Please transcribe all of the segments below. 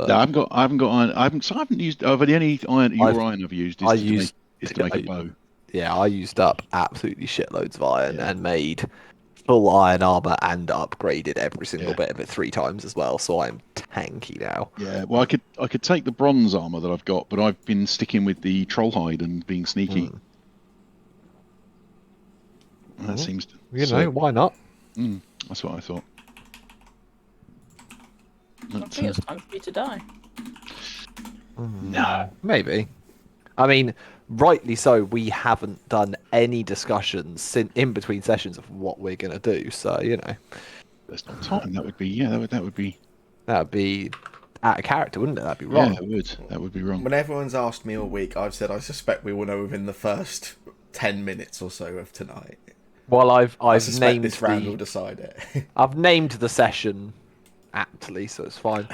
No, but I haven't got iron. So I haven't used. The only iron, I've your iron I've used I make used is to make a I, bow. yeah, I used up absolutely shitloads of iron Yeah, and made full iron armor and upgraded every single yeah, bit of it 3 times as well. So I'm tanky now. yeah. Well, I could take the bronze armor that I've got, but I've been sticking with the troll hide and being sneaky. Mm. And that Well, seems to you know, serve. why not? That's what I thought. I But, think it's time for you to die. no. Maybe. I mean, rightly so. We haven't done any discussions in between sessions of what we're gonna do. So you know, There's not time. That would be yeah. That would be that'd be out of character, wouldn't it? That'd be yeah. wrong. It would. That would be wrong. When everyone's asked me all week, I've said I suspect we will know within the first 10 minutes or so of tonight. Well, I I've suspect named this round the will decide it. the session aptly, so it's fine.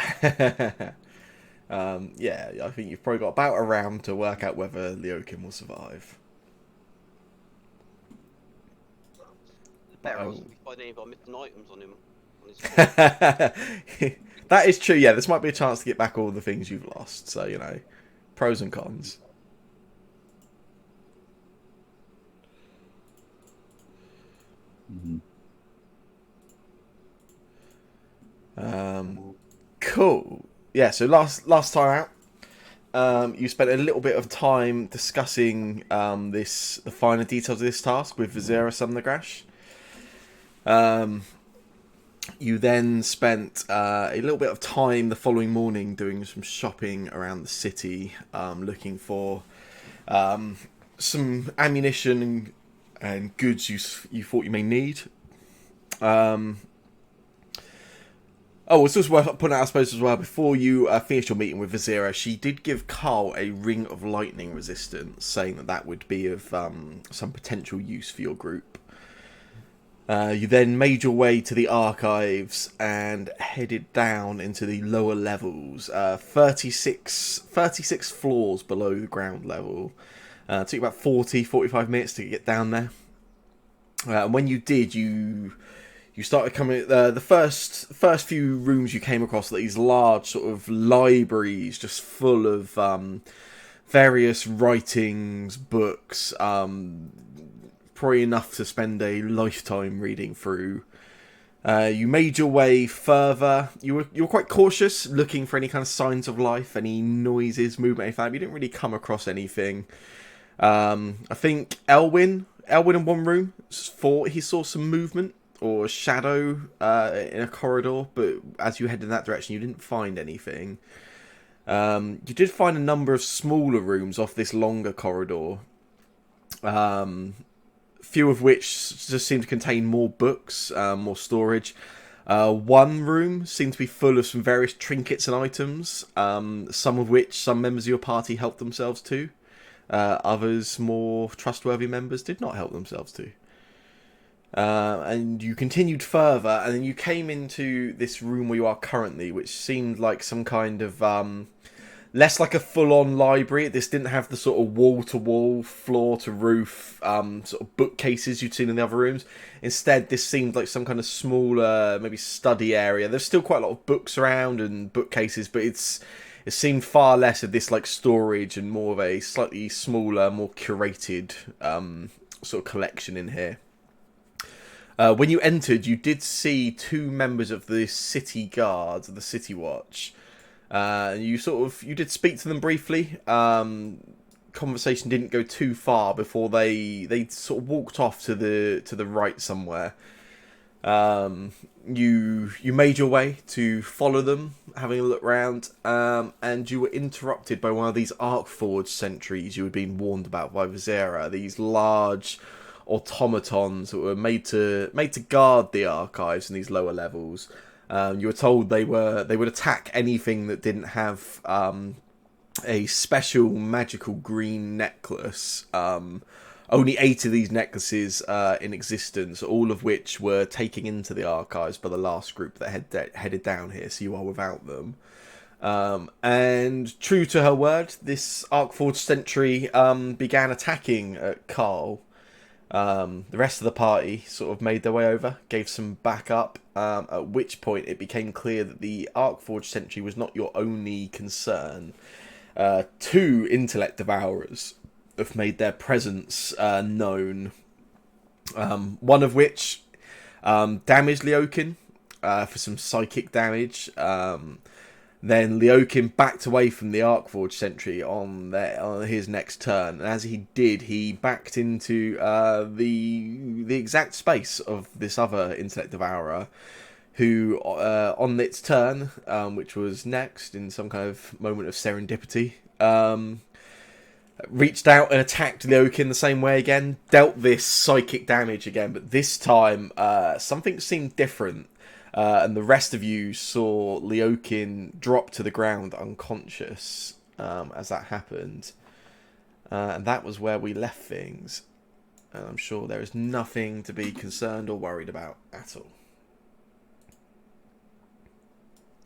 Yeah, I think you've probably got about a round to work out whether Leokin will survive. Better Oh. off if I didn't got missing items on him. On his That is true, yeah. This might be a chance to get back all the things you've lost, so, you know, pros and cons. Mhm. Cool. Yeah, so last time out, you spent a little bit of time discussing the finer details of this task with Vizera Sumnergrash. You then spent a little bit of time the following morning doing some shopping around the city, looking for some ammunition and goods you thought you may need. Oh, it's just worth pointing out, I suppose, as well, before you finished your meeting with Vizera, she did give Carl a Ring of Lightning resistance, saying that that would be of some potential use for your group. You then made your way to the archives and headed down into the lower levels, 36 floors below the ground level. It took about 45 minutes to get down there. And when you did, you started coming. The first few rooms you came across, these large sort of libraries, just full of various writings, books, probably enough to spend a lifetime reading through. You made your way further. You were quite cautious, looking for any kind of signs of life, any noises, movement, anything like that. You didn't really come across anything. I think Elwyn in one room thought he saw some movement or a shadow in a corridor, but as you headed in that direction, you didn't find anything. You did find a number of smaller rooms off this longer corridor, few of which just seem to contain more books, more storage. One room seemed to be full of some various trinkets and items, some of which some members of your party helped themselves to. Others, more trustworthy members, did not help themselves to. And you continued further, and then you came into this room where you are currently, which seemed like some kind of less like a full-on library. This didn't have the sort of wall-to-wall, floor-to-roof sort of bookcases you'd seen in the other rooms. Instead, this seemed like some kind of smaller, maybe study area. There's still quite a lot of books around and bookcases, but it seemed far less of this like storage and more of a slightly smaller, more curated sort of collection in here. When you entered, you did see two members of the city guard, the city watch. You did speak to them briefly. Conversation didn't go too far before they sort of walked off to the right somewhere. You made your way to follow them, having a look round, and you were interrupted by one of these Arcforged sentries you had been warned about by Vizera. These large automatons that were made to guard the archives in these lower levels. You were told they would attack anything that didn't have a special magical green necklace. Only 8 of these necklaces in existence, all of which were taken into the archives by the last group that headed down here, so you are without them. And true to her word, this Arcforged sentry began attacking Carl. The rest of the party sort of made their way over, gave some backup, at which point it became clear that the Arcforged Sentry was not your only concern. Two Intellect Devourers have made their presence known, one of which damaged Leokin for some psychic damage. Then Leokin backed away from the Arcforged Sentry on his next turn, and as he did, he backed into the exact space of this other Intellect Devourer, who on its turn, which was next in some kind of moment of serendipity, reached out and attacked Leokin the same way again, dealt this psychic damage again, but this time something seemed different. And the rest of you saw Leokin drop to the ground unconscious as that happened. And that was where we left things. And I'm sure there is nothing to be concerned or worried about at all.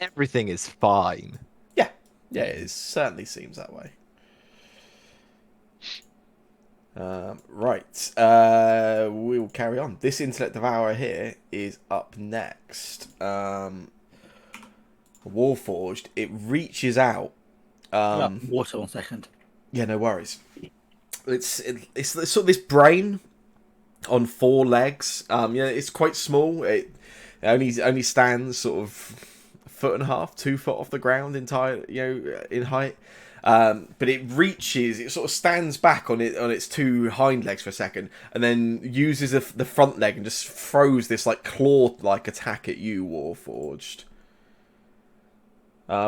Everything is fine. Yeah, it certainly seems that way. Right, we'll carry on. This Intellect Devourer here is up next. Warforged, it reaches out. Water 1 second. Yeah, no worries. It's sort of this brain on 4 legs. It's quite small. It only stands sort of 1.5 2 foot off the ground in height. But it sort of stands back on its 2 hind legs for a second, and then uses the front leg and just throws this like claw-like attack at you, Warforged.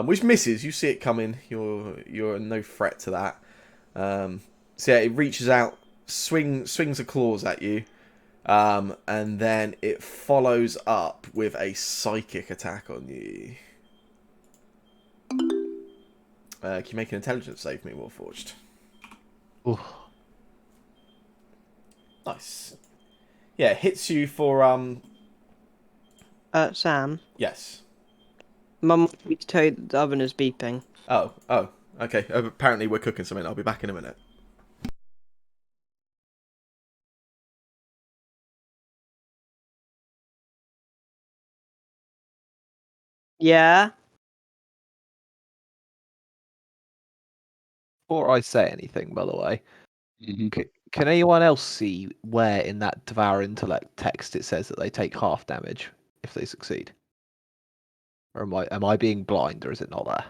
Which misses. You see it coming. You're no threat to that. So yeah, it reaches out, swings the claws at you, and then it follows up with a psychic attack on you. Can you make an intelligence save for me, Warforged? Ooh. Nice. Yeah, it hits you for Sam, yes. Mum wants me to tell you that the oven is beeping. Oh, okay. Apparently we're cooking something. I'll be back in a minute. Yeah? Before I say anything, by the way, Mhm. can anyone else see where in that Devour Intellect text it says that they take half damage if they succeed? Or am I being blind, or is it not there?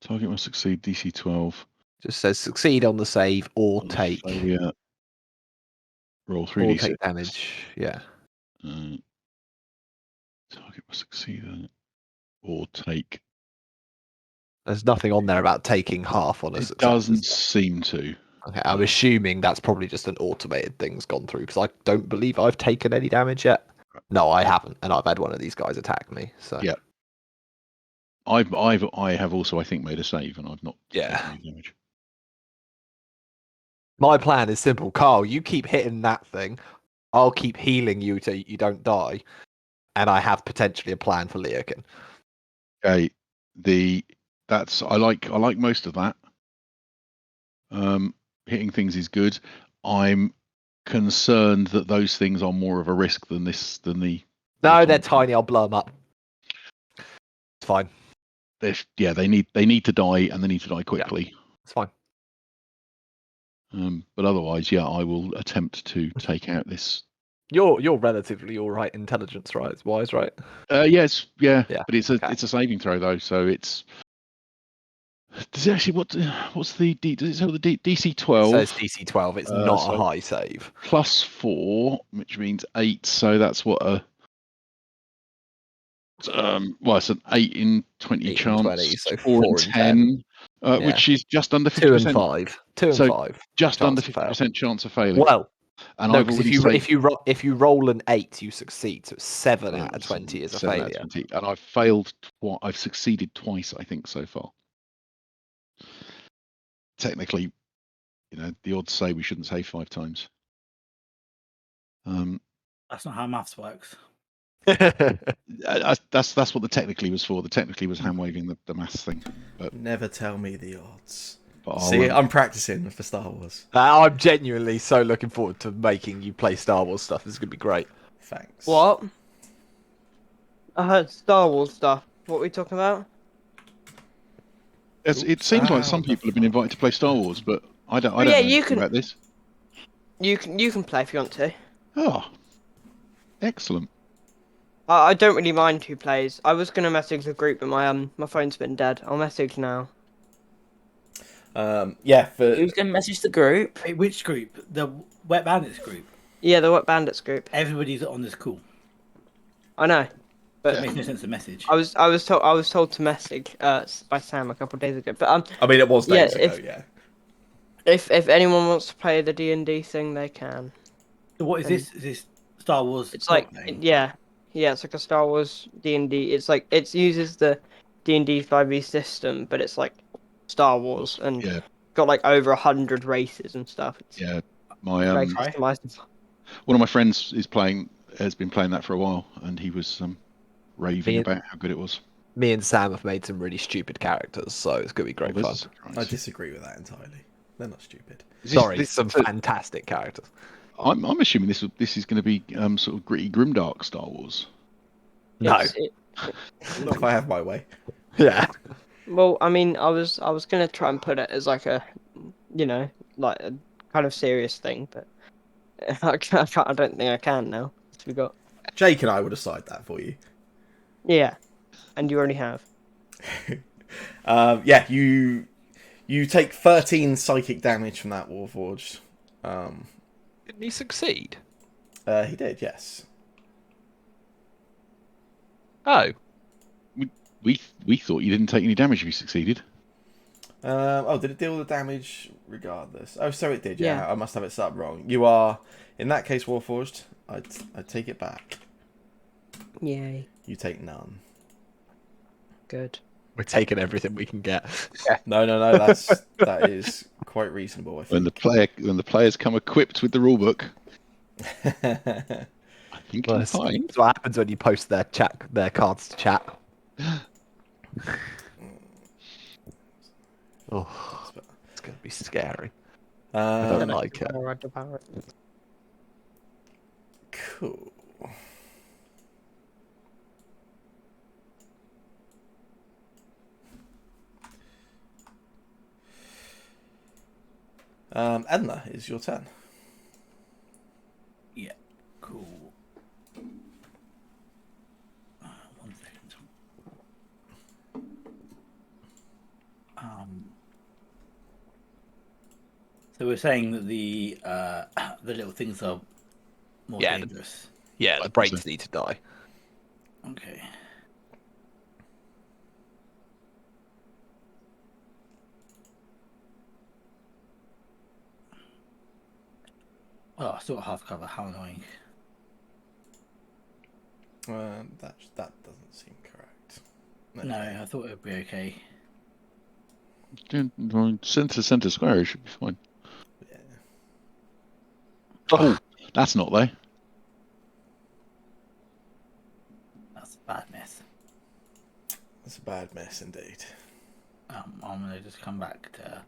Target must succeed DC 12. Just says succeed on the save or On take failure, roll or 3d6. take damage. Yeah. Target must succeed on it. Or take. There's nothing on there about taking half on a It success. doesn't seem to. Okay, I'm assuming that's probably just an automated thing's gone through because I don't believe I've taken any damage yet. No, I haven't, and I've had one of these guys attack me. So Yeah. I have also, I think, made a save, and I've not Yeah. taken any damage. My plan is simple, Carl. You keep hitting that thing. I'll keep healing you till you don't die, and I have potentially a plan for Leokin. Okay, I like most of that. Hitting things is good. I'm concerned that those things are more of a risk than the. No, they're tiny. I'll blow them up. It's fine. They need to die, and they need to die quickly. It's fine. But otherwise, yeah, I will attempt to take out this. You're relatively all right intelligence wise, right? Yes, yeah, Yeah, but it's a saving throw though, so it's. Does it actually what's the does it say the DC 12? It says DC 12. It's not so a high save. +4, which means 8. So that's what a. Well, it's an 8 in 20 8 in chance. 20, so 4 in 10, which is just under 50%. 2 and 5. 2 and So 5. Just under chance to fail. 50% chance of failing. Well, and no, I've because already if you roll an 8, you succeed. So 7 out of 20 is a 7 out of failure. 20, and I've failed. I've succeeded twice, I think, so far. Technically, the odds say we shouldn't save 5 times. That's not how maths works. That's what the technically was for. The technically was hand waving the maths thing. But Never tell me the odds. But See, I'm practicing for Star Wars. I'm genuinely so looking forward to making you play Star Wars stuff. This is gonna be great. Thanks. What? I heard Star Wars stuff. What are we talking about? it Oops. seems like Ah, some what the people have been invited to play Star Wars, but I don't yeah, know you anything can- about this. You can play if you want to. Oh, excellent. I don't really mind who plays. I was gonna message the group, but my phone's been dead. I'll message now. Yeah, for Who's going to message the group? Wait, which group? The Wet Bandits group. Yeah, the Wet Bandits group. Everybody's on this call. I know, It but makes no sense to message. I was told to message by Sam a couple of days ago. But I mean, it was yeah, days ago. Yeah. if anyone wants to play the D&D thing, they can. So what is this? Is this Star Wars? It's like thing? yeah, it's like a Star Wars D&D. It's like it uses the D&D 5e system, but it's like Star Wars and Yeah, got like over 100 races and stuff. It's yeah. My very Right. customized. one of my friends has been playing that for a while, and he was raving Me- about how good it was. Me and Sam have made some really stupid characters, so it's gonna be great Oh, fun. this is a surprise. I disagree with that entirely. They're not stupid. Sorry, some fantastic characters. I'm assuming this is going to be sort of gritty, grimdark Star Wars. No. Not if I have my way. Yeah. Well, I mean, I was gonna try and put it as like a, like a kind of serious thing, but I can't. I don't think I can now. We got Jake and I would decide that for you. yeah, and you already have. Yeah, you take 13 psychic damage from that Warforged. Didn't he succeed? He did, yes. Oh. We thought you didn't take any damage if you succeeded. Oh, did it deal the damage regardless? Oh, so it did. Yeah, Yeah. I must have it set up wrong. You are, in that case, Warforged. I take it back. Yay, You take none. good. We're taking everything we can get. No, that is quite reasonable. I When think. the players come equipped with the rulebook, I think Well, you're that's fine. what happens when you post their cards to chat. Oh, it's gonna be scary. I don't like it. Cool. Edna, it's your turn. Yeah. Cool. One second. So we're saying that the little things are more Yeah, dangerous. Yeah, the brains need to die. Okay. Oh, I still got half cover. How annoying. That doesn't seem correct. No, I thought it would be okay. Center square, it should be fine. Yeah. Oh, that's not there. That's a bad mess. That's a bad mess indeed. I'm gonna just come back to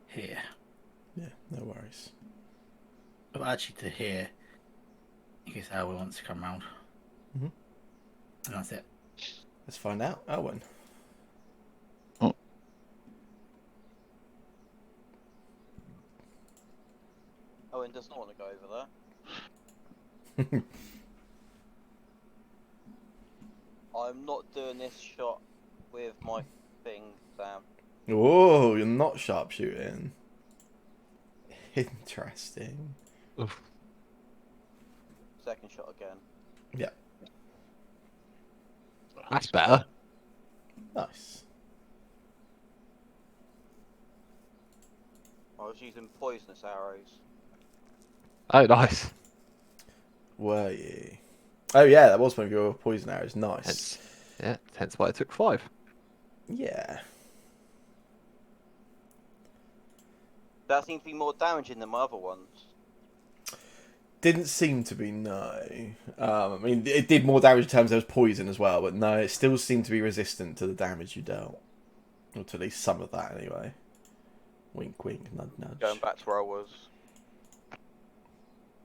here. Yeah, no worries. Well, actually, to here, in case Elwyn wants to come round. Mhm. And that's it. Let's find out. Owen. Owen does not want to go over there. I'm not doing this shot with my thing, Sam. Oh, you're not sharpshooting. Interesting. Oof. Second shot again. Yeah, That's better. nice. I was using poisonous arrows. Oh, nice. Were you? Oh yeah, that was one of your poison arrows. Nice. Hence why I took 5. Yeah. That seems to be more damaging than my other ones. Didn't seem to be, no. I mean, it did more damage in terms of poison as well, but no, it still seemed to be resistant to the damage you dealt. Or to at least some of that, anyway. Wink, wink, nudge, nudge. Going back to where I was.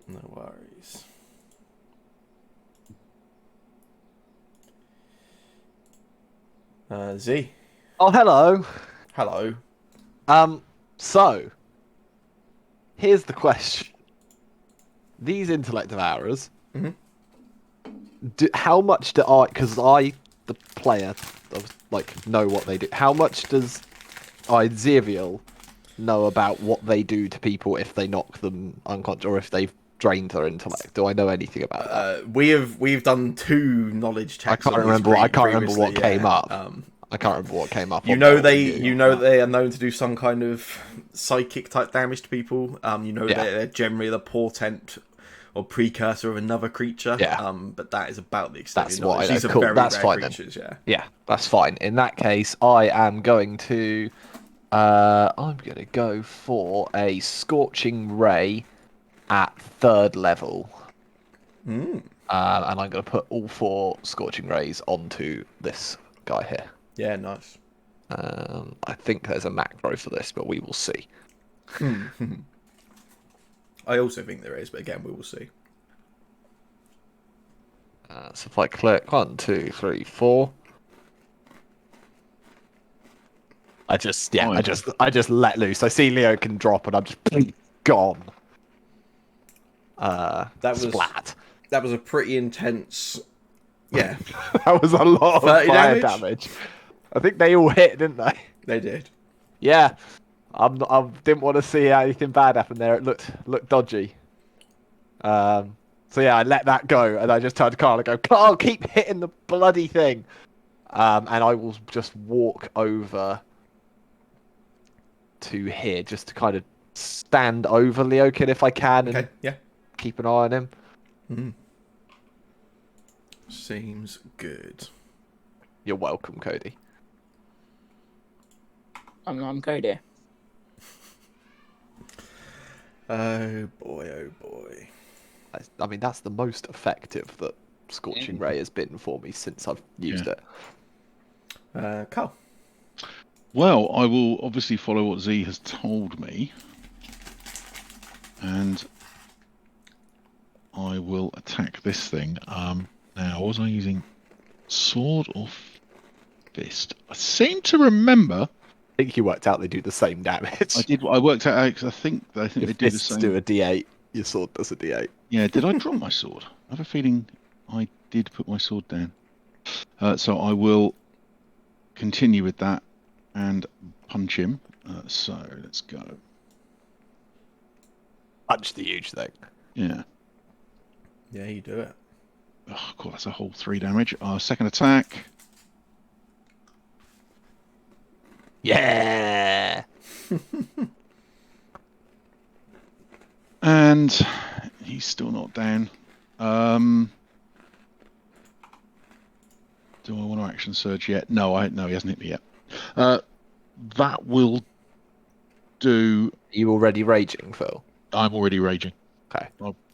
No worries. Z. Oh, hello. Hello. So here's the question: these intellect devourers, Mhm. how much do I? Because I, the player, like know what they do. How much does Xaviel know about what they do to people if they knock them unconscious or if they've drained their intellect? Do I know anything about that? We've done 2 knowledge checks. I can't remember. I can't remember what came up. I can't remember what came up. You on know there, they, you? you know they are known to do some kind of psychic type damage to people. You know Yeah. they're generally the portent or precursor of another creature. Yeah. But that is about the extent That's of your knowledge. what I know. These are Cool. very That's rare fine then. creatures. Yeah. Yeah, that's fine. In that case, I am going to go for a Scorching Ray at 3rd level. Mm. And I'm going to put all 4 Scorching Rays onto this guy here. Yeah. Nice. I think there's a macro for this, but we will see. I also think there is, but again, we will see. So if I click 1, 2, 3, 4. I just let loose. I see Leo can drop, and I'm just gone. Splat. That was a pretty intense. Yeah, That was a lot of 30 fire damage? damage. I think they all hit, didn't they? they did. Yeah. I didn't want to see anything bad happen there. It looked dodgy. So yeah, I let that go, and I just turned to Carl and go, "Carl, keep hitting the bloody thing." And I will just walk over to here, just to kind of stand over Leokin if I can, Okay. and Yeah. keep an eye on him. Mm. Seems good. You're welcome, Cody. I'm Cody. Oh boy, oh boy. I mean, that's the most effective that Scorching Ray has been for me since I've used it. Carl. Well, I will obviously follow what Z has told me, and I will attack this thing. Now, was I using sword or fist? I seem to remember. I think you worked out they do the same damage. I did. I worked out because I think Your they do the fists same. do a D8. Your sword does a D8. Yeah. Did I drop my sword? I have a feeling I did put my sword down. So I will continue with that and punch him. So let's go. Punch the huge thing. Yeah. Yeah, you do it. Oh, cool. That's a whole 3 damage. Second attack. Yeah. And he's still not down. Do I want to action surge yet? No, he hasn't hit me yet. That will do. You already raging, Phil? I'm already raging. Okay.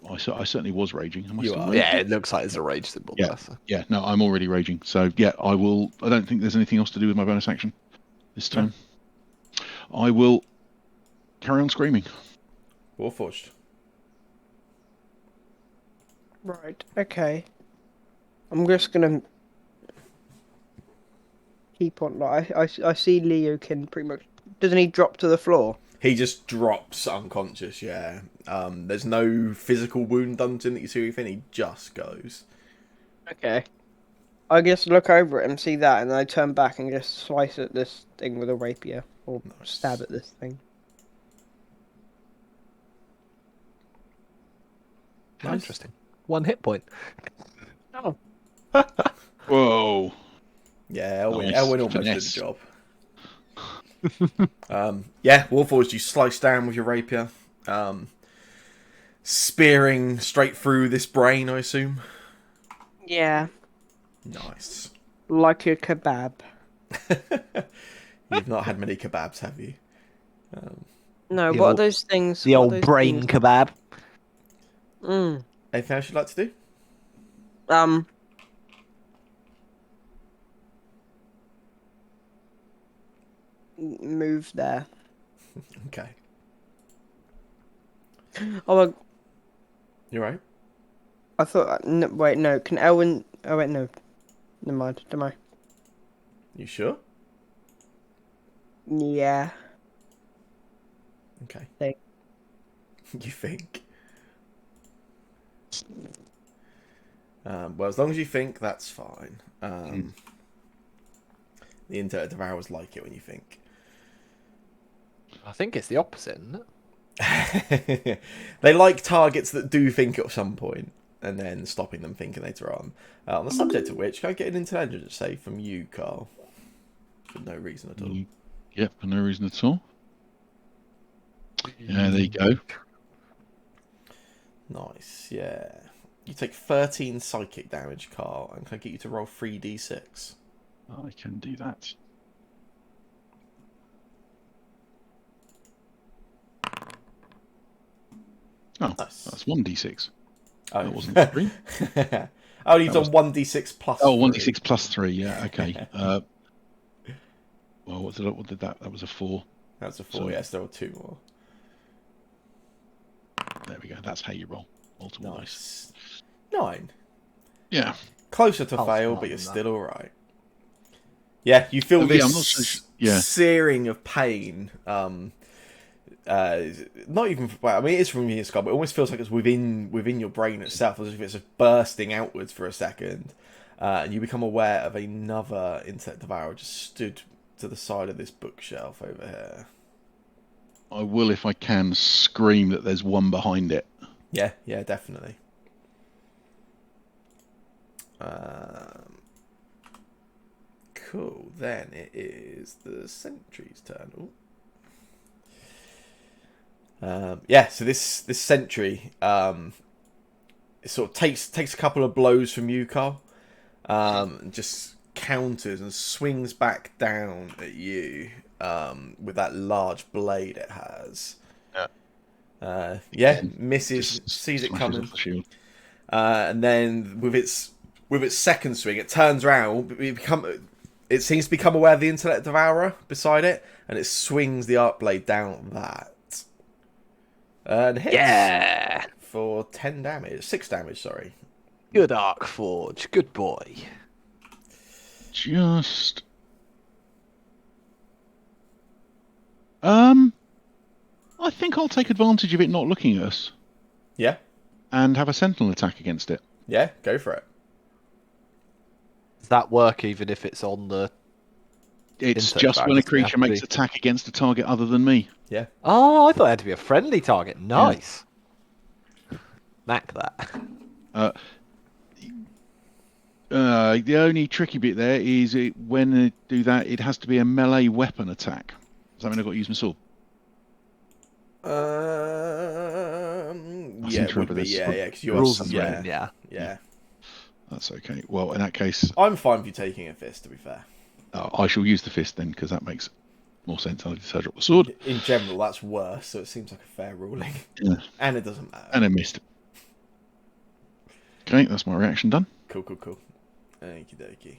I certainly was raging. Am I You still are. raging? Yeah, it looks like there's a rage symbol Yeah. there. So. Yeah, no, I'm already raging. So yeah, I will. I don't think there's anything else to do with my bonus action this time. I will carry on screaming. Warforged. Right. Okay. I'm just gonna keep on. Like, I see Leo can pretty much. Doesn't he drop to the floor? He just drops unconscious, yeah. There's no physical wound done to him that you see anything, he just goes. Okay. I just look over it and see that, and I turn back and just slice at this thing with a rapier, or Nice. stab at this thing. Nice. Interesting. 1 hit point. Oh. Whoa. Yeah, Elwin, Nice. Elwin almost Finesse. did the job. Yeah, Warforged, you slice down with your rapier. Spearing straight through this brain, I assume. Yeah, Nice. like a kebab. You've not had many kebabs, have you? No, The what are old- those things? The what are old those brain things? kebab. Anything else you'd like to do? Move there. Okay. Oh, well, You're right. I thought. No, wait, no. Can Elwyn? Oh wait, no. Never mind. Don't mind. You sure? Yeah. Okay. Think. You think? Well, as long as you think, that's fine. The Intellect Devourers like it when you think. I think it's the opposite, isn't it? They like targets that do think at some point, and then stopping them thinking later on. On the subject of which, can I get an intelligence save from you, Carl? For no reason at all. Yep, for no reason at all. Yeah, there you go. Nice, yeah. You take 13 psychic damage, Carl, and can I get you to roll 3d6? I can do that. Oh, Nice. that's 1d6. Oh, That wasn't 3. Oh, you've That done 1d6 plus. Oh, 3. 1d6 plus 3, yeah, okay. Well, what did that? That was a 4. That's a 4, So- yes, there were 2 more. There we go. That's how you roll. Multiple dice. Nice. 9. Yeah. Closer to I'll fail, smile but you're on that. still alright. Yeah, you feel Oh, this yeah, I'm not so sure. Yeah. searing of pain. Not even. Well, I mean, it is from your skull, but it almost feels like it's within your brain itself, as if it's just bursting outwards for a second, and you become aware of another Intellect Devourer just stood to the side of this bookshelf over here. I will, if I can, scream that there's one behind it. Yeah, definitely. Cool. Then it is the sentry's turn. Ooh. Yeah, so this sentry it sort of takes a couple of blows from you, Carl, and just counters and swings back down at you with that large blade it has. Yeah, misses, Just sees it smashes coming, off the shield. and then with its second swing, it turns around. It seems to become aware of the Intellect Devourer beside it, and it swings the arc blade down at that. And hits Yeah. for 10 damage. 6 damage, sorry. Good Arcforge. Good boy. Just. I think I'll take advantage of it not looking at us Yeah, and have a sentinel attack against it. yeah, go for it. Does that work even if it's on the... It's Insect just when a virus, yeah, creature makes the- attack against a target other than me. Yeah. Oh, I thought it had to be a friendly target. Nice. Knack that. The only tricky bit there is when they do that, it has to be a melee weapon attack. Does that mean I've got to use my sword? Yeah, it would interpret be. this. Yeah, because you are. Rules is Yeah, written, yeah. yeah. That's okay. Well, in that case, I'm fine with you taking a fist, to be fair. I shall use the fist then, because that makes more sense. I'll just drop the sword. In general, that's worse, so it seems like a fair ruling. Yeah. And it doesn't matter. And I missed. Okay, that's my reaction done. Cool. Okie dokie.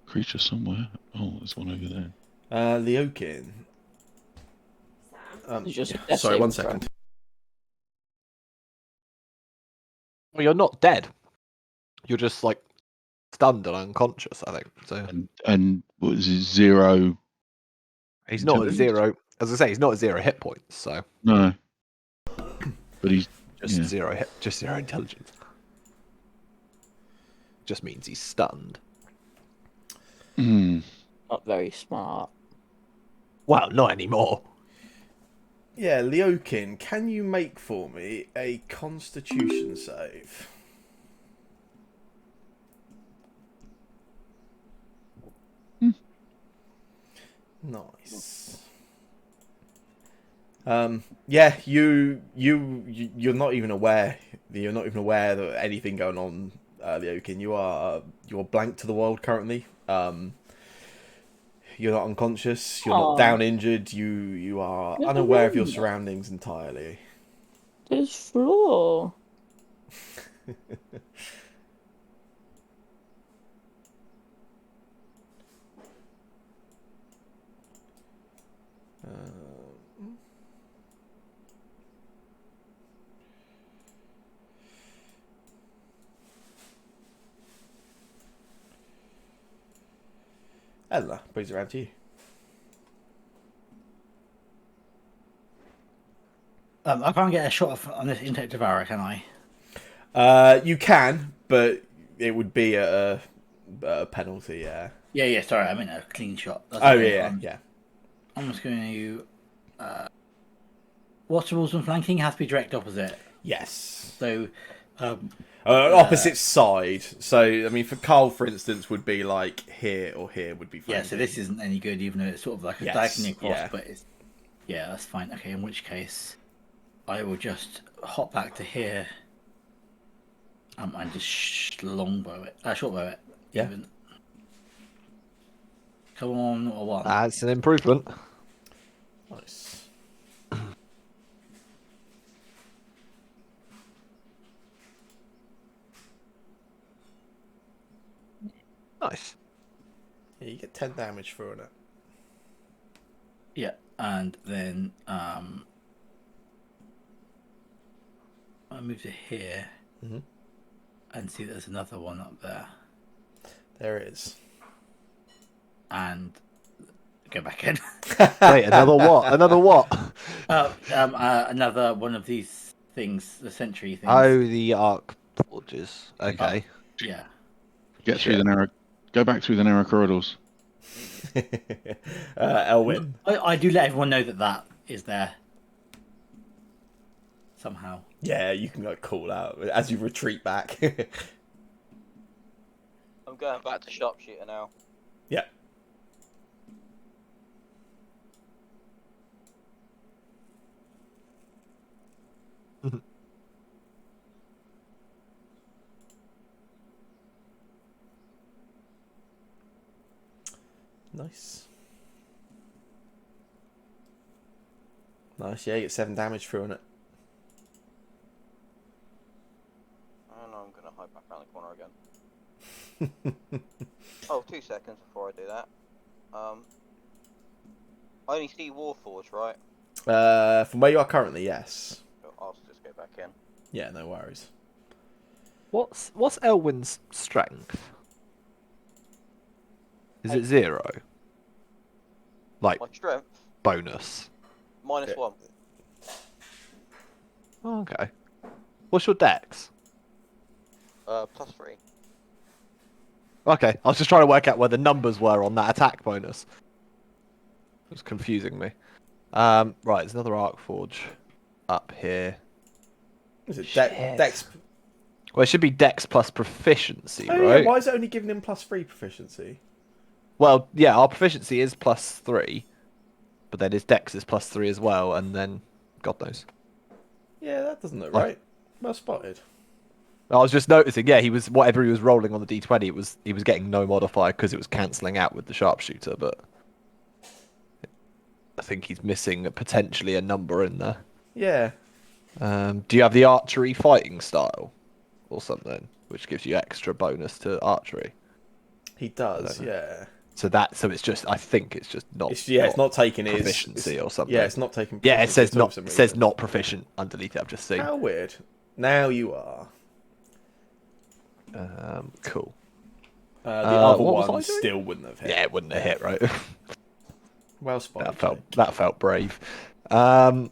Creature somewhere. Oh, there's one over there. Leokin. It's just Yeah. death Sorry, one saving throw. second. Well, you're not dead. You're just, like, stunned and unconscious, I think. So And what is it, 0? he's not at intelligence? 0. As I say, he's not at 0 hit points, so No. But he's just yeah. 0 intelligence. Just means he's stunned. Not very smart. Well, not anymore. Yeah, Leokin, can you make for me a Constitution save? Nice. Yeah, you're not even aware. You're not even aware that anything going on, Leokin. You're blank to the world currently. You're not unconscious. You're not Aw. down injured. You are Good unaware of your to know. surroundings entirely. There's floor. Ella, brings it around to you. I can't get a shot on this intake devourer, can I? You can, but it would be a penalty, yeah. Yeah. Sorry, I meant a clean shot. That's Oh, okay. yeah. I'm just going to. What's the rules on flanking? Has to be direct opposite. Yes. So, opposite side. So, I mean, for Carl, for instance, would be like here or here would be flanking. yeah. So this isn't any good, even though it's sort of like a diagonal across. But it's that's fine. Okay, in which case, I will just hop back to here. And just longbow it. Shortbow it. Yeah. Even. Come on, or one. That's an improvement. Nice. Nice. Yeah, you get 10 damage for it. Yeah, and then I move to here and see there's another one up there, There it is. and go back in. Wait, another what? Another what? Another one of these things, the sentry things. Oh, the arc forges. Okay. Yeah. Get through the narrow. Go back through the narrow corridors. Elwyn. I do let everyone know that is there. Somehow. Yeah, you can like call out as you retreat back. I'm going back to sharpshooter now. Yeah. Nice. Nice, yeah, you get 7 damage through on it. And I'm going to hide back around the corner again. Oh, 2 seconds before I do that. I only see Warforged, right? From where you are currently, yes. I'll just go back in. Yeah, no worries. What's Elwyn's strength? Is it 0? Like My strength, bonus. -1. Oh, okay. What's your dex? +3. Okay, I was just trying to work out where the numbers were on that attack bonus. It was confusing me. Right, there's another arc forge up here. Is it Shit. Dex? Well, it should be dex plus proficiency, Oh, right? yeah, why is it only giving him +3 proficiency? Well, yeah, our proficiency is +3, but then his dex is +3 as well, and then God knows. Yeah, that doesn't look right. Well spotted. I was just noticing, yeah, he was whatever he was rolling on the d20, he was getting no modifier because it was cancelling out with the sharpshooter, but I think he's missing potentially a number in there. Yeah. Do you have the archery fighting style or something, which gives you extra bonus to archery? He does, yeah. So it's just, I think it's just not. It's not taking his proficiency or something. Yeah, it's not taking. Yeah, it says proficiency not. for some It says reason. not proficient underneath it. I've just seen. How weird. Now you are. Cool. The other what was one I doing? still wouldn't have hit. Yeah, it wouldn't have hit, right? Well spotted. that felt brave. So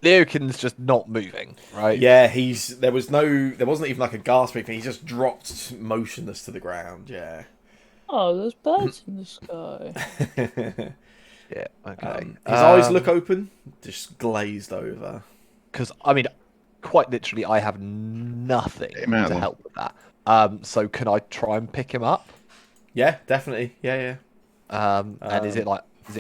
Leokin's just not moving, right? Yeah, there wasn't even like a gasp or anything. He just dropped motionless to the ground. Yeah. Oh, there's birds in the sky. Yeah. Okay. His eyes look open, just glazed over. Because I mean, quite literally, I have nothing Get him out to there. help with that. So can I try and pick him up? Yeah, definitely. Yeah. And is it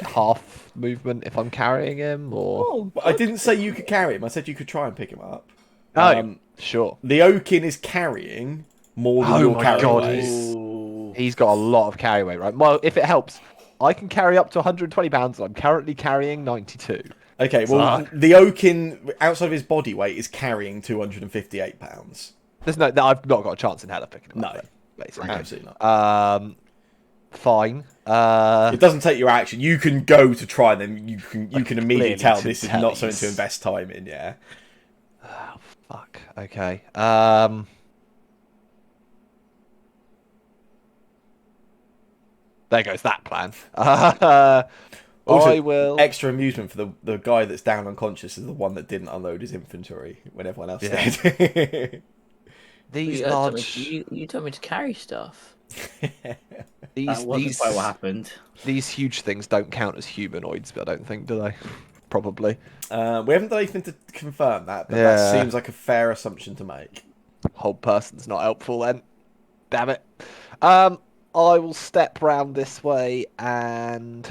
half movement if I'm carrying him, or? Oh, But I didn't say you could carry him. I said you could try and pick him up. Oh, sure. Leokin is carrying more than Oh you're my carrying. God, away. He's got a lot of carry weight, right? Well, if it helps, I can carry up to 120 pounds, and I'm currently carrying 92. Okay, well, So- the oak outside of his body weight is carrying 258 pounds. There's no, I've not got a chance in hell of picking him No. up. Then, basically. Absolutely not. Fine. It doesn't take your action. You can go to try them. You can immediately clearly tell to this is tell not something he's- to invest time in. Yeah. Oh, fuck. Okay. There goes that plan. Also, I will. extra amusement for the guy that's down unconscious is the one that didn't unload his inventory when everyone else did. These You told me large. you told me to carry stuff. That wasn't quite what happened. These huge things don't count as humanoids, but I don't think, do they? Probably. We haven't done anything to confirm that, but Yeah. that seems like a fair assumption to make. Whole person's not helpful then. Damn it. I will step round this way and.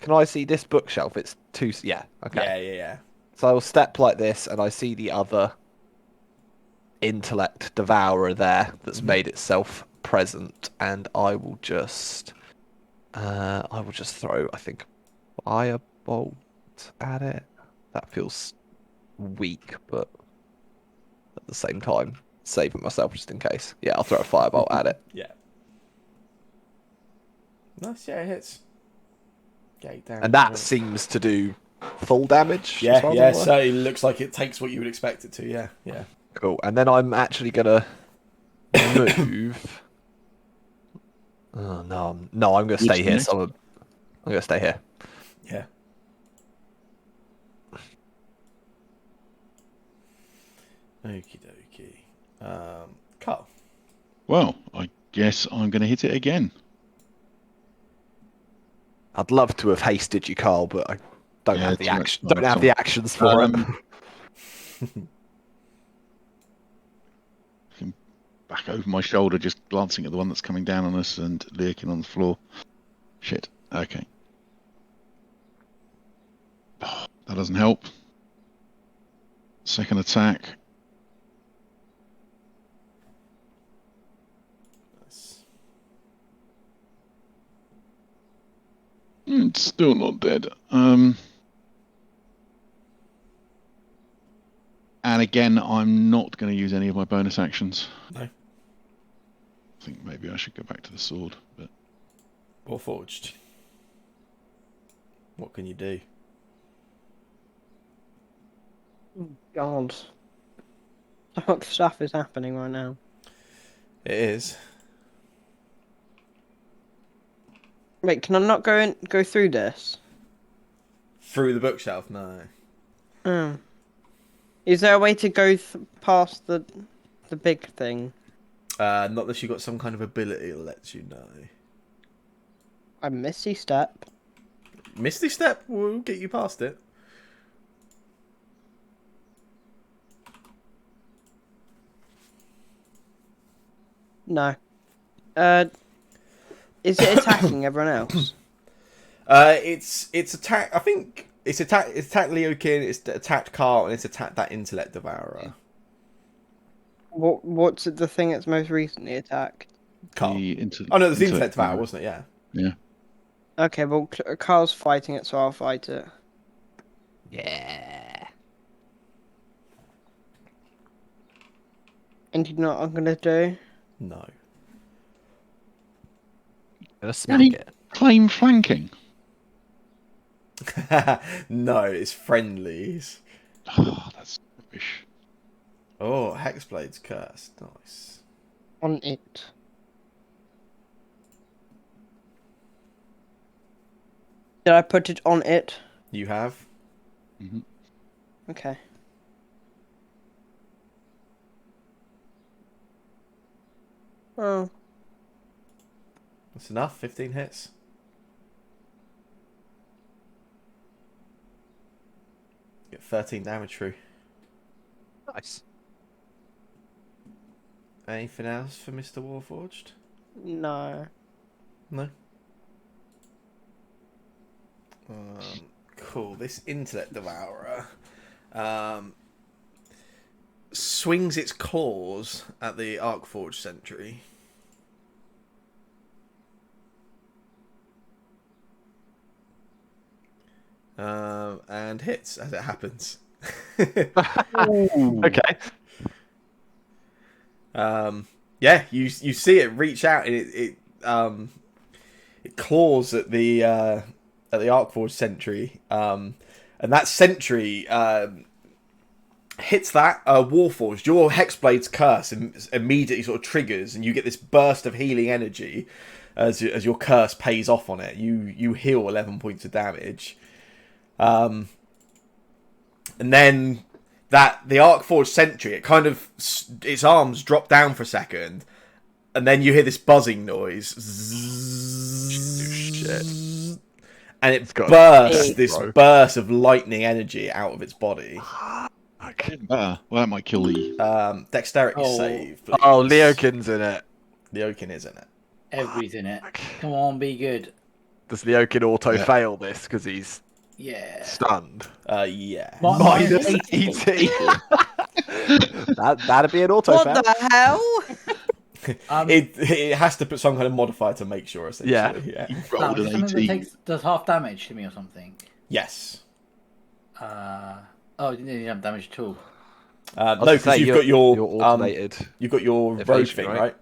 Can I see this bookshelf? It's two. Yeah. Okay. Yeah. So I will step like this, and I see the other intellect devourer there that's made itself present, and I will just throw, I think, firebolt at it. That feels weak, but at the same time, saving myself just in case. Yeah, I'll throw a firebolt at it. Yeah. Nice, yeah, it hits. Gate down. And that seems to do full damage. as Yeah, far as yeah, I'm aware. so it looks like it takes what you would expect it to, yeah. Cool. And then I'm actually gonna move. Oh no, I'm gonna stay here. So I'm gonna stay here. Yeah. Okie dokie. Carl. Well, I guess I'm going to hit it again. I'd love to have hasted you, Carl, but I don't Yeah, have the too much action. time, Don't have Tom. the actions for it. Back over my shoulder, just glancing at the one that's coming down on us and lurking on the floor. Shit. Okay. Oh, that doesn't help. Second attack. Nice. It's still not dead. And again, I'm not going to use any of my bonus actions. No. I think maybe I should go back to the sword, but Or forged. What can you do? God. So much stuff is happening right now. It is. Wait, can I not go through this? Through the bookshelf? No. Oh. Is there a way to go past the big thing? Not unless you've got some kind of ability that lets you know. A Misty Step. Misty Step will get you past it. No. Is it attacking everyone else? It's attack. I think it's attacked Leokin. It's attacked Carl, and it's attacked that intellect devourer. What's the thing that's most recently attacked? Carl. the Oh no, the intellect devourer, wasn't it? Yeah. Yeah. Okay, well, Carl's fighting it, so I'll fight it. Yeah. And you know what I'm gonna do? No. Gonna Can smack he it. claim flanking? No, it's friendlies. Oh, that's rubbish. Oh, Hexblade's cursed. Nice. On it. Did I put it on it? You have. Mm-hmm. Okay. Oh. That's enough. 15 hits. Get 13 damage through. Nice. Anything else for Mr. Warforged? No. No. Cool. This intellect devourer swings its claws at the Arcforged sentry. And hits as it happens. Okay. Yeah, you see it reach out and it claws at the Arcforge sentry, and that sentry hits that Warforged. Your Hexblade's curse immediately sort of triggers, and you get this burst of healing energy as your curse pays off on it. You heal 11 points of damage, and then the Arcforged sentry, it kind of its arms drop down for a second, and then you hear this buzzing noise. Shit. And it got bursts this bro. burst of lightning energy out of its body. Well, that might kill the. Dexterity save, please. Oh, Leokin's in it. Leokin is in it. Everybody's in it. Come on, be good. Does Leokin auto fail this because he's Yeah. stunned? Yeah. Minus 80. That'd be an auto fail. What the hell? It has to put some kind of modifier to make sure, essentially. Yeah. You That rolled was an something that 18. does half damage to me or something. Yes. Oh, it didn't have damage at all. No, because you've got your automated you've got your rogue evasion, thing, right? right?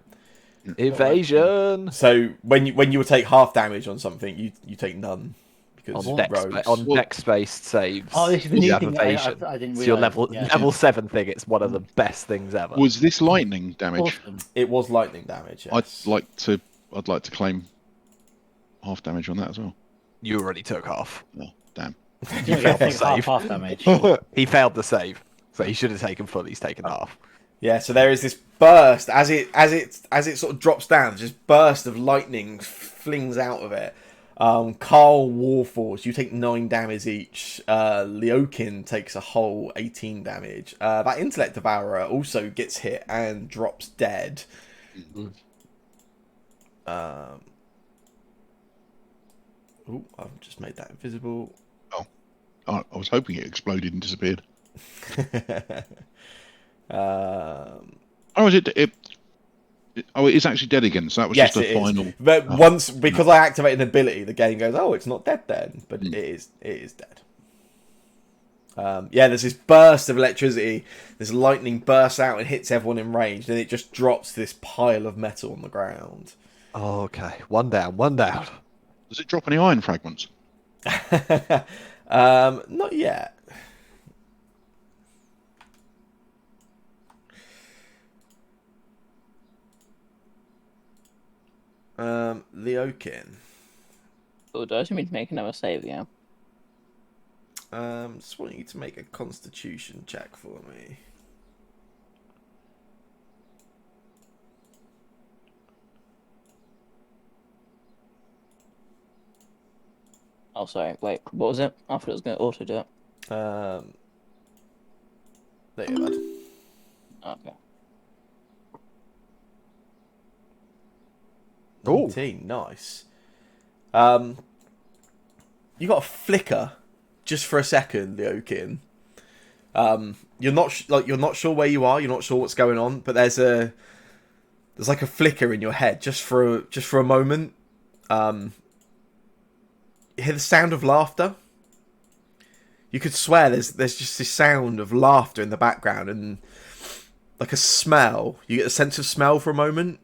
evasion So when you will take half damage on something, you take none because on rogues. dex-based saves. Oh, this is the you new have thing. evasion. I didn't It's your realise. level 7 thing. It's one of the best things ever. Was this lightning damage? Awesome. It was lightning damage. Yes. I'd like to claim half damage on that as well. You already took half. Oh, damn. You failed the take save. half damage. He failed the save, so he should have taken full. He's taken half. Yeah, so there is this burst as it sort of drops down. This burst of lightning flings out of it. Carl Warforged, you take 9 damage each. Leokin takes a whole 18 damage. That Intellect Devourer also gets hit and drops dead. Ooh, I've just made that invisible. I was hoping it exploded and disappeared. Oh, is it? Oh, it is actually dead again. So that was Yes, just a it final. is. But once, because I activate an ability, the game goes, "Oh, it's not dead then," but it is dead. Yeah, there's this burst of electricity. This lightning bursts out and hits everyone in range, and it just drops this pile of metal on the ground. Oh, okay, one down, one down. Does it drop any iron fragments? Not yet. Leokin. Oh, does you mean to make another save again? Just want you to make a Constitution check for me. Oh, sorry. Wait, what was it? I thought it was going to auto do it. There you go, bud. Okay. Ooh. 19, nice. You got a flicker just for a second, Leokin. You're not sure where you are. You're not sure what's going on, but there's like a flicker in your head just for a moment. You hear the sound of laughter. You could swear there's just this sound of laughter in the background and like a smell. You get a sense of smell for a moment.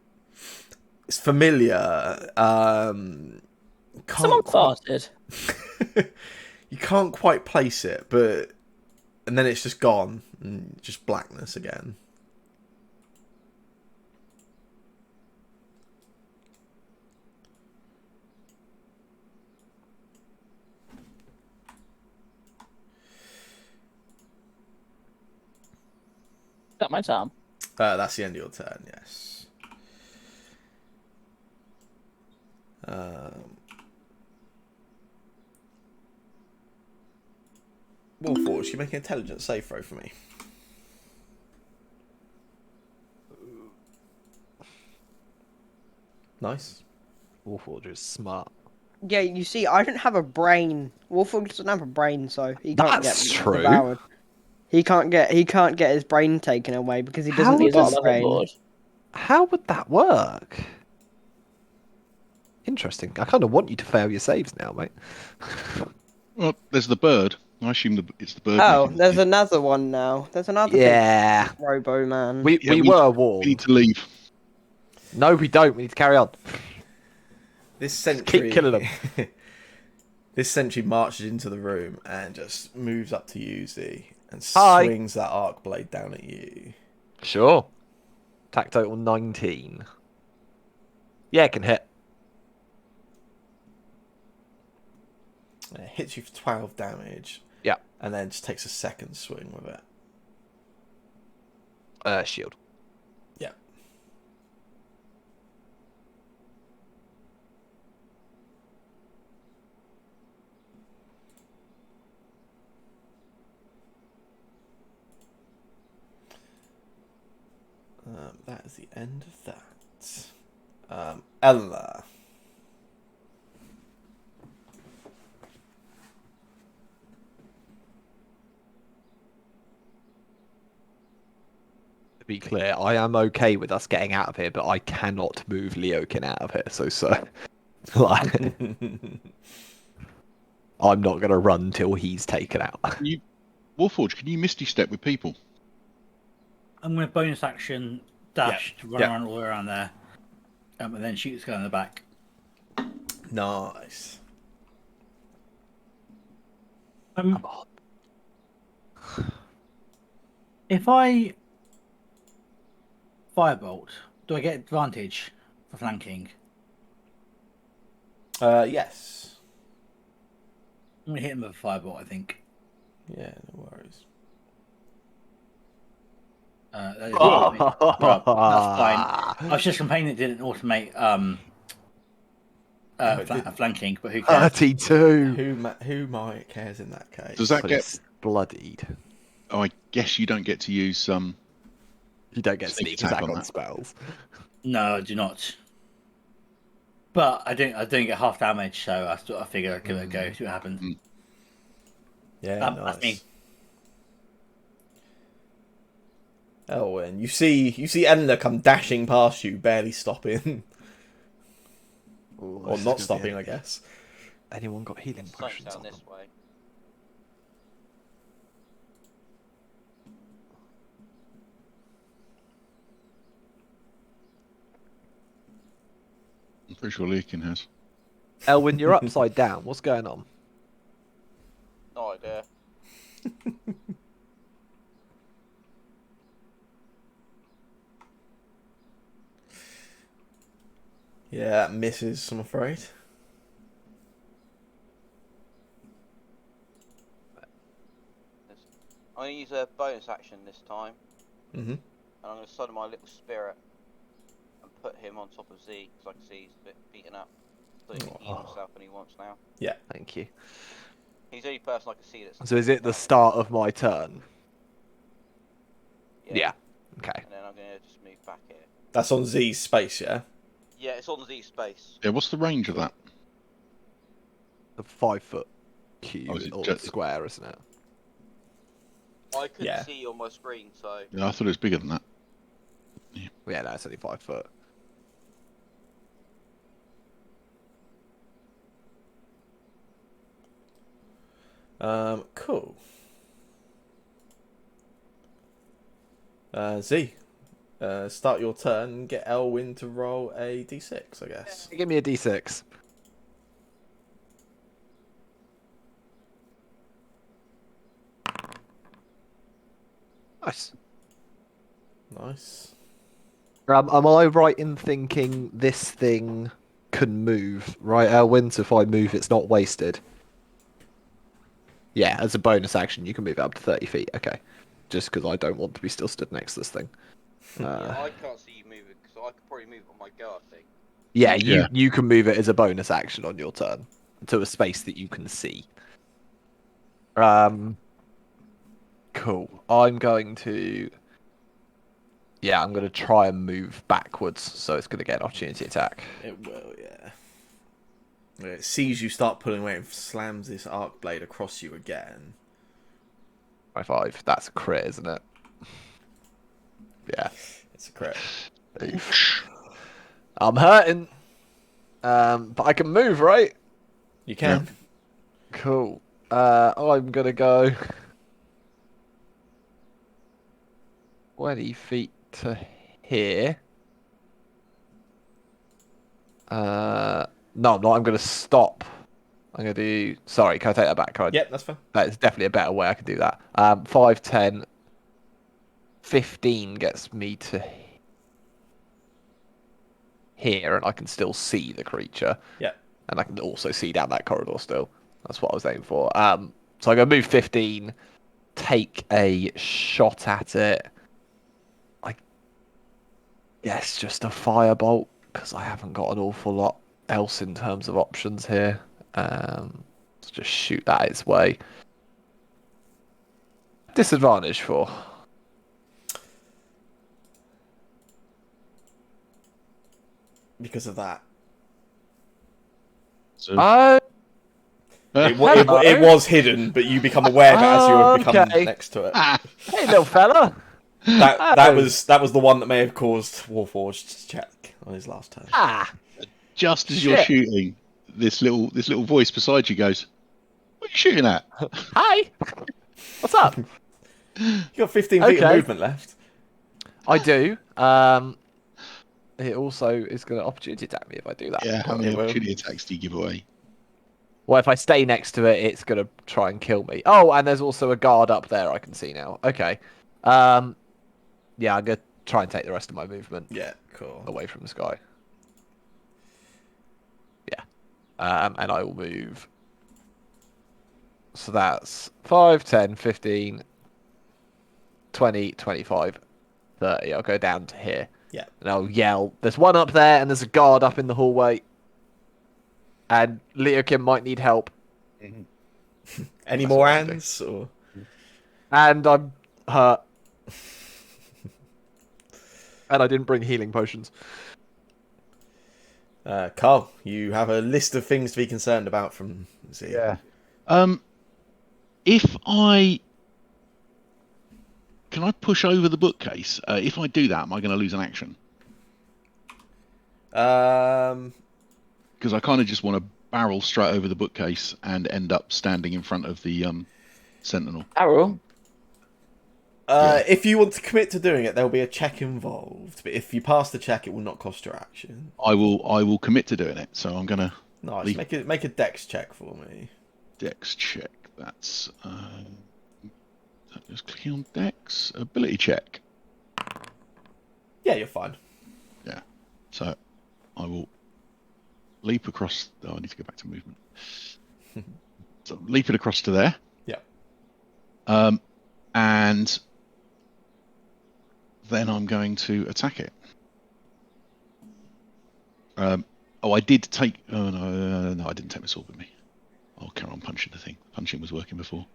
It's familiar. Someone farted. You can't quite place it, but and then it's just gone and just blackness again. Is that my time? That's the end of your turn, yes. Warforged, you make an intelligence save throw for me. Nice. Warforged is smart. Yeah, you see, I don't have a brain. Wolford doesn't have a brain, so he can't That's get true. devoured. He can't get his brain taken away because he How doesn't He's got not a level brain. board. How would that work? Interesting. I kind of want you to fail your saves now, mate. Well, there's the bird. I assume it's the bird Oh, making the there's thing. another one now. There's another Yeah. big Robo Man. We Yeah, were we need warned. to leave. No, we don't. We need to carry on. This Just keep killing sentry, them. this sentry marches into the room and just moves up to you, Z, and Hi. swings that arc blade down at you. Sure. Attack total 19. Yeah, it can hit. And it hits you for 12 damage. Yeah. And then just takes a second swing with it. Shield. Yeah. That is the end of that. Ella. To be clear, I am okay with us getting out of here, but I cannot move Leokin out of here. So, like, I'm not gonna run till he's taken out. Warforge, can you Misty Step with people? I'm going to bonus action dash to run around all the way around there, and then shoot this guy in the back. Nice. If I firebolt, do I get advantage for flanking? Yes. I'm going to hit him with a firebolt, I think. Yeah, no worries. That is well, that's fine. I was just complaining it didn't automate flanking, but who cares? 32. Who might cares in that case? Does that But get? it's bloodied. Oh, I guess you don't get to use some. You don't get Sneak sneak attack attack on on that. spells. No, I do not. But I don't get half damage, so I figure I'd give it a go, see what happens. Yeah, That's nice. me. Oh, and you see Enda come dashing past you, barely stopping, Ooh, or this is not gonna be stopping, a- I guess. Anyone got healing Something's potions down on this them? way. I'm pretty sure Leakin has. Elwyn, you're upside down. What's going on? No idea. Yeah, that misses, I'm afraid. I'm going to use a bonus action this time. Mm-hmm. And I'm going to summon my little spirit and put him on top of Z, because I can see he's a bit beaten up. So he can heal himself when he wants now. Yeah. Thank you. He's the only person I can see that's... So is it the start of my turn? Yeah. Okay. And then I'm going to just move back here. That's on Z's space, yeah? Yeah, it's on Z space. Yeah, what's the range of that? The 5 foot cube Oh, is it or just- square, isn't it? I couldn't Yeah. see on my screen, so... Yeah, I thought it was bigger than that. Yeah, no, it's only 5 foot. Cool. Z, start your turn and get Elwyn to roll a d6, I guess. Give me a d6. Nice. Nice. Am I right in thinking this thing can move, right, Elwyn? So if I move, it's not wasted. Yeah, as a bonus action, you can move it up to 30 feet. Okay. Just because I don't want to be still stood next to this thing. yeah, I can't see you moving, because I could probably move on my go, I think. Yeah, Yeah. you can move it as a bonus action on your turn to a space that you can see. Cool. I'm going to try and move backwards, so it's going to get an opportunity attack. It will, yeah. It sees you start pulling away and slams this arc blade across you again. By 5. That's a crit, isn't it? Yeah. It's a crit. Oof. I'm hurting. But I can move, right? You can. Cool. I'm gonna go 20 feet to here. No, I'm not. I'm gonna stop. I'm gonna do. Sorry, can I take that back? Yep, that's fine. That is definitely a better way I could do that. 5, 10, 15 gets me to here, and I can still see the creature. Yeah. And I can also see down that corridor still. That's what I was aiming for. So I'm gonna move 15, take a shot at it. I guess just a firebolt because I haven't got an awful lot else in terms of options here. Let's just shoot that its way. Disadvantage for. Because of that. So, It was hidden, but you become aware of it as you have become next to it. Hey, little fella. That was the one that may have caused Warforged to check on his last turn. just as you're shooting, this little voice beside you goes, "What are you shooting at?" Hi. What's up? You got 15 feet of movement left. I do. It also is going to opportunity attack me if I do that. Yeah, how many opportunity attacks do you give away? Well, if I stay next to it, it's going to try and kill me. Oh, and there's also a guard up there I can see now. Okay. Yeah, I'm going to try and take the rest of my movement. Yeah, cool. Away from this guy. Yeah. And I will move. So that's 5, 10, 15, 20, 25, 30. I'll go down to here. Yeah. And I'll yell, there's one up there and there's a guard up in the hallway. And Leokin might need help. Any more hands? Or... And I'm hurt. And I didn't bring healing potions. Carl, you have a list of things to be concerned about from Z. Yeah. If I... Can I push over the bookcase? If I do that, am I going to lose an action? Because I kind of just want to barrel straight over the bookcase and end up standing in front of the sentinel. Barrel? If you want to commit to doing it, there'll be a check involved. But if you pass the check, it will not cost your action. I will commit to doing it. So I'm going to... Nice. Make a dex check for me. Dex check. That's... just clicking on Dex. Ability check. Yeah, you're fine. Yeah. So I will leap across. Oh, I need to go back to movement. So leap it across to there. Yeah. And then I'm going to attack it. I did take. Oh no, I didn't take my sword with me. I'll carry on punching the thing. Punching was working before.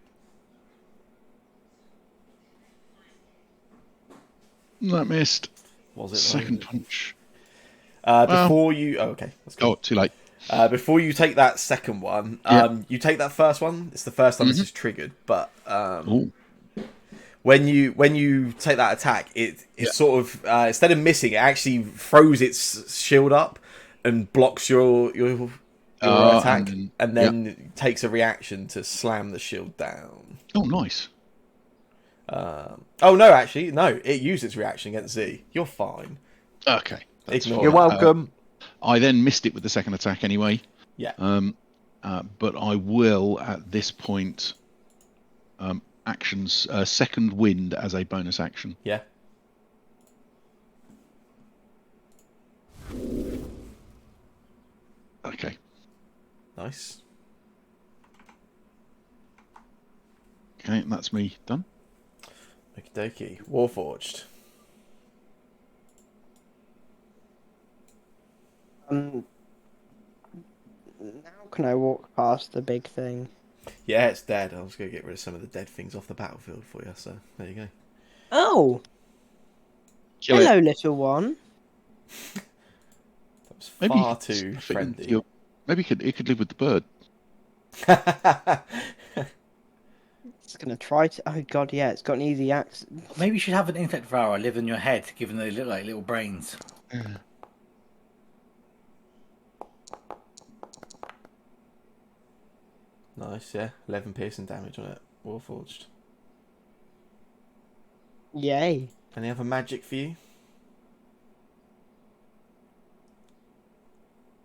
That missed. Was it second punch? Before you... Oh, okay. Let's go. Oh, too late. Before you take that second one, you take that first one. It's the first time this is triggered, but when you take that attack, it sort of instead of missing, it actually throws its shield up and blocks your attack, and then takes a reaction to slam the shield down. Oh, nice. Oh no, actually no. It used its reaction against Z. You're fine. Okay. You're welcome. I then missed it with the second attack anyway. Yeah. But I will at this point actions second wind as a bonus action. Yeah. Okay. Nice. Okay, that's me done. Okie dokie. Warforged. Now can I walk past the big thing? Yeah, it's dead. I was going to get rid of some of the dead things off the battlefield for you, so there you go. Oh! Kill Hello, it. little one. That was far too friendly. Maybe it could live with the bird. It's gonna try to. Oh god, yeah, it's got an easy access. Maybe you should have an intellect devourer live in your head, given they look like little brains. Nice. Nice, yeah. 11 piercing damage on it. Warforged. Yay. Any other magic for you?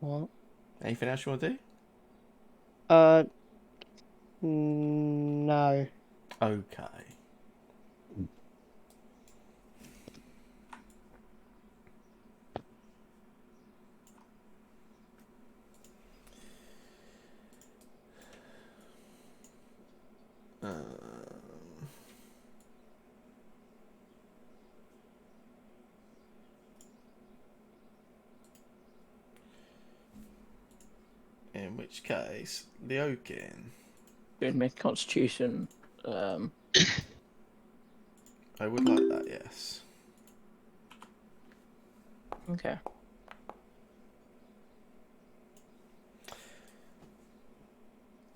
What? Anything else you want to do? No. Okay. In which case, Leokin. Good make Constitution. I would like that, yes. Okay.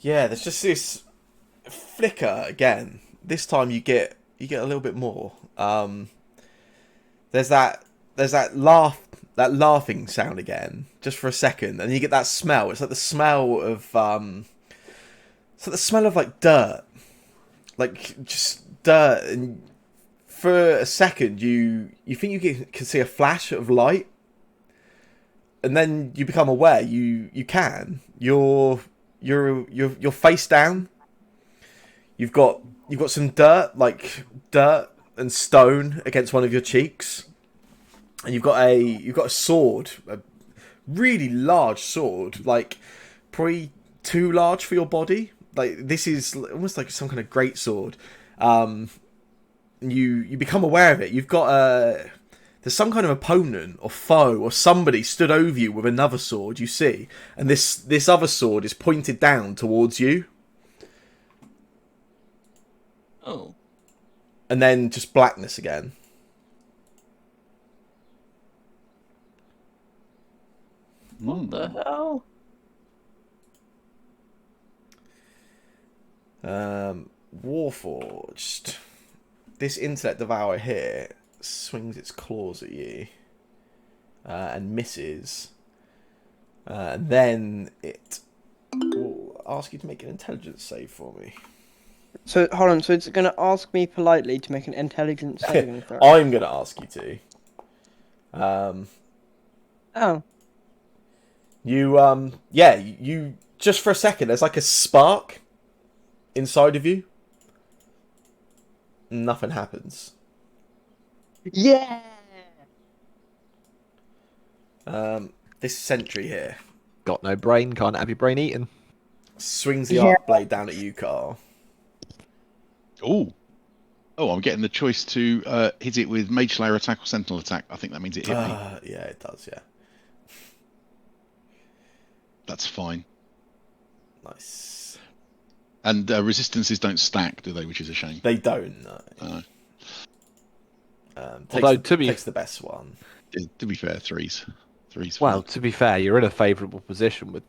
Yeah, there's just this flicker again. This time you get a little bit more. There's that laughing sound again, just for a second, and you get that smell. It's like the smell of it's like the smell of like dirt, like just dirt. And for a second, you think you can see a flash of light, and then you become aware you can. You're face down. You've got some dirt, like dirt and stone against one of your cheeks, and you've got a sword, a really large sword, like probably too large for your body. Like this is almost like some kind of great sword. You become aware of it. You've got there's some kind of opponent or foe or somebody stood over you with another sword. You see, and this other sword is pointed down towards you. Oh. And then just blackness again. What the hell? Warforged. This Intellect Devourer here swings its claws at you and misses. And then it will ask you to make an intelligence save for me. So hold on. So it's gonna ask me politely to make an intelligence saving throw. I'm going to ask you to. Oh. You just for a second, there's like a spark inside of you. Nothing happens. Yeah. This sentry here Got no brain, can't have your brain eaten. swings the arc blade down at you, Carl. Oh, I'm getting the choice to hit it with Mage Slayer attack or Sentinel attack. I think that means it hit me. Yeah, it does, yeah. That's fine. Nice. And resistances don't stack, do they? Which is a shame. They don't, no. Although, takes the best one. To be fair, threes. Well, to be fair, you're in a favourable position with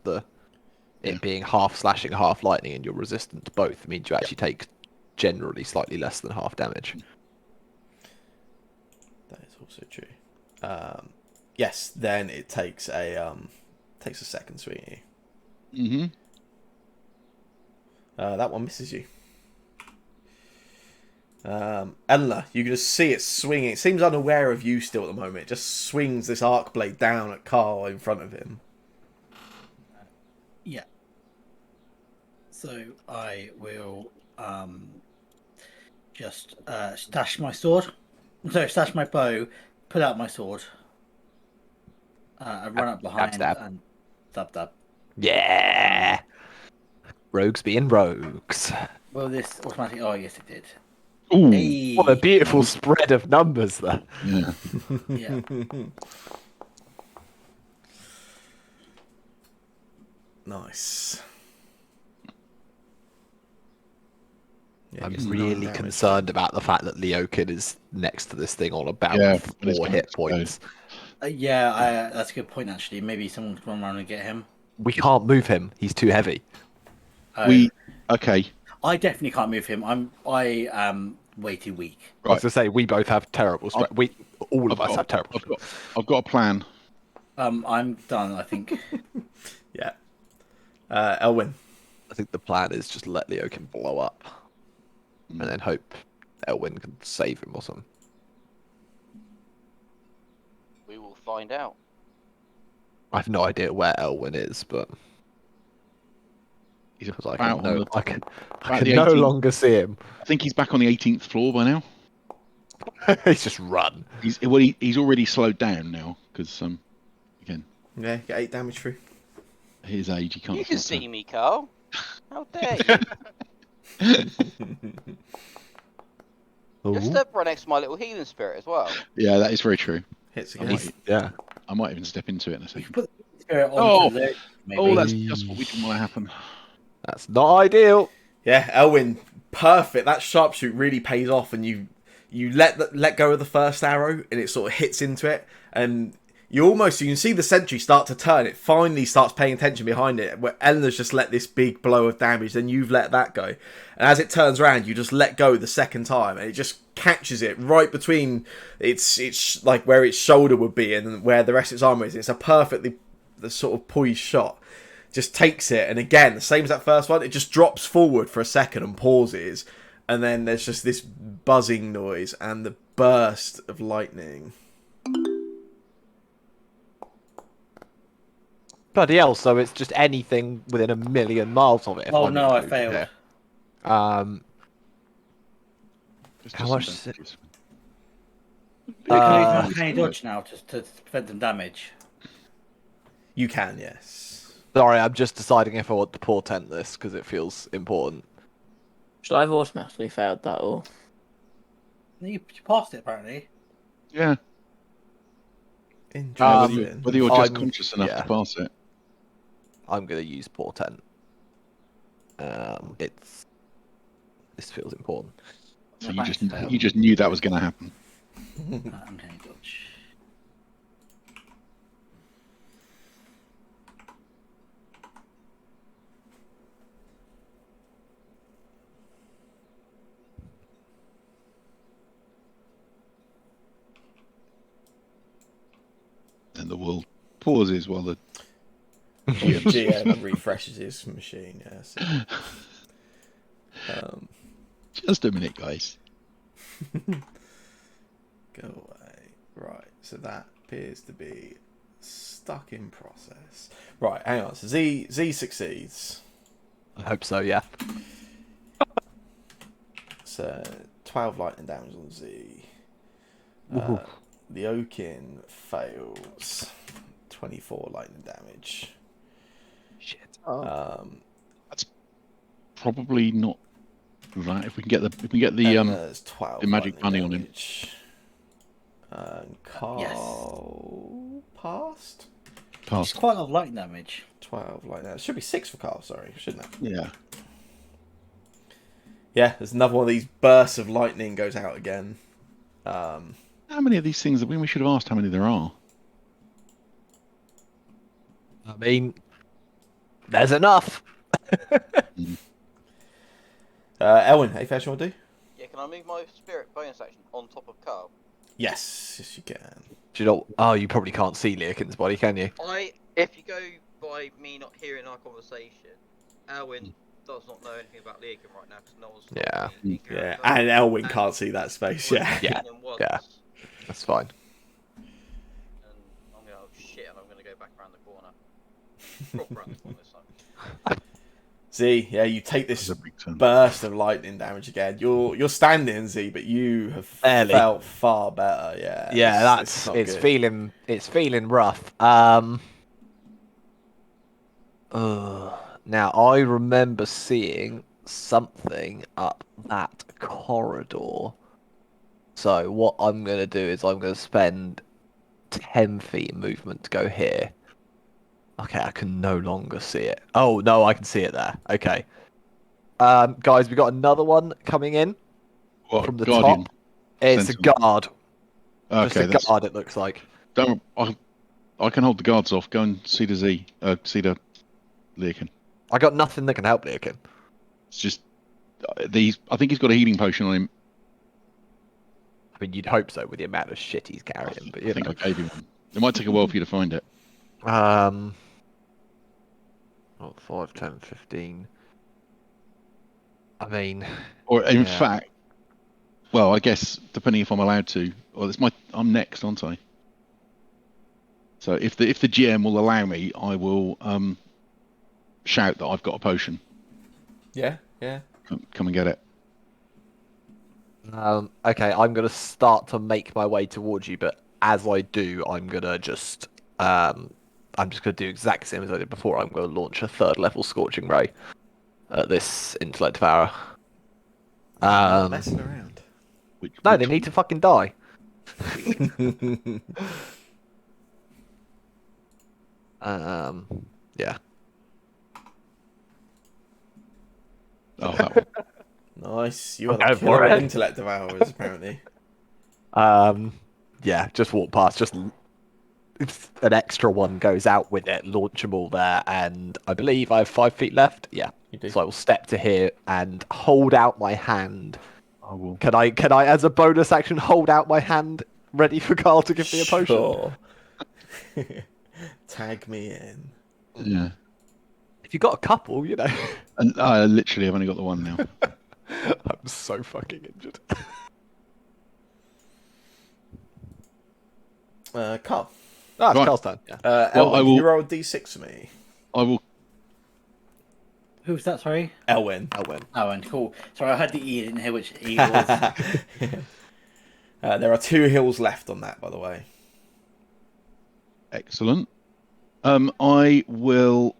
it being half slashing, half lightning, and you're resistant to both. It means you actually take generally slightly less than half damage. That is also true. Yes, then it takes a second swing at you. Mm-hmm. That one misses you. Ella, you can just see it swinging. It seems unaware of you still at the moment. It just swings this arc blade down at Carl in front of him. Yeah. So I will just stash my sword. So stash my bow, pull out my sword, and run up behind stab. and dab. Yeah! Rogues being rogues. Will this automatically? Oh yes, it did. Ooh. Hey. What a beautiful spread of numbers there. Yeah. Yeah. Nice. I'm gets really 9 damage. concerned about the fact that Leokin is next to this thing on about Yeah, 4 hit points. Yeah, that's a good point actually. Maybe someone could run around and get him. We can't move him. He's too heavy. Okay. I definitely can't move him. I am way too weak. I was going to say, we both have terrible strength. All of us have terrible strength. I've got a plan. I'm done. I think. Yeah. Elwyn. I think the plan is just let Leokin blow up, and then hope Elwyn can save him or something. We will find out. I have no idea where Elwyn is, but He's because I about can on no, the, I can about the no 18th. longer see him. I think he's back on the 18th floor by now. He's just run. He's already slowed down now because again, Yeah, get 8 damage through. his age, he can't. You can afford see me, Carl. How dare you? You're step right next to my little healing spirit as well. Yeah, that is very true. Hits I again. might, Yeah. I might even step into it in a You second. can put the spirit Oh! onto the maybe. Oh, that's just what we didn't want to happen. That's not ideal. Yeah, Elwyn, perfect. That sharpshoot really pays off, and you let go of the first arrow, and it sort of hits into it, and you can see the sentry start to turn. It finally starts paying attention behind it, where Eleanor's just let this big blow of damage, then you've let that go, and as it turns around, you just let go the second time, and it just catches it right between its like where its shoulder would be and where the rest of its armor is. It's a perfectly the sort of poised shot. Just takes it, and again, the same as that first one, it just drops forward for a second and pauses, and then there's just this buzzing noise and the burst of lightning. Bloody hell! So it's just anything within a million miles of it. If Oh I'm no, I included failed. here. Just How some much is it? damages. Can you use Uh, my uncanny dodge now to prevent them damage? You can, yes. Sorry, I'm just deciding if I want to portent this because it feels important. Should I have automatically failed that or? You passed it apparently. Yeah. Interesting. Whether you're just I'm- conscious enough yeah. to pass it. I'm gonna use portent. This feels important. So Yeah, thanks. you just knew that was going to happen. Uncanny dodge. And the world pauses while the GM refreshes his machine, yes. Just a minute, guys. Go away. Right, so that appears to be stuck in process. Right, hang on. So Z succeeds. I hope so. Yeah. So 12 lightning damage on Z. The Oakin fails. 24 lightning damage. Shit. That's probably not right. If we can get the And there's 12 the magic lightning bunny on him. damage. Carl passed? It's Pass. quite a lot of lightning damage. 12 lightning damage. It should be 6 for Carl, sorry, shouldn't it? Yeah. Yeah, there's another one of these bursts of lightning goes out again. How many of these things? We should have asked how many there are. I mean, there's enough. Elwyn, anything else you want to do? Yeah, can I move my spirit bonus action on top of Carl? Yes, yes you can. Do you know? Oh, you probably can't see Leokin's body, can you? If you go by me not hearing our conversation, Alwyn does not know anything about Leokin right now because no one's told Yeah. me in Yeah, character. and Elwyn And can't see that space, I've yeah. seen Yeah, him once, yeah. That's fine. And I'm gonna, oh shit, and I'm gonna go back around the corner. Proper around the corner this time. Z, yeah, you take this That's a big turn. burst of lightning damage again. You're standing, Z, but you have Barely. felt far better, yeah. Yeah, this is not it's good. feeling rough. Now I remember seeing something up that corridor. So what I'm gonna do is I'm gonna spend 10 feet in movement to go here. Okay, I can no longer see it. Oh no, I can see it there. Okay. Guys, we got another one coming in What, from the Guardian? top. It's a Sentinel. guard. Just Okay, a guard, it looks like. don't. I can hold the guards off. Go and see the Z. See the Leokin. I got nothing that can help Leokin. It's just these. I think he's got a healing potion on him. I mean, you'd hope so with the amount of shit he's carrying, but I you think know. I gave him one. It might take a while for you to find it. 5, 10, 15. I mean, Or in yeah. fact, well, I guess depending if I'm allowed to. Well, I'm next, aren't I? So if the GM will allow me, I will shout that I've got a potion. Yeah, yeah. Come and get it. Okay, I'm gonna start to make my way towards you, but as I do, I'm just gonna do exactly the same as I did before. I'm gonna launch a 3rd level Scorching Ray at this Intellect Devourer. Not messing around. No, they need to fucking die. Yeah. Oh, that one. Nice. You are I'm the going for killer it. of intellect devourers, apparently. Yeah, just walk past. Just an extra one goes out with it, launch them all there, and I believe I have 5 feet left. Yeah. You do. So I will step to here and hold out my hand. I will. Can I, as a bonus action, hold out my hand, ready for Carl to give me a potion? Sure. Tag me in. Yeah. If you got a couple, you know. And I literally have only got the one now. I'm so fucking injured. Carl. Ah, it's Right. Carl's turn. Yeah. Elwyn, I can will- you roll a d6 for me? I will. Who's that? Sorry. Elwyn. Owen. Cool. Sorry, I heard the E. I didn't hear which E it was. There are 2 hills left on that, by the way. Excellent. I will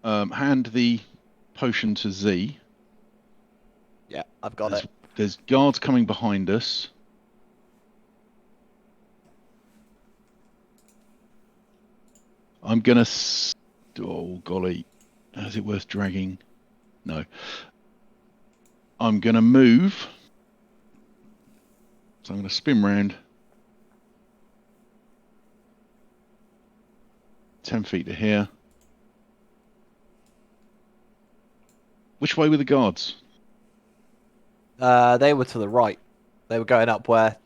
hand the potion to Z. Yeah, I've got it. There's guards coming behind us. I'm gonna. Oh golly, is it worth dragging? No. I'm gonna move. So I'm gonna spin round. 10 feet to here. Which way were the guards? They were to the right. They were going up where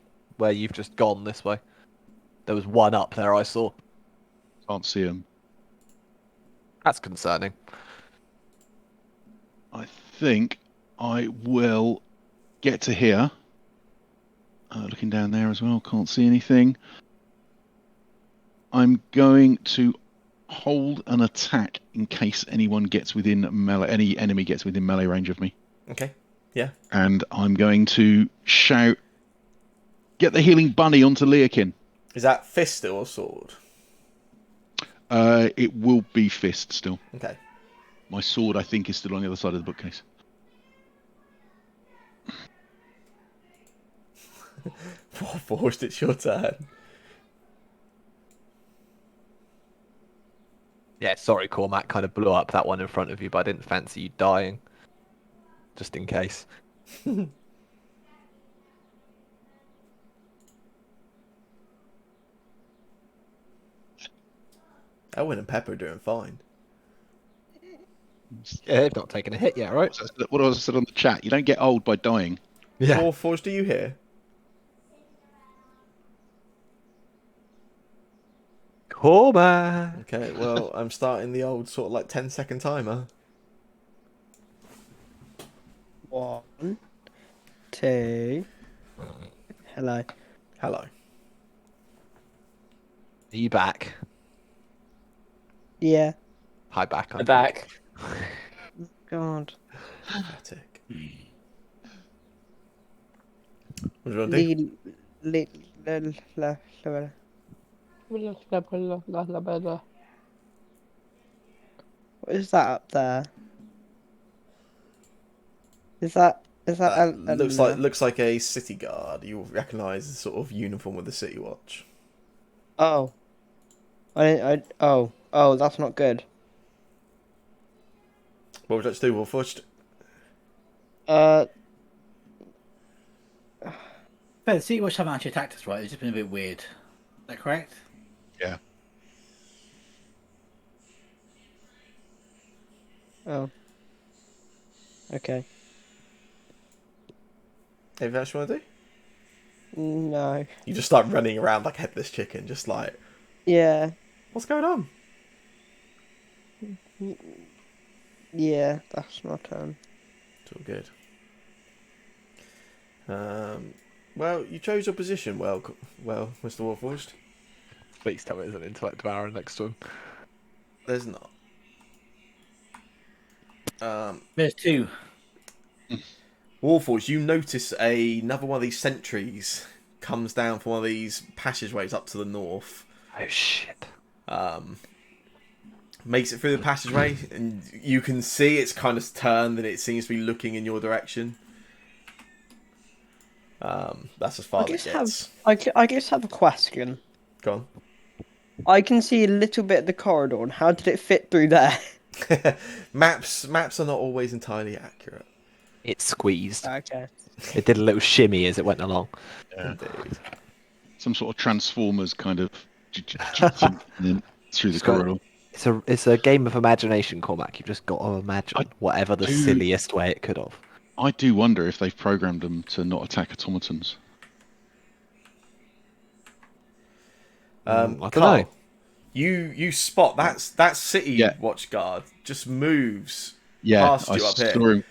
you've just gone this way. There was one up there I saw. Can't see them. That's concerning. I think I will get to here. Looking down there as well, can't see anything. I'm going to hold an attack in case anyone gets within melee, any enemy gets within melee range of me. Okay. Yeah. And I'm going to shout, "Get the healing bunny onto Leokin." Is that fist still or sword? It will be fist still. Okay. My sword, I think, is still on the other side of the bookcase. Forged, it's your turn. Yeah, sorry, Cormac kind of blew up that one in front of you, but I didn't fancy you dying. Just in case. Elwyn and Pepper are doing fine. Yeah, they've not taken a hit yet, right? What I said on the chat, you don't get old by dying. Yeah. Forged, do you hear? Cormac! Okay, well, I'm starting the old sort of like 10-second timer. 1, 2. Hello. Hello. Are you back? Yeah. Hi, back. I'm back. God. Pathetic. What do you want to do? What is that up there? Is that Looks like a city guard. You'll recognise the sort of uniform of the city watch. Oh. Oh, that's not good. What would you like to do, Warforged? But the City Watch haven't actually attacked us, right? It's just been a bit weird. Is that correct? Yeah. Oh. Okay. Anything else you want to do? No. You just start running around like a headless chicken, just like, Yeah. what's going on? Yeah, that's my turn. It's all good. Well, you chose your position well, Mr. Warforged. Please tell me there's an intellect Baron next to him. There's not. There's two. Warforged, you notice another one of these sentries comes down from one of these passageways up to the north. Oh shit. Makes it through the passageway, and you can see it's kind of turned and it seems to be looking in your direction. That's as far as it gets. I guess have a question. Go on. I can see a little bit of the corridor, and how did it fit through there? Maps are not always entirely accurate. It squeezed. Okay. It did a little shimmy as it went along. Yeah. Indeed. Some sort of Transformers kind of and then through the It's got- corridor. It's a game of imagination, Cormac. You've just got to imagine whatever the silliest way it could have. I do wonder if they've programmed them to not attack automatons. I don't Carl, know. You spot that city Yeah. watch guard just moves Yeah, past I you up saw here. him.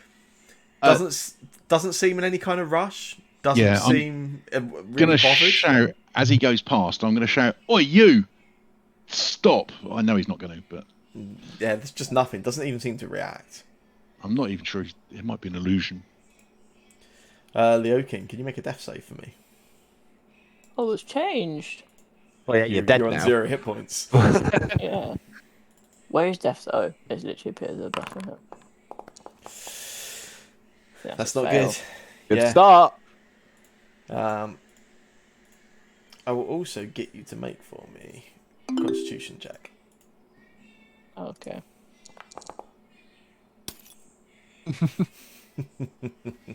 Doesn't seem in any kind of rush. Doesn't Yeah, I'm seem really Gonna bothered. shout as he goes past. I'm gonna shout, "Oi, you! Stop!" I know he's not going to, but Yeah, there's just nothing. Doesn't even seem to react. I'm not even sure. It might be an illusion. Leo King, can you make a death save for me? Oh, it's changed. Well, yeah, you're dead on now. 0 hit points. Yeah. Where is Death though? It's literally appeared at the bottom. Yeah, That's not fail. good. Good Yeah. start. I will also get you to make for me a Constitution check. Okay.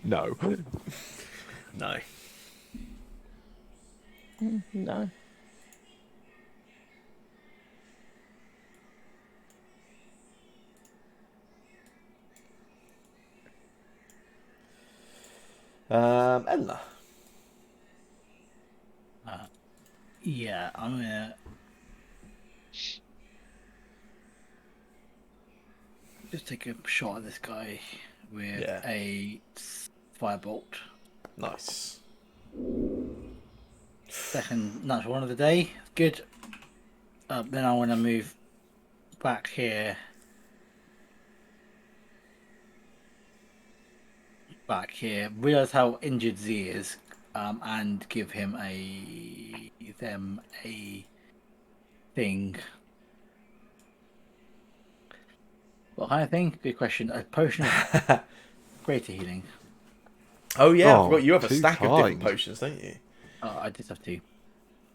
No. No. No. Edna. Yeah, I'm gonna just take a shot at this guy with Yeah. a firebolt. Nice. Second natural one of the day. Good. Then I want to move back here. Realize how injured Z is, and give him a thing. What kind of thing? Good question. A potion of greater healing. Oh yeah, I Oh, forgot you have a 2 stack of different times. potions, don't you? Oh, I did have 2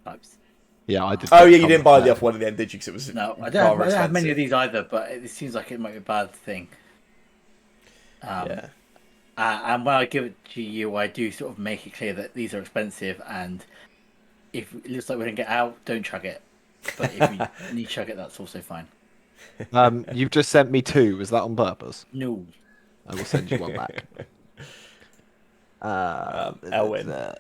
types. Yeah, I did. Oh yeah, you didn't buy the other one in the end, did you? Because it was No, I rather don't have many expensive. of these either, but it seems like it might be a bad thing. Yeah. And when I give it to you, I do sort of make it clear that these are expensive, and if it looks like we're going to get out, don't chug it. But if you need to chug it, that's also fine. You've just sent me 2. Was that on purpose? No. I will send you one back. Elwyn.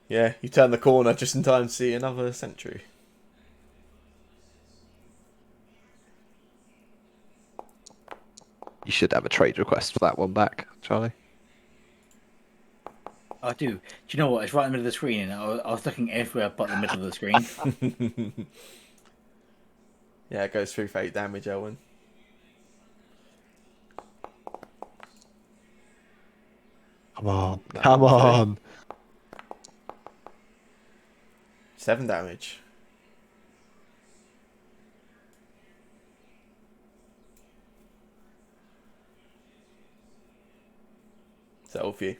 Yeah, you turn the corner just in time to see another sentry. You should have a trade request for that one back, Charlie. I do. Do you know what? It's right in the middle of the screen, and I was looking everywhere but the middle of the screen. Yeah, it goes through for 8 damage, Elwyn. Come on, No, come okay. on. 7 damage. Is that all for you?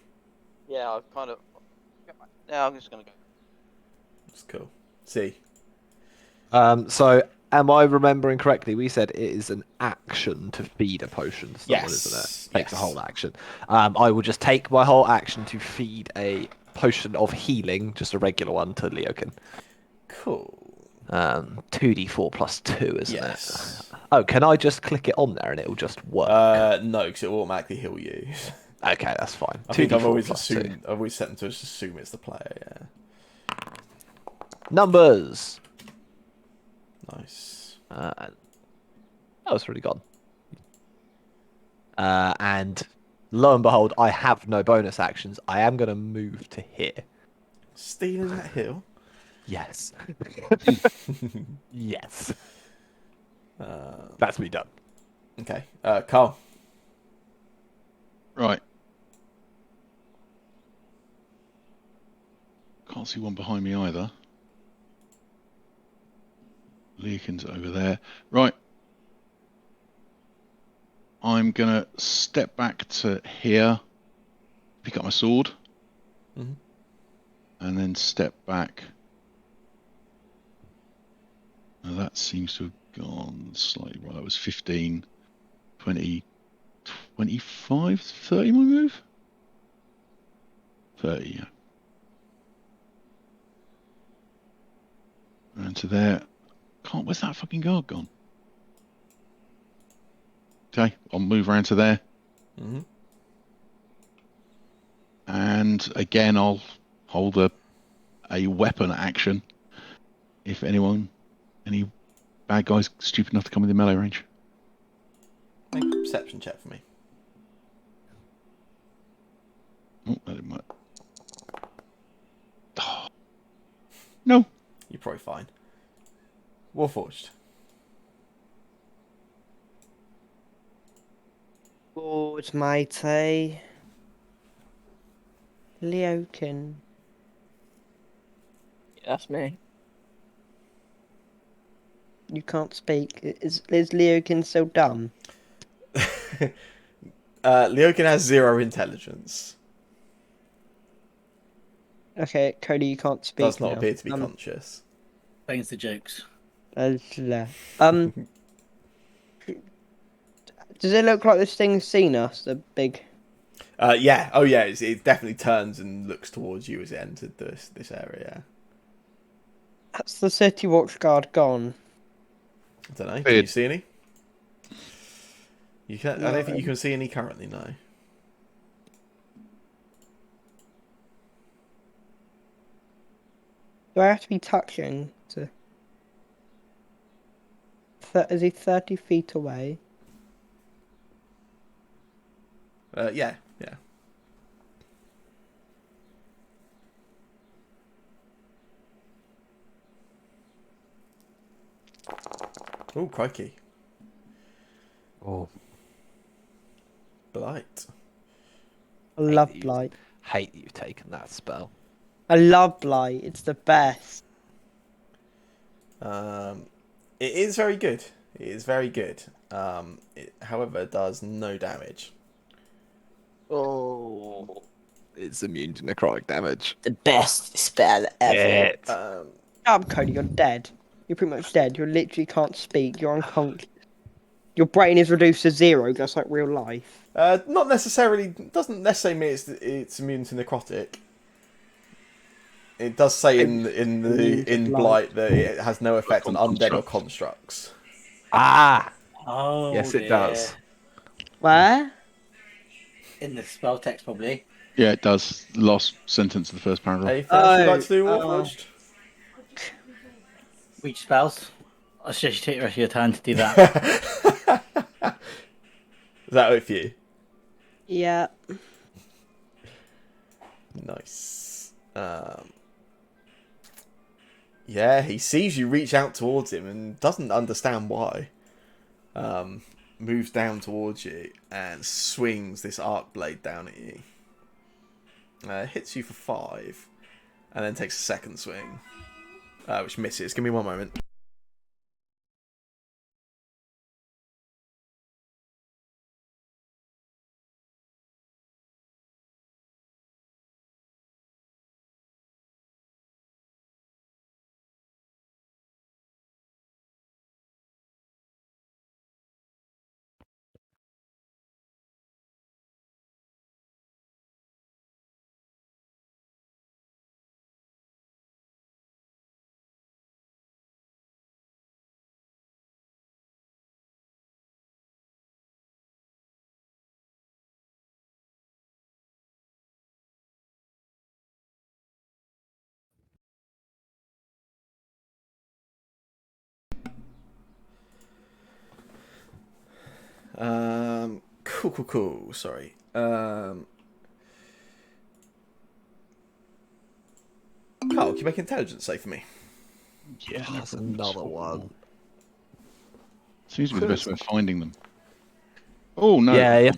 Yeah, I've kind of. Now I'm just gonna go. That's cool. See. So, am I remembering correctly? We said it is an action to feed a potion to someone, Yes, isn't it? Takes a yes. whole action. I will just take my whole action to feed a potion of healing, just a regular one, to Leokin. Cool. 2d4 plus 2, isn't Yes. it? Oh, can I just click it on there and it will just work? No, because it will automatically heal you. Okay, that's fine. I think I've 2d4 always plus 2. assumed. I've always set them to just assume it's the player. Yeah. Numbers. Nice. Oh, it's already gone. And lo and behold, I have no bonus actions. I am going to move to here. Stealing that hill. Yes. Yes. Uh, That's me done. okay. Carl. Right. Can't see one behind me either. Leakin's over there. Right. I'm gonna step back to here, pick up my sword, Mhm. and then step back. Now that seems to have gone slightly right. That was 15, 20, 25, 30 my move? 30, yeah. And to there. Where's that fucking guard gone? Okay, I'll move around to there. Mm-hmm. And again, I'll hold a weapon action if any bad guys stupid enough to come within melee range. Make a perception check for me. Oh, that didn't work. Oh. No. You're probably fine. Warforged. Lord mighty. Leokin. Yeah, that's me. You can't speak. Is Leokin so dumb? Leokin has 0 intelligence. Okay, Cody, you can't speak Does not now. appear to be conscious. Thanks to jokes. Um, does it look like this thing's seen us? The big. Yeah. Oh, yeah. It definitely turns and looks towards you as it entered this area. That's the city watch guard gone. I don't know. Can Weird. you see any? You can. I don't think you No. can see any currently. No. Do I have to be touching to? Is he 30 feet away? Yeah. Yeah. Oh, crikey. Oh, Blight. I love Blight. hate that you've taken that spell. I love Blight. It's the best. It is very good. It is very good. It, however, does no damage. Oh, it's immune to necrotic damage. The best spell ever. Shit. Cody, you're dead. You're pretty much dead. You literally can't speak. You're unconscious. Your brain is reduced to 0, just like real life. Not necessarily. Doesn't necessarily mean it's immune to necrotic. It does say Immune to in Blight that it has no effect on undead or constructs. Ah, Oh, yes, it dear. does. Where? In the spell text, probably. Yeah, it does. Last sentence of the first paragraph. Anything else you'd like to do, Warforged? Reach spells. I suggest you take the rest of your time to do that. Is that it for you? Yeah. Nice. Yeah, he sees you reach out towards him and doesn't understand why. Moves down towards you and swings this arc blade down at you. Hits you for 5, and then takes a second swing, which misses. Give me one moment. Cool. Sorry. Carl, can you make intelligence save for me? Yeah, no That's problem at another all. one. Seems to be the best way of finding them. Oh no! Yeah, you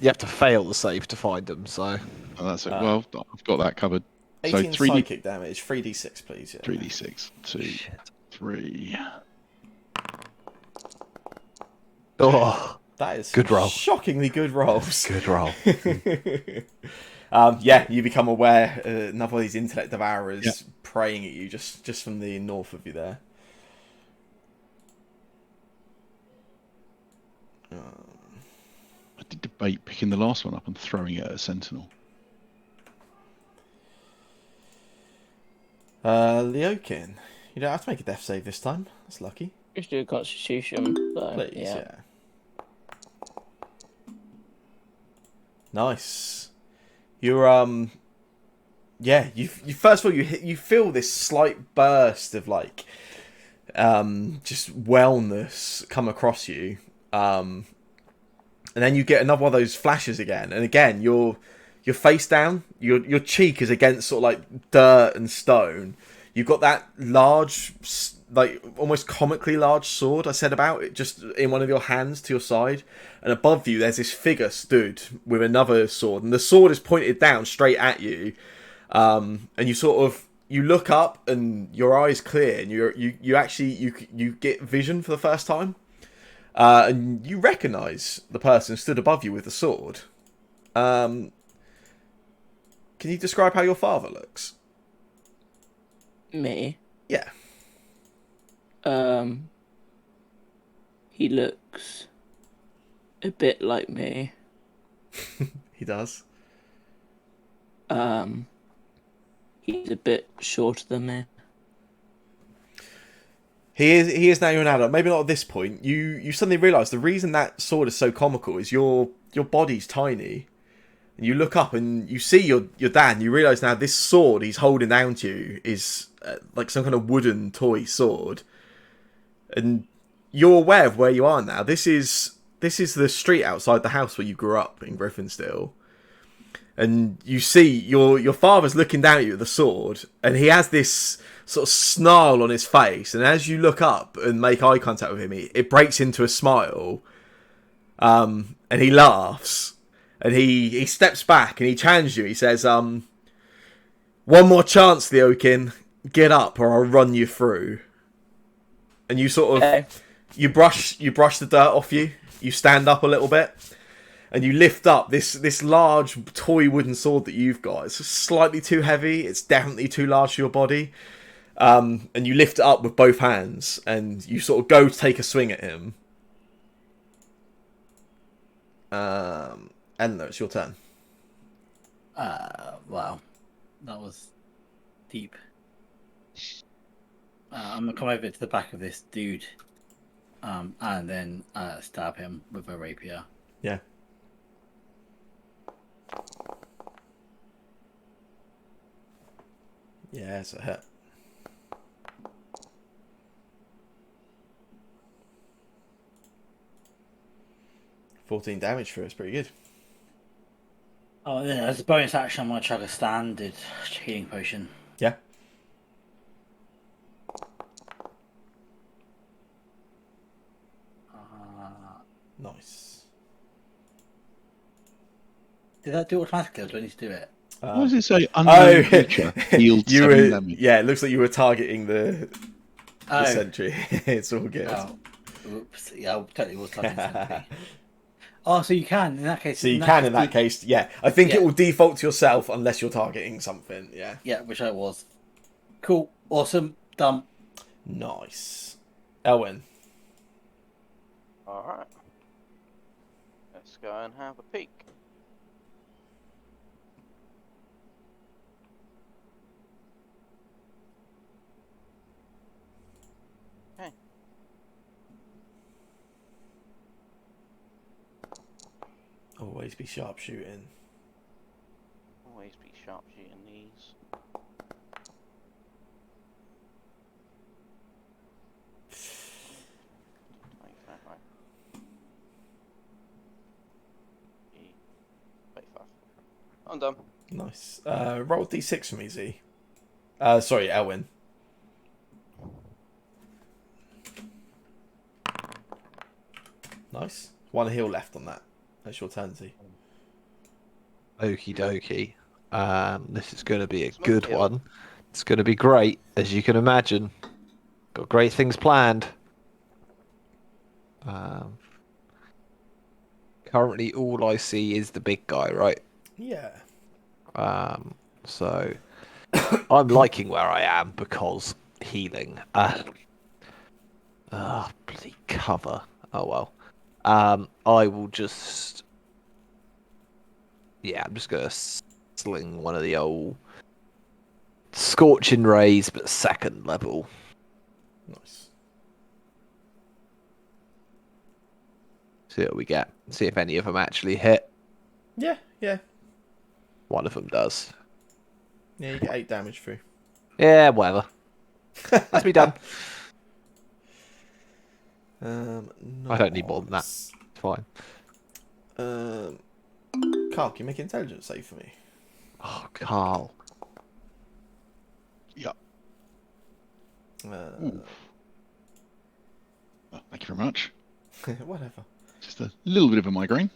have to fail the save to find them. So Oh, that's it. Well, I've got that covered. So 18 3d psychic damage, 3d6, please. Yeah. 3d6, 2, shit. 3. Oh, That is Good roll. shockingly good rolls. good roll. Yeah, you become aware another of these intellect devourers Yeah. praying at you just from the north of you there. I did debate picking the last one up and throwing it at a sentinel. Leokin, you don't have to make a death save this time. That's lucky. Just do a constitution. So, Please, yeah. Nice. You're yeah, you first of all you feel this slight burst of like just wellness come across you. And then you get another one of those flashes again, and again you're face down, your cheek is against sort of like dirt and stone. You've got that large, like almost comically large sword I said about it, just in one of your hands to your side, and above you there's this figure stood with another sword, and the sword is pointed down straight at you. And you look up and your eyes clear, and you actually get vision for the first time, and you recognise the person stood above you with the sword. Can you describe how your father looks? me. Yeah. He looks a bit like me. He does. He's a bit shorter than me. He is now you're an adult. Maybe not at this point. You suddenly realise the reason that sword is so comical is your body's tiny. And you look up and you see your dad, and you realise now this sword he's holding down to you is like some kind of wooden toy sword. And you're aware of where you are now. This is the street outside the house where you grew up in Griffinstill. And you see your father's looking down at you with the sword, and he has this sort of snarl on his face. And as you look up and make eye contact with him, it breaks into a smile. And he laughs, and he steps back and he challenges you. He says, "One more chance, Theokin. Get up, or I'll run you through." And you sort of Okay. you brush the dirt off you. You stand up a little bit. And you lift up this large toy wooden sword that you've got. It's slightly too heavy. It's definitely too large for your body. And you lift it up with both hands. And you sort of go to take a swing at him. Eleanor, it's your turn. Wow. That was deep. I'm going to come over to the back of this dude. And then stab him with a rapier. Yeah. Yeah, it's a hit. $14 damage for us, pretty good. Oh, and then as a bonus action, I'm going to chug a standard healing potion. Yeah. Nice. Did that do it automatically, or do I need to do it? What does it say? Unknown creature healed you 7 were, damage. yeah, it looks like you were targeting the Oh, sentry. It's all good. oh, oops. Yeah, I totally was targeting something. Oh, so you can, in that case. So you can, in that case, yeah. I think it Yeah. will default to yourself unless you're targeting something, yeah. Yeah, which I was. Cool. Awesome. Done. Nice. Elwyn. Alright. Let's go and have a peek. Okay. Always be sharpshooting. Always be sharpshooting these. Like that, right. I'm done. Nice. Roll d6 for me, Z. Sorry, Elwin. Nice. 1 heal left on that. That's your turn, Z. Okie dokie. This is going to be a Smooth good deal. one. It's going to be great, as you can imagine. Got great things planned. Currently, all I see is the big guy, right? Yeah. So I'm liking where I am because healing. Bloody cover. Oh well. I will just. Yeah, I'm just gonna sling one of the old scorching rays, but second level. Nice. See what we get. See if any of them actually hit. Yeah, yeah. One of them does. Yeah, you get 8 damage through. Yeah, whatever. Let's be done. I don't need more than that. Nice. It's fine. Carl, can you make an intelligence save for me? Oh, Carl. Yeah. Uh, Ooh. Well, thank you very much. whatever. Just a little bit of a migraine.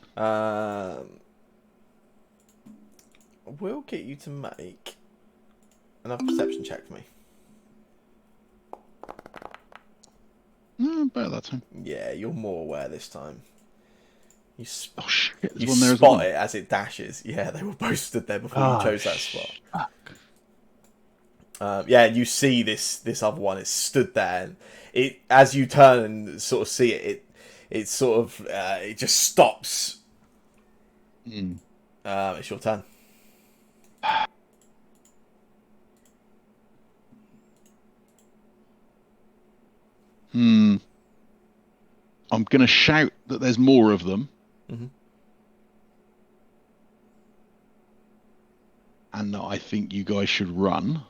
We'll get you to make another perception check for me. About that time. Yeah, you're more aware this time. You Oh shit! There's you one there as spot well. it as it dashes. Yeah, they were both stood there before you chose that spot. Yeah, you see this other one. It's stood there, and it as you turn and sort of see it sort of it just stops. It's your turn. I'm gonna shout that there's more of them. Mhm. And that I think you guys should run.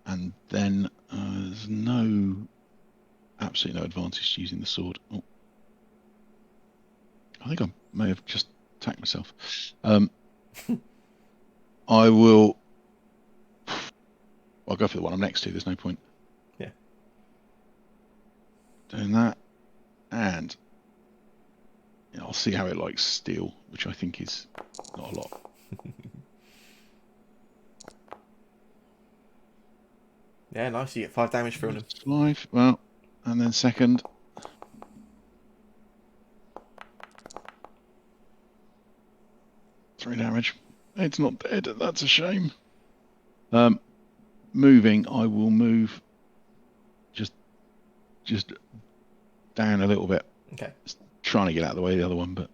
And then there's absolutely no advantage to using the sword. Oh. I think I may have just attacked myself. I'll go for the one I'm next to. There's no point. Yeah. Doing that, and I'll see how it likes steel, which I think is not a lot. Yeah, nice. You get 5 damage through them. 5. Well, and then second. Three damage. It's not dead. That's a shame. Moving, I will move just down a little bit. Okay. Just trying to get out of the way of the other one, but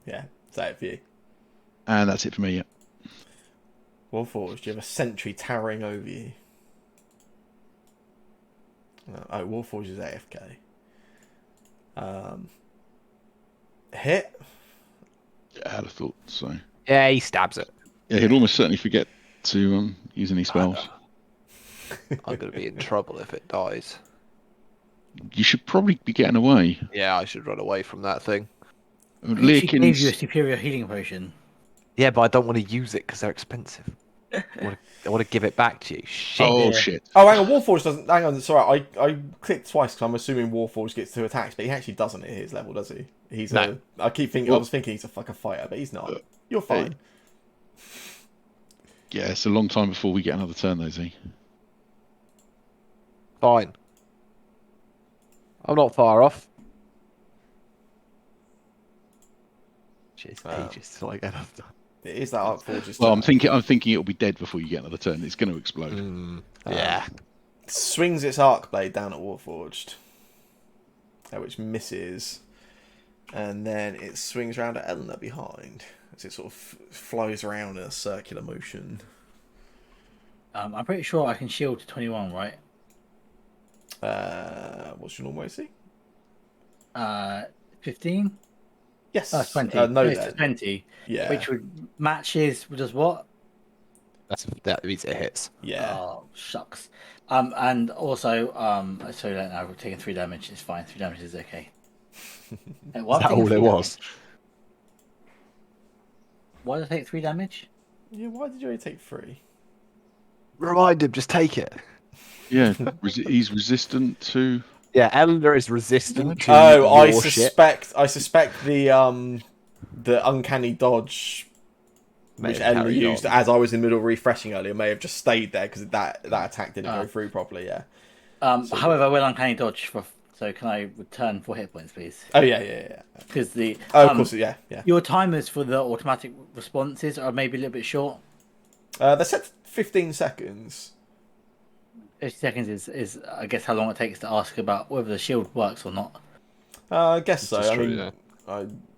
Yeah, is that it for you? and that's it for me. Yeah. Warforged, do you have a sentry towering over you? Oh, Warforged is AFK. Hit? Yeah, I had a thought. So Yeah, he stabs it. yeah, he'd almost certainly forget to use any spells. I'm going to be in trouble if it dies. You should probably be getting away. Yeah, I should run away from that thing. She gave you a Learkins. superior healing potion. Yeah, but I don't want to use it because they're expensive. I want to give it back to you. Shit. Oh Yeah. shit! Oh, hang on, Warforged doesn't... Hang on, sorry, I clicked twice because I'm assuming Warforged gets 2 attacks, but he actually doesn't at his level, does he? He's No. I keep thinking... I was thinking he's a fucking fighter, but he's not. You're fine. Yeah, it's a long time before we get another turn, though, Z. Fine. I'm not far off. Jeez, ages till I get up. It is that Arcforge's Well, turn. I'm thinking it'll be dead before you get another turn. It's going to explode. Yeah. Swings its arc blade down at Warforged, which misses, and then it swings around at Eleanor behind as it sort of flies around in a circular motion. I'm pretty sure I can shield to 21, right? What's your normal AC? 15? Yes. 20. No, It's then. 20. Yeah. Which would matches does what? That means it hits. Yeah. Oh, shucks. And also, sorry, I've taken 3 damage. It's fine. 3 damage is okay. Is that all it was? Why did I take 3 damage? Yeah, why did you only take 3? Remind him, just take it. Yeah, he's resistant to. Yeah, Eleanor is resistant to Oh, I your shit. suspect the uncanny dodge May which have Eleanor carried used on. as I was in the middle of refreshing earlier may have just stayed there because that attack didn't go Ah. through properly. Yeah. So, However, I will uncanny dodge for. So can I return 4 hit points, please? Oh yeah. Because the Oh, of course, yeah. your timers for the automatic responses are maybe a little bit short. They're set to 15 seconds. 50 seconds is I guess how long it takes to ask about whether the shield works or not. I guess so. This is I true, mean, yeah.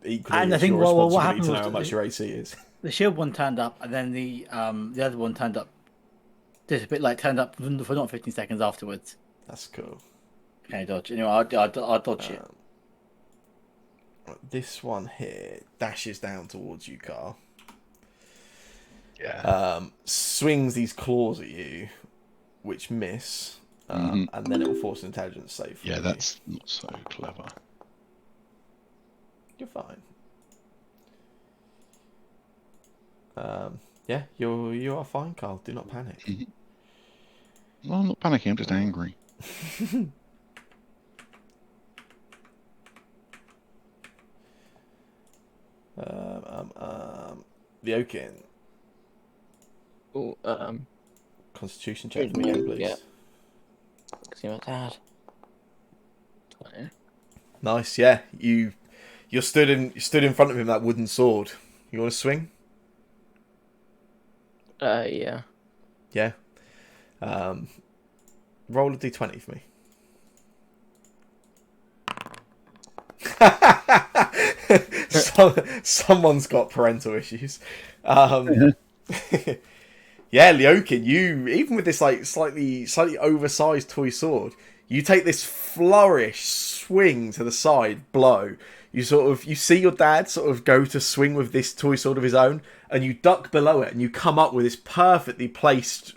equally, And I it's think your what responsibility happened to know was how much your AC is. the shield one turned up, and then the other one turned up just a bit like turned up for not 15 seconds afterwards. That's cool. Okay, dodge. Anyway, I'll dodge it. This one here dashes down towards you, Carl. Yeah. Swings these claws at you, which miss, Mhm. and then it will force an intelligence save. From Yeah, you. that's not so clever. You're fine. Yeah, you are fine, Carl. Do not panic. Well, I'm not panicking. I'm just angry. The Oaken. Oh, Constitution check for me again, please. Yeah. See my dad. 20. Nice, yeah. You stood in front of him, that wooden sword. You want to swing? Yeah. Yeah. Roll a d20 for me. Someone's got parental issues. Yeah, Leokin, you even with this like slightly oversized toy sword, you take this flourish, swing to the side, blow. You see your dad sort of go to swing with this toy sword of his own, and you duck below it, and you come up with this perfectly placed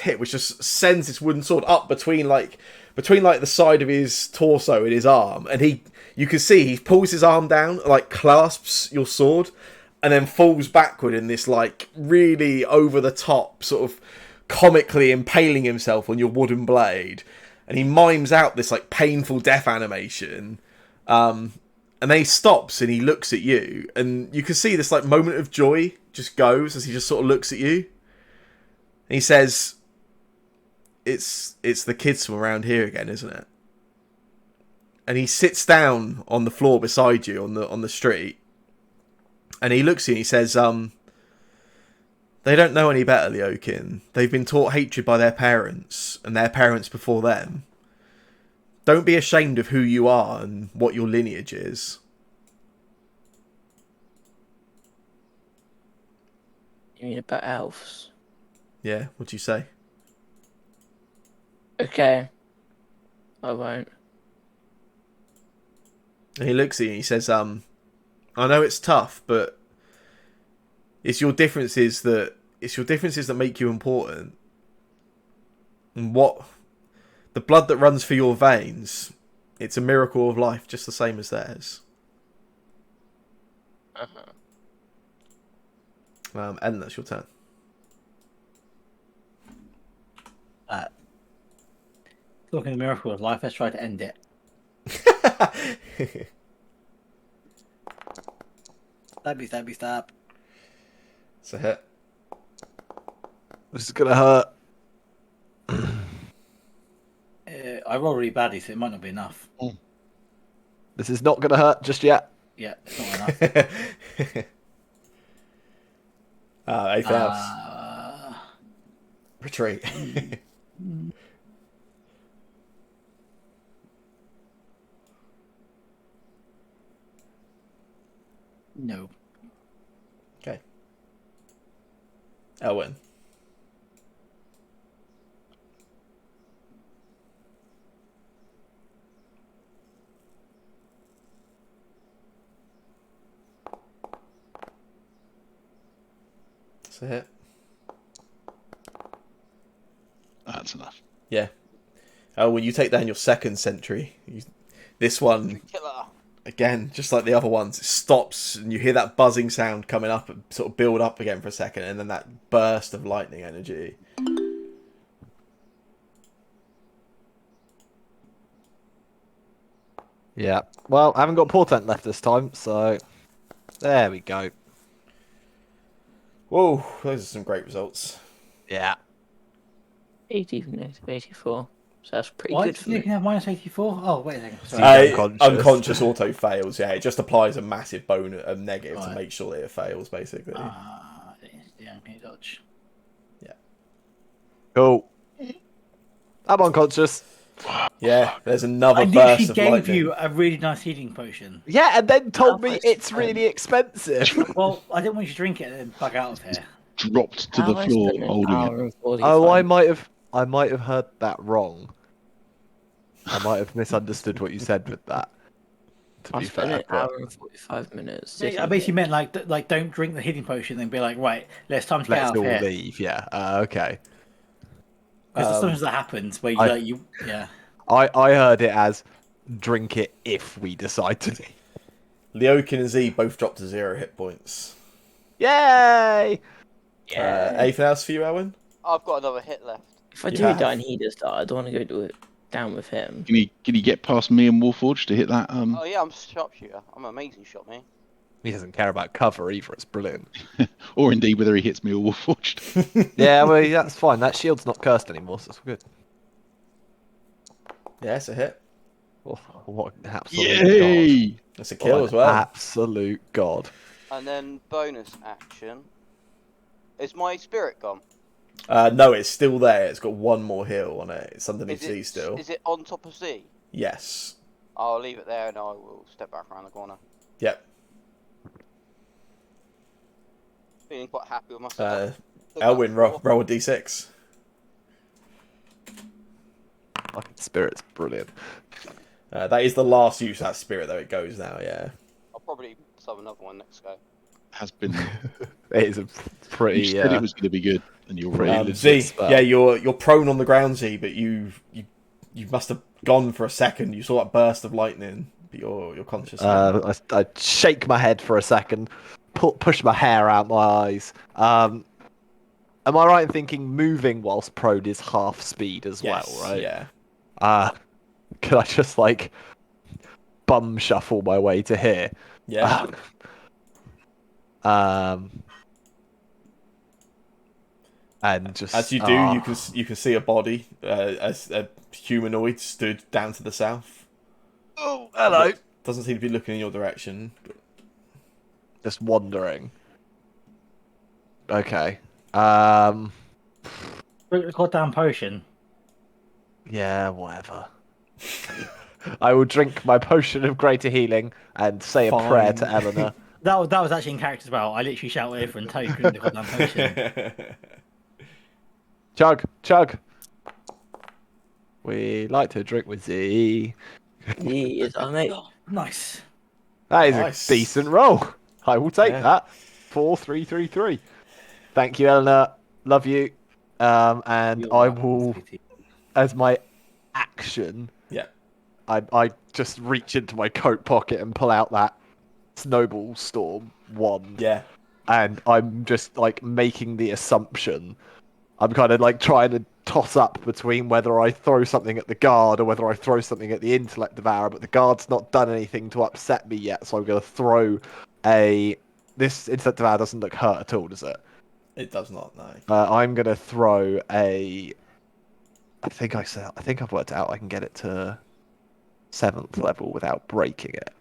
hit, which just sends this wooden sword up between the side of his torso and his arm, and you can see he pulls his arm down, like clasps your sword, and then falls backward in this like really over the top sort of comically impaling himself on your wooden blade, and he mimes out this like painful death animation, and then he stops and he looks at you, and you can see this like moment of joy just goes as he just sort of looks at you, and he says, it's the kids from around here again, isn't it? And he sits down on the floor beside you on the street, and he looks at you and he says, they don't know any better, Leokin. They've been taught hatred by their parents, and their parents before them. Don't be ashamed of who you are and what your lineage is. You mean about elves? Yeah, what'd you say? Okay. I won't. And he looks at you and he says, I know it's tough, but it's your differences that make you important. And the blood that runs through your veins, it's a miracle of life just the same as theirs. And that's your turn. Talking the miracle of life, let's try to end it. Stab. It's a hit. This is gonna hurt. I roll really badly, so it might not be enough. This is not gonna hurt just yet. Yeah, it's not enough. Anything else? Retreat. No. Okay. Elwyn. That's a hit. That's enough. Yeah. Oh, when you take down your second sentry, this one Killer. again, just like the other ones, it stops and you hear that buzzing sound coming up and sort of build up again for a second, and then that burst of lightning energy. Yeah. Well, I haven't got portent left this time, so there we go. Whoa, those are some great results. Yeah. 80 negative 84. So that's pretty Why good for you me. can have -84? Oh, wait a second. He's Sorry. unconscious. Unconscious auto fails. Yeah, it just applies a massive negative to Right. make sure that it fails, basically. Yeah, okay, dodge. Cool. I'm unconscious. Yeah, there's another I burst literally of gave lightning. you a really nice healing potion. Yeah, and then told me much it's fun. really expensive. Well, I didn't want you to drink it and then bug out of here. Dropped to How the have I floor spent an holding it. hour and 45 Oh, I might have heard that wrong. I might have misunderstood what you said with that. To I be spent fair, an but hour and 45 minutes. I sitting basically here. meant like don't drink the healing potion, then be like, right, let's time to get let's out of all here. leave. Yeah. Okay. Because sometimes that happens where yeah. I heard it as drink it if we decide to. Leokin and Z both dropped to 0 hit points. Yay! Anything else for you, Owen? I've got another hit left. If I You do have. die and he does die, I don't want to go down with him. Can you get past me and Warforged to hit that? Oh yeah, I'm a sharpshooter. I'm an amazing shot, man. He doesn't care about cover either. It's brilliant. Or indeed whether he hits me or Warforged. Yeah, well, that's fine. That shield's not cursed anymore, so that's good. Yeah, it's a hit. Oh, what an absolute god! Yay! That's a kill What as an well. Absolute god. And then bonus action. Is my spirit gone? No, it's still there. It's got one more heal on it. It's underneath Z still. Is it on top of Z? Yes. I'll leave it there and I will step back around the corner. Yep. Feeling quite happy with myself. Elwyn, roll a d6. Fucking spirit's brilliant. That is the last use of that spirit, though. It goes now, yeah. I'll probably sub another one next go. Has been. It is a pretty. You said it was going to be good, and you're Pretty right. legit Z, spell. yeah, you're prone on the ground, Z, but you must have gone for a second. You saw that burst of lightning, but you're conscious. now. I shake my head for a second, push my hair out my eyes. Am I right in thinking moving whilst prone is half speed as Yes, well, right? Yeah. Could I just like bum shuffle my way to here? Yeah. And just As you do, you can see a body, as a humanoid stood down to the south. Oh, hello. Doesn't seem to be looking in your direction. Just wandering. Okay. Goddamn potion. Yeah, whatever. I will drink my potion of greater healing and say a prayer to Fine. Eleanor. That was actually in character as well. I literally shouted over and tell you drink the goddamn potion. Chug, chug. We like to drink with Z. He is our mate. Nice. That is Nice. a decent roll. I will take Yeah. that. 4-3-3-3. Thank you, Eleanor. Love you. And You're I welcome, will, sweetie. as my action, Yeah. I just reach into my coat pocket and pull out that Snowball Storm wand. Yeah. And I'm just like making the assumption. I'm kind of like trying to toss up between whether I throw something at the guard or whether I throw something at the intellect devourer, but the guard's not done anything to upset me yet, so I'm going to throw a... This intellect devourer doesn't look hurt at all, does it? It does not, no. I'm going to throw a... I think I've worked out I can get it to 7th level without breaking it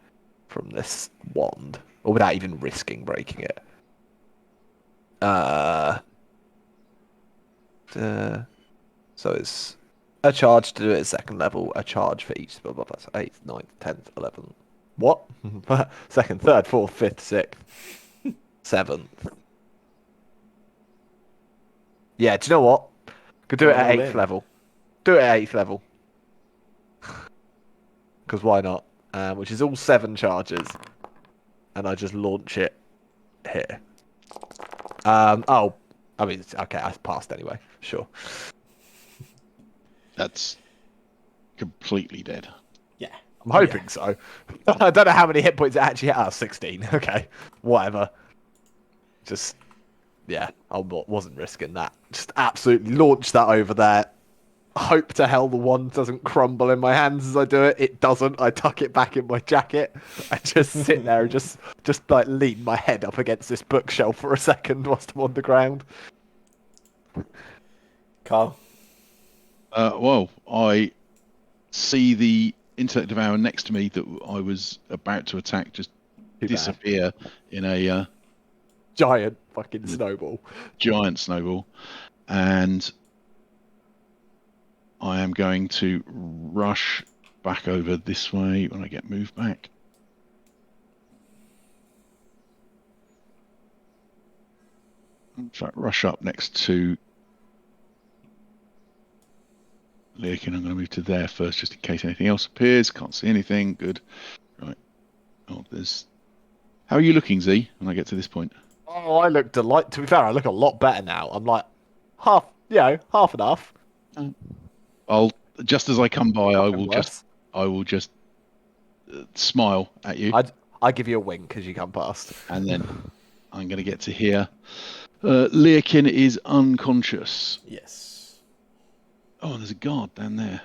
from this wand, or without even risking breaking it. So it's a charge to do it at 2nd level, a charge for each spell, blah, blah, blah, 8th, 9th, 10th, 11th. What? 2nd, 3rd, 4th, 5th, 6th, 7th. Yeah, do you know what? Could do it at Roll 8th in. level. Do it at 8th level. Because why not? Which is all 7 charges. And I just launch it here. Oh, I mean, okay, I passed anyway. Sure. That's completely dead. Yeah. I'm hoping so. I don't know how many hit points it actually has. 16. Okay, whatever. Just, yeah, wasn't risking that. Just absolutely launch that over there. Hope to hell the wand doesn't crumble in my hands as I do it. It doesn't. I tuck it back in my jacket. I just sit there and just like lean my head up against this bookshelf for a second whilst I'm on the ground. Carl. Well, I see the intellect devourer next to me that I was about to attack just Too bad. disappear in a Giant fucking snowball. giant snowball, and I am going to rush back over this way when I get moved back. In fact, rush up next to Leakin. I'm going to move to there first, just in case anything else appears. Can't see anything. Good. Right. Oh, there's. How are you looking, Z? When I get to this point. Oh, I look delight. To be fair, I look a lot better now. I'm like half enough. I'll just as I come by, I Fucking will worse. just smile at you, I give you a wink as you come past, and then I'm going to get to here. Leakin is unconscious. Yes. Oh, there's a guard down there.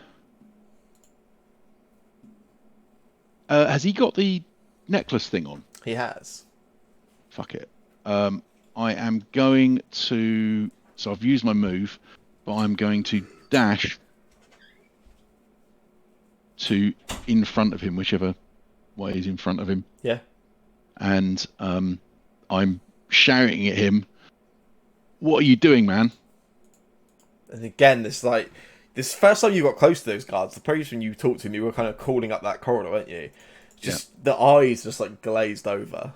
Has he got the necklace thing on? He has. Fuck it. I am going to. So I've used my move, but I'm going to dash to in front of him, whichever way is in front of him. Yeah. And I'm shouting at him, "What are you doing, man?" And again, this first time you got close to those guards, the previous when you talked to them, you were kind of calling up that corridor, weren't you? Just the eyes just like glazed over.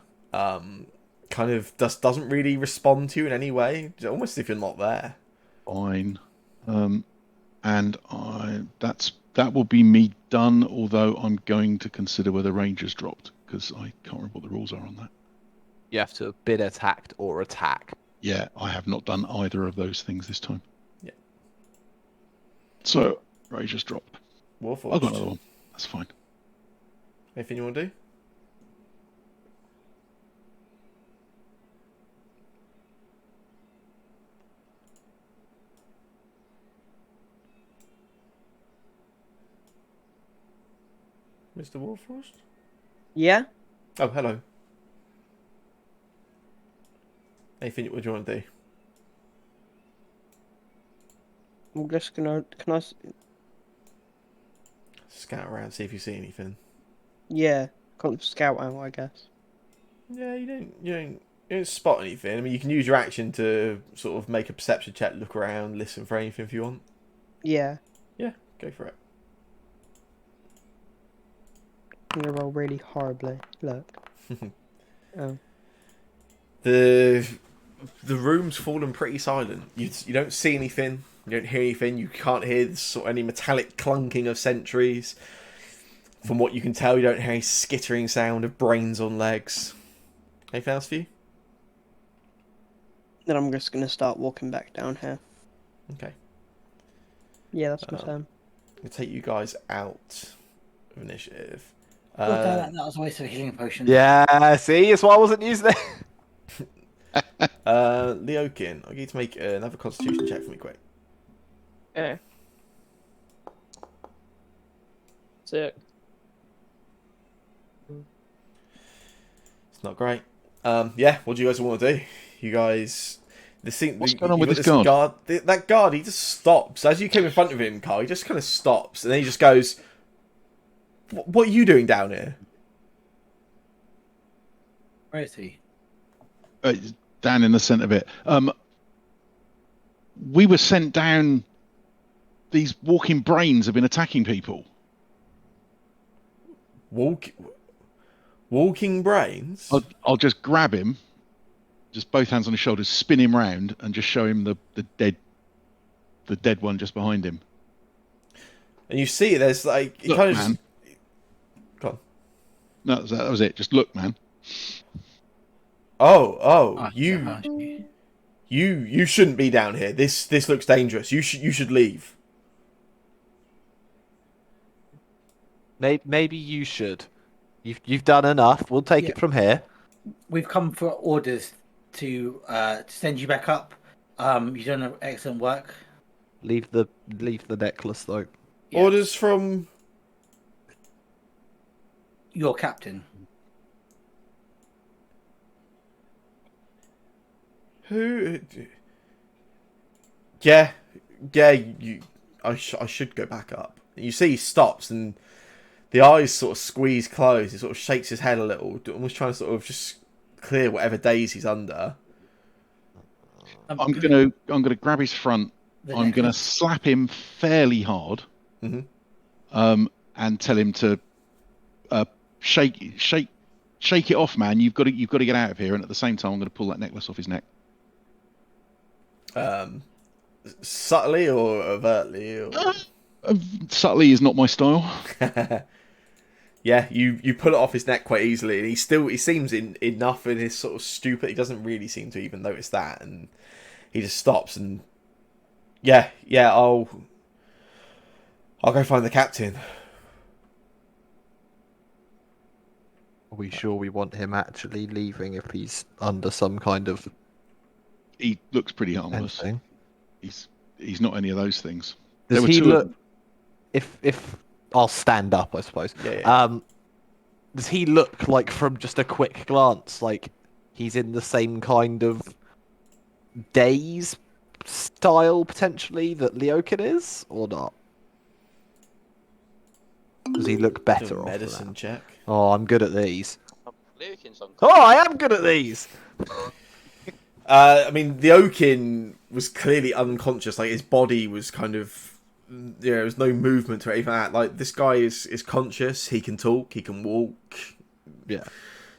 Kind of just doesn't really respond to you in any way. Almost as if you're not there. Fine. And that will be me done. Although I'm going to consider whether Rangers dropped because I can't remember what the rules are on that. you have to have been attacked or attack. Yeah, I have not done either of those things this time. Yeah. So Rangers dropped. Warforged. I've got another one. That's fine. Anything you want to do? Mr. Warfrost? Yeah. Oh, hello. Anything what do you want to do? I'm just gonna. Can I? Scout around, see if you see anything. Yeah. Can't scout out, I guess. Yeah, you don't spot anything. I mean, you can use your action to sort of make a perception check, look around, listen for anything if you want. Yeah. Yeah, go for it. I'm gonna roll really horribly. Look. Oh. The room's fallen pretty silent. You don't see anything. You don't hear anything. You can't hear any metallic clunking of sentries. From what you can tell, you don't hear any skittering sound of brains on legs. Anything else for you? Then I'm just gonna start walking back down here. Okay. Yeah, that's my turn. I'll take you guys out of initiative. Oh, that was a waste of a healing potion. Yeah, see, that's why I wasn't using it. Leokin, I need to make another Constitution check for me, quick. Yeah. Sick. It's not great. Yeah, what do you guys want to do? You guys, What's going on with this guard? That guard, he just stops as you came in front of him, Carl. He just kind of stops, and then he just goes, "What are you doing down here?" Where is he? Down in the centre bit. We were sent down. These walking brains have been attacking people. Walking brains. I'll just grab him, just both hands on his shoulders, spin him round, and just show him the dead one just behind him. And you see, there's like Look, kind of man. just... Go on. No, that was it. Just look, man. Oh, yeah. you shouldn't be down here. This looks dangerous. You should leave. Maybe you should. You've done enough. We'll take Yeah. it from here. We've come for orders to send you back up. You've done excellent work. Leave the necklace though. Yeah. Orders from Your captain. who? Yeah. You. I should go back up. You see, he stops and the eyes sort of squeeze closed. He sort of shakes his head a little, almost trying to sort of just clear whatever daze he's under. I'm gonna grab his front. The I'm gonna necklace. slap him fairly hard, Mhm. and tell him to shake it off, man. You've got to get out of here. And at the same time, I'm going to pull that necklace off his neck. Subtly or overtly? Or... Subtly is not my style. Yeah, you pull it off his neck quite easily, and he seems enough in his sort of stupor. He doesn't really seem to even notice that, and he just stops and yeah, I'll go find the captain. Are we sure we want him actually leaving if he's under some kind of He looks pretty harmless. thing? He's not any of those things. Does There were he two of look? them. If I'll stand up, I suppose. Yeah. Does he look like from just a quick glance like he's in the same kind of daze style potentially that Leokin is, or not? Does he look Do better a off? than medicine that? check. Oh, I'm good at these. Lukin's unconscious. Oh, I am good at these. I mean, the Oakin was clearly unconscious. Like his body was kind of, there was no movement or anything like that. Like this guy is conscious. He can talk. He can walk. Yeah.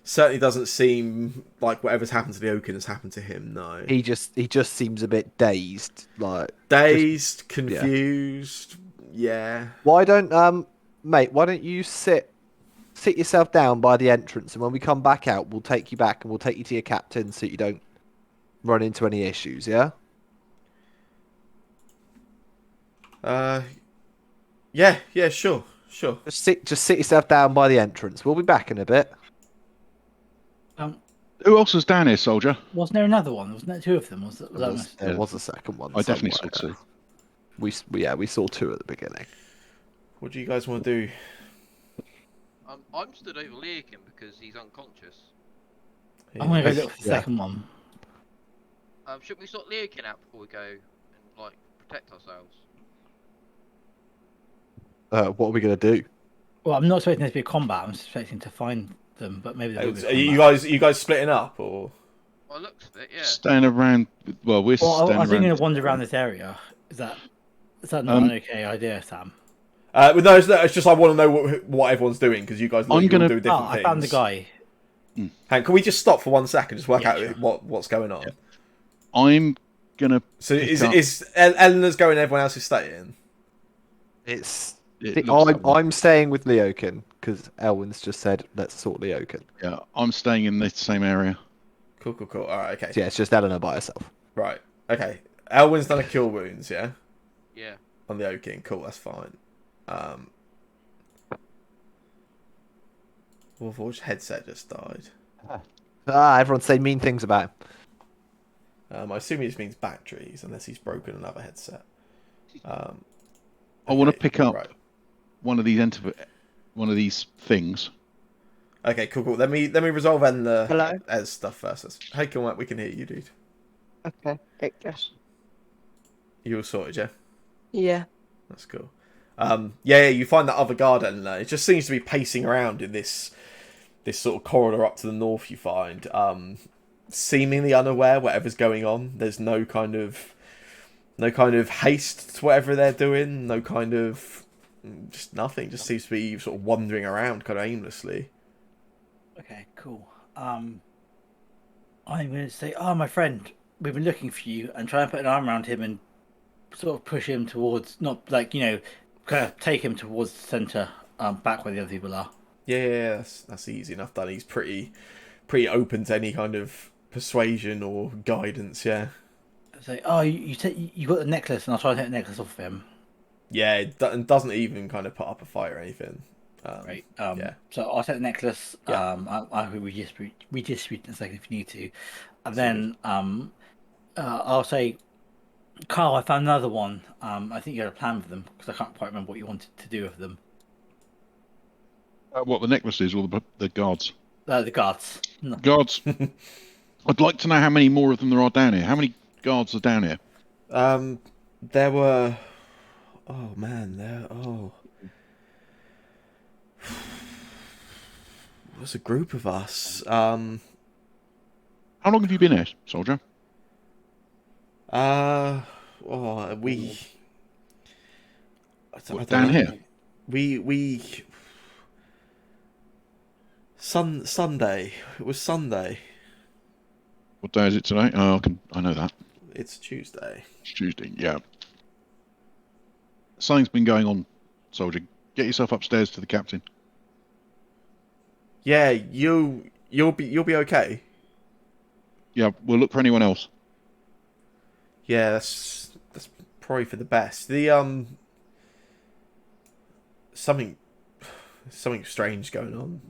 Certainly doesn't seem like whatever's happened to the Oakin has happened to him. No. He just seems a bit dazed. Like, Dazed, confused. Yeah. why don't mate? Why don't you sit yourself down by the entrance, and when we come back out, we'll take you back and we'll take you to your captain so you don't run into any issues. Yeah. Yeah. Sure. Just sit yourself down by the entrance. We'll be back in a bit. Who else was down here, soldier? Wasn't there another one? Wasn't there two of them? There was a second one. I definitely saw somewhere. two. We saw two at the beginning. What do you guys want to do? I'm stood over Leakin because he's unconscious. I'm gonna go look for the second one. Should we sort Leakin out before we go and like protect ourselves? What are we gonna do? Well, I'm not expecting there to be a combat. I'm expecting to find them, but maybe there will be Are a combat. you guys splitting up or? Well, it looks of it, yeah. Staying around. Well, we're Well, staying I was around. thinking of wander around this area. Is that not an okay idea, Sam? Well, no, it's just I want to know what everyone's doing because you guys look I'm gonna- do different Oh, things. I found the guy. Hank, can we just stop for 1 second, just work Yeah, out sure. what's going on? Yeah. I'm gonna. So pick is up- Eleanor's going, everyone else is staying? It's It looks like one. I'm staying with Leokin because Elwin's just said let's sort Leokin. Yeah, I'm staying in the same area. Cool. All right, okay. So yeah, it's just Eleanor by herself. Right, okay. Elwin's done a cure wounds, yeah, Yeah. on the Oaking. Cool, that's fine. Wolfforge's headset just died. Everyone's saying mean things about him. I assume he just means batteries, unless he's broken another headset. I want to Okay, pick up right. one of these things. Okay, cool. Let me resolve Hello? Ed's stuff first. Hey, we can hear you, dude. Okay, I guess. You all sorted, yeah? Yeah. That's cool. Yeah, you find that other guard and it just seems to be pacing around in this sort of corridor up to the north. You find seemingly unaware whatever's going on. There's no kind of haste to whatever they're doing. No kind of just nothing. Just seems to be sort of wandering around kind of aimlessly. Okay, cool. I'm going to say, my friend, we've been looking for you, and try and put an arm around him and sort of push him towards, not like, kind of take him towards the centre, back where the other people are. Yeah, that's easy enough done. He's pretty open to any kind of persuasion or guidance. Yeah. Say, you got the necklace, and I'll try and take the necklace off of him. Yeah, and doesn't even kind of put up a fight or anything. Right. Yeah. So I'll take the necklace. Yeah. I will redistribute in a second if you need to, and That's then I'll say, Carl, I found another one. I think you had a plan for them because I can't quite remember what you wanted to do with them. What, the necklaces or the guards? The guards. No. Guards. I'd like to know how many more of them there are down here. How many guards are down here? There were. Oh man, it was a group of us. How long have you been here, soldier? We. I don't Down know. here? We. Sunday. It was Sunday. What day is it today? Oh, I know that. It's Tuesday. It's Tuesday. Yeah. Something's been going on, soldier. Get yourself upstairs to the captain. Yeah, you'll be okay. Yeah, we'll look for anyone else. Yeah, that's probably for the best. The something strange going on.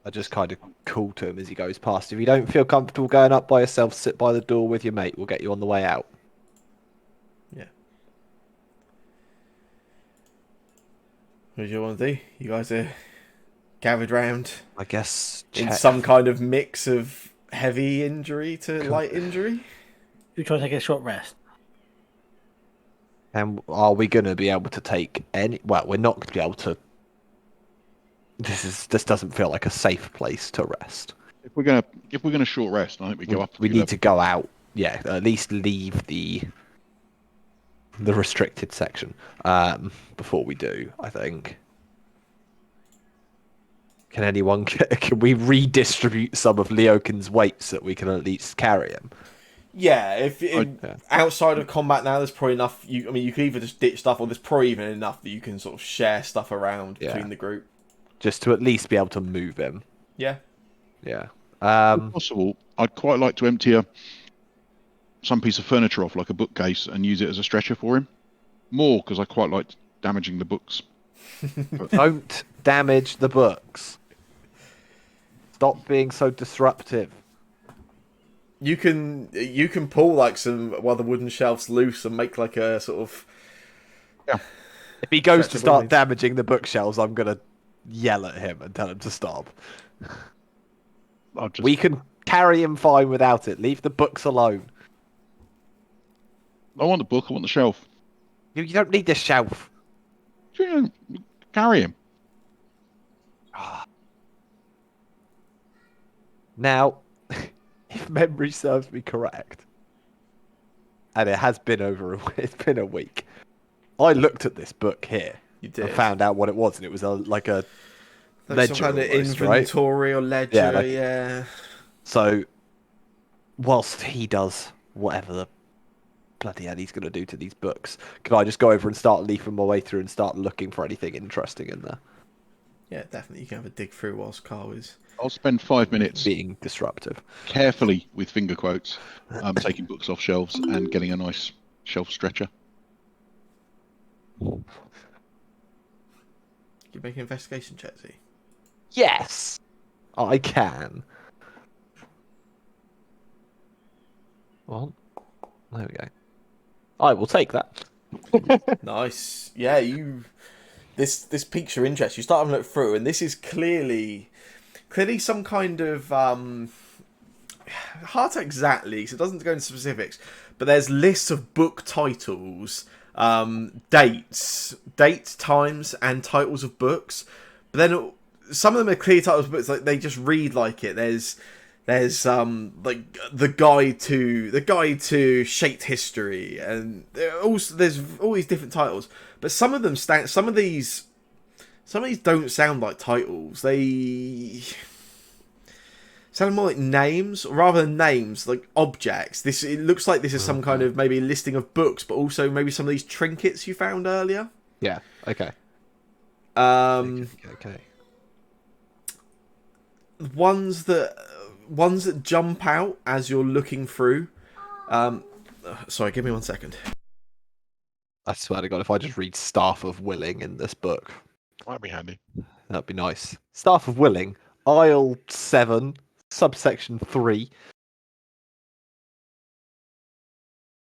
I just kind of call to him as he goes past. If you don't feel comfortable going up by yourself, sit by the door with your mate. We'll get you on the way out. Yeah. What do you want to do? You guys are gathered round I guess in check. some kind of mix of heavy injury to light injury. You try to take a short rest. And are we going to be able to take any? Well, we're not going to be able to. This doesn't feel like a safe place to rest. If we're gonna short rest, I think we go up. We need to go out. Yeah, at least leave the restricted section before we do. I think. Can anyone? Can we redistribute some of Leokin's weight so that we can at least carry him? Yeah, if outside of combat now, there's probably enough. You can either just ditch stuff, or there's probably even enough that you can sort of share stuff around between the group. Just to at least be able to move him. Yeah. Yeah. If possible, I'd quite like to empty some piece of furniture off, like a bookcase, and use it as a stretcher for him. More because I quite like damaging the books. Don't damage the books. Stop being so disruptive. You can pull like one of the wooden shelves loose and make like a sort of. Yeah. If he goes to start things. damaging the bookshelves, I'm gonna yell at him and tell him to stop. We can carry him fine without it. Leave the books alone. I want the book. I want the shelf. You don't need this shelf. Carry him. Now, if memory serves me correct, and it has been it's been a week. I looked at this book here. You did. And found out what it was, and it was like a ledger, some kind of almost, inventory right? or ledger. Yeah. So, whilst he does whatever the bloody hell he's going to do to these books, can I just go over and start leafing my way through and start looking for anything interesting in there? Yeah, definitely. You can have a dig through whilst Carl is. I'll spend 5 minutes being disruptive, carefully with finger quotes, taking books off shelves and getting a nice shelf stretcher. You make an investigation check, Z? Yes, I can. Well, there we go. I will take that. Nice. Yeah, This piques your interest. You start having a look through, and this is clearly some kind of hard to exactly, because it doesn't go into specifics. But there's lists of book titles, dates, times, and titles of books. But then some of them are clear titles of books, like they just read like it. There's like the guide to shaped history, and there's all these different titles. But some of them some of these don't sound like titles. They sound more like names, or rather than names, like objects. It looks like this is some kind of maybe listing of books, but also maybe some of these trinkets you found earlier. Yeah. Okay. Okay. Ones that jump out as you're looking through. Sorry, give me 1 second. I swear to God, if I just read Staff of Willing in this book, Might be handy. that'd be nice. Staff of Willing, Aisle 7, subsection 3.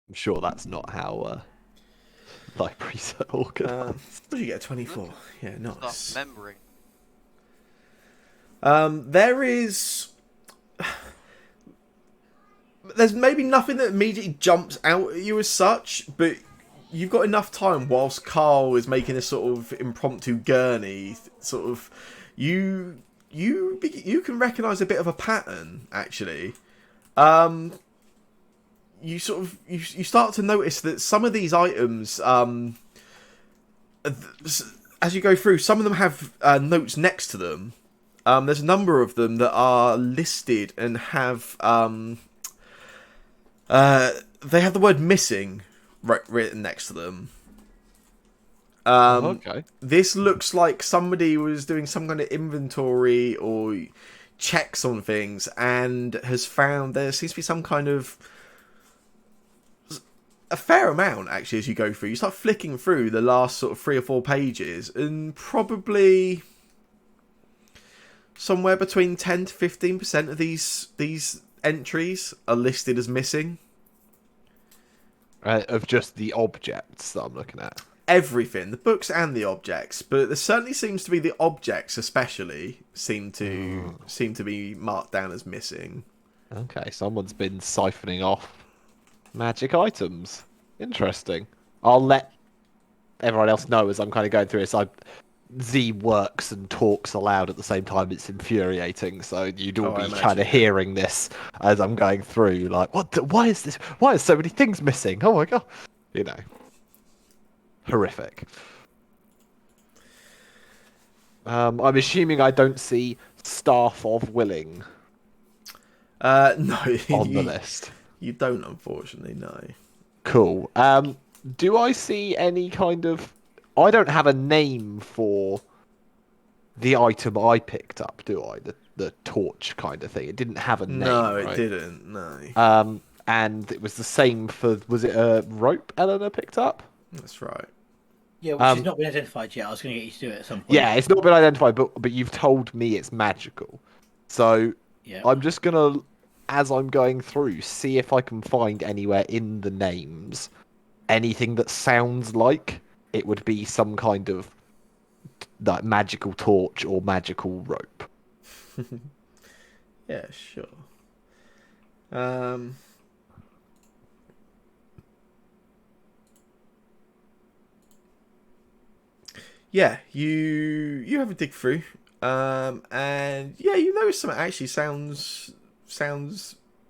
I'm sure that's not how libraries are organised. What did you get? A 24. Yeah, Start nice. remembering. There is. There's maybe nothing that immediately jumps out at you as such, but you've got enough time whilst Carl is making this sort of impromptu gurney. Sort of, you can recognise a bit of a pattern actually. You sort of you start to notice that some of these items, as you go through, some of them have notes next to them. There's a number of them that are listed and have they have the word missing written next to them. Okay. This looks like somebody was doing some kind of inventory or checks on things and has found there seems to be some kind of a fair amount actually as you go through. You start flicking through the last sort of 3 or 4 pages and probably somewhere between 10 to 15% of these entries are listed as missing. Of just the objects that I'm looking at. Everything, the books and the objects, but there certainly seems to be the objects especially seem to be marked down as missing. Okay, someone's been siphoning off magic items. Interesting. I'll let everyone else know as I'm kind of going through this. Z works and talks aloud at the same time. It's infuriating. So you'd all I be imagine, kind of yeah. hearing this as I'm going through. Like, why is this? Why are so many things missing? Oh my God. You know. Horrific. I'm assuming I don't see Staff of Willing No, on the list. You don't, unfortunately, no. Cool. Do I see any kind of... I don't have a name for the item I picked up, do I? The torch kind of thing. It didn't have a name, No, it right? didn't, no. And it was the same for... Was it a rope Eleanor picked up? That's right. Yeah, which has not been identified yet. I was going to get you to do it at some point. Yeah, it's not been identified, but you've told me it's magical. So Yeah. I'm just going to, as I'm going through, see if I can find anywhere in the names anything that sounds like it would be some kind of like magical torch or magical rope. Yeah, sure. Yeah, you have a dig through, and yeah, you notice something actually sounds